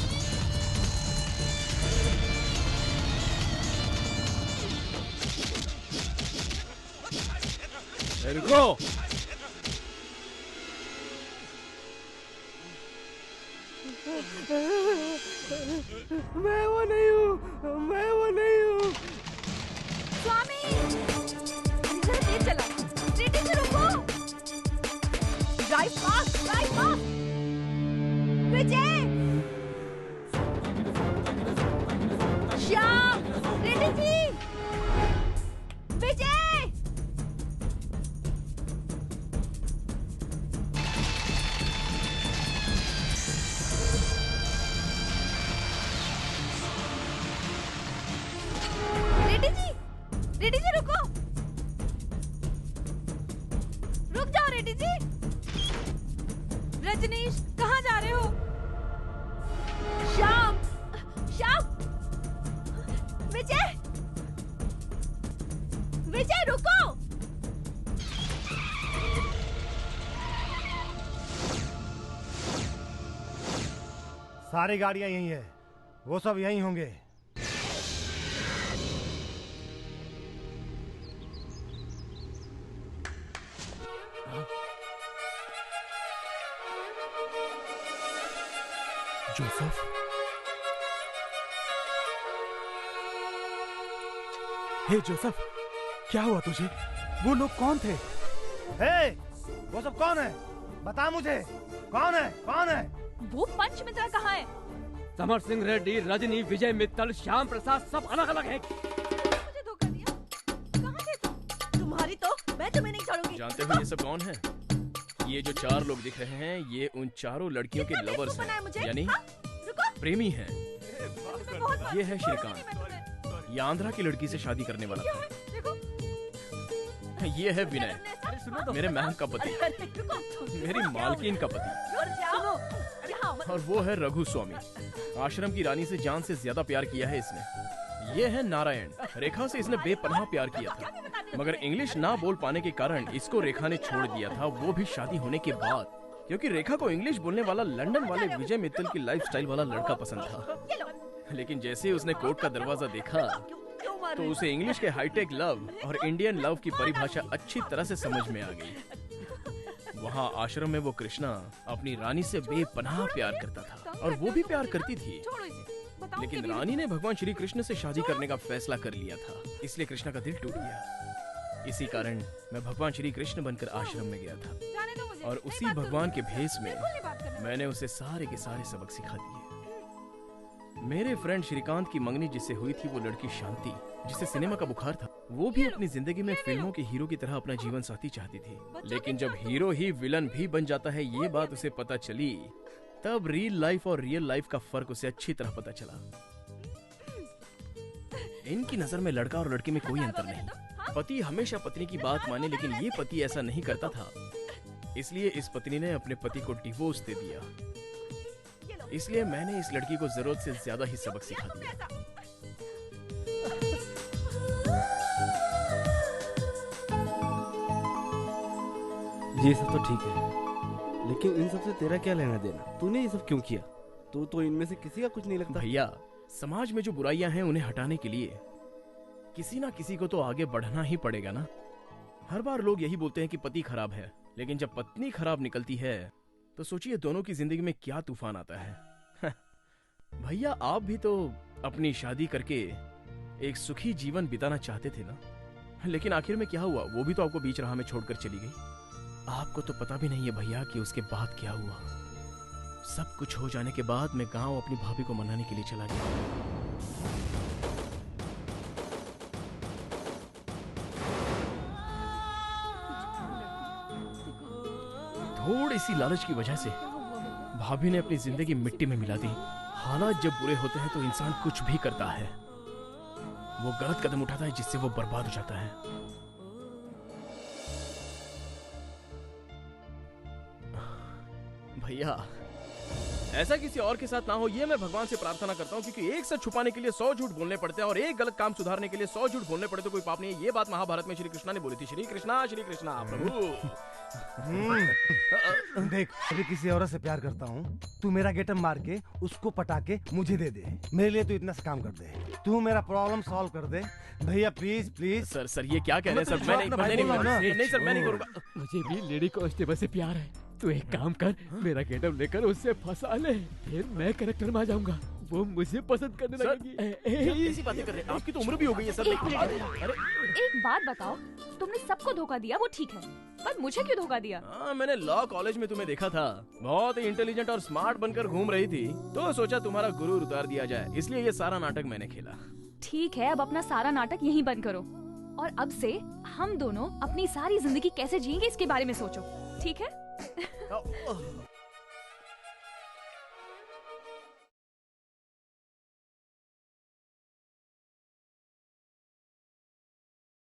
रुको। मैं वो नहीं हूँ, मैं वो नहीं हूँ। स्वामी, तेज चलाओ। रेड्डी जी रुको। रुक जाओ रेड्डी जी। रजनीश कहाँ जा रहे हो? श्याम, श्याम, विजय, विजय रुको। सारी गाड़ियां यहीं है, वो सब यहीं होंगे। जोसेफ, हे जोसेफ, क्या हुआ तुझे? वो लोग कौन थे? हे, वो सब कौन है? बता मुझे, कौन है? कौन है? वो पंच मित्रा कहाँ है? समर सिंह रेड्डी, रजनी, विजय मित्तल, श्याम प्रसाद सब अलग अलग हैं। मुझे धोखा दिया। कहाँ थे तुम? तुम्हारी तो मैं तुम्हें नहीं छोड़ूंगी। जानते हो ये सब कौन है? ये जो 4 लोग दिख रहे हैं, ये उन चारों लड़कियों के लवर्स हैं, यानी प्रेमी हैं। ये है श्रीकांत, ये आंध्रा की लड़की से शादी करने वाला था। ये है विनय, मेरे महंग का पति, मेरी मालकिन का पति। और वो है रघु स्वामी, आश्रम की रानी से जान से ज्यादा प्यार किया है इसने। ये है नारायण, रेखा से इसने बेपनाह प्यार किया था, मगर इंग्लिश ना बोल पाने के कारण इसको रेखा ने छोड़ दिया था, वो भी शादी होने के बाद, क्योंकि रेखा को इंग्लिश बोलने वाला लंदन वाले विजय मित्तल की लाइफस्टाइल वाला लड़का पसंद था। लेकिन जैसे ही उसने कोर्ट का दरवाजा देखा तो उसे इंग्लिश के हाईटेक लव और इंडियन लव की परिभाषा अच्छी तरह से समझ में आ गई। वहाँ आश्रम में वो कृष्णा अपनी रानी से बेपनाह प्यार करता था और वो भी प्यार करती थी, लेकिन रानी ने भगवान श्री कृष्ण से शादी करने का फैसला कर लिया था, इसलिए कृष्णा का दिल टूट गया। इसी कारण मैं भगवान श्री कृष्ण बनकर आश्रम में गया था और उसी भगवान के भेष में मैंने उसे सारे के सारे सबक सिखा दिए। मेरे फ्रेंड श्रीकांत की मंगनी जिससे हुई थी वो लड़की शांति, जिसे सिनेमा का बुखार था, वो भी अपनी जिंदगी में फिल्मों के हीरो की तरह अपना जीवन साथी चाहती थी। लेकिन जब हीरो ही विलन भी बन जाता है, ये बात उसे पता चली, तब रियल लाइफ और रियल लाइफ का फर्क उसे अच्छी तरह पता चला। इनकी नजर में लड़का और लड़की में कोई अंतर नहीं। पति हमेशा पत्नी की बात माने, लेकिन ये पति ऐसा नहीं करता था, इसलिए इस पत्नी ने अपने पति को डिवोर्स दे दिया। इसलिए मैंने इस लड़की को जरूरत से ज्यादा ही सबक सिखा दिया। ये सब तो ठीक है, लेकिन इन सब से तेरा क्या लेना देना? तूने ये सब क्यों किया? तू तो इनमें से किसी का कुछ नहीं लगता। भैया, समाज में जो बुराइयां हैं उन्हें हटाने के लिए किसी ना किसी को तो आगे बढ़ना ही पड़ेगा ना। हर बार लोग यही बोलते हैं कि पति खराब है, लेकिन जब पत्नी खराब निकलती है तो सोचिए दोनों की जिंदगी में क्या तूफान आता है। भैया, आप भी तो अपनी शादी करके एक सुखी जीवन बिताना चाहते थे ना, लेकिन आखिर में क्या हुआ? वो भी तो आपको बीच राह में छोड़कर चली गई। आपको तो पता भी नहीं है भैया कि उसके बाद क्या हुआ। सब कुछ हो जाने के बाद मैं गांव अपनी भाभी को मनाने के लिए चला गया। थोड़ी सी लालच की वजह से भाभी ने अपनी जिंदगी मिट्टी में मिला दी। हालात जब बुरे होते हैं तो इंसान कुछ भी करता है, वो गलत कदम उठाता है जिससे वो बर्बाद हो जाता है। भैया, ऐसा किसी और के साथ ना हो, ये मैं भगवान से प्रार्थना करता हूँ, क्योंकि एक सच छुपाने के लिए 100 झूठ बोलने पड़ते हैं और एक गलत काम सुधारने के लिए 100 झूठ बोलने पड़े तो कोई पाप नहीं है। ये बात महाभारत में श्री कृष्णा ने बोली थी। श्री कृष्णा प्रभु। देख, अभी किसी औरत से प्यार करता हूँ, तू मेरा गेटअप मार के उसको पटा के मुझे दे दे। मेरे लिए तू इतना सा काम कर दे, तू मेरा प्रॉब्लम सॉल्व कर दे भैया, प्लीज प्लीज। सर ये क्या कह रहे हैं सर? मैं नहीं सर, मैं नहीं करूँगा। मुझे भी लेडी कांस्टेबल से प्यार है। तू एक काम कर, मेरा गेटअप लेकर उससे फंसा ले, फिर मैं कैरेक्टर में आ जाऊंगा, वो मुझे पसंद करने लगेगी। ऐसी बातें कर रहे हैं? आपकी तो उम्र भी हो गई है सर। अरे एक बात बताओ, तुमने सबको धोखा दिया वो ठीक है, पर मुझे क्यों धोखा दिया? मैंने लॉ कॉलेज में तुम्हें देखा था, बहुत ही इंटेलिजेंट और स्मार्ट बनकर घूम रही थी, तो सोचा तुम्हारा गुरूर उतार दिया जाए, इसलिए ये सारा नाटक मैंने खेला। ठीक है, अब अपना सारा नाटक यहीं बंद करो और अब से हम दोनों अपनी सारी जिंदगी कैसे जिएंगे इसके बारे में सोचो, ठीक है?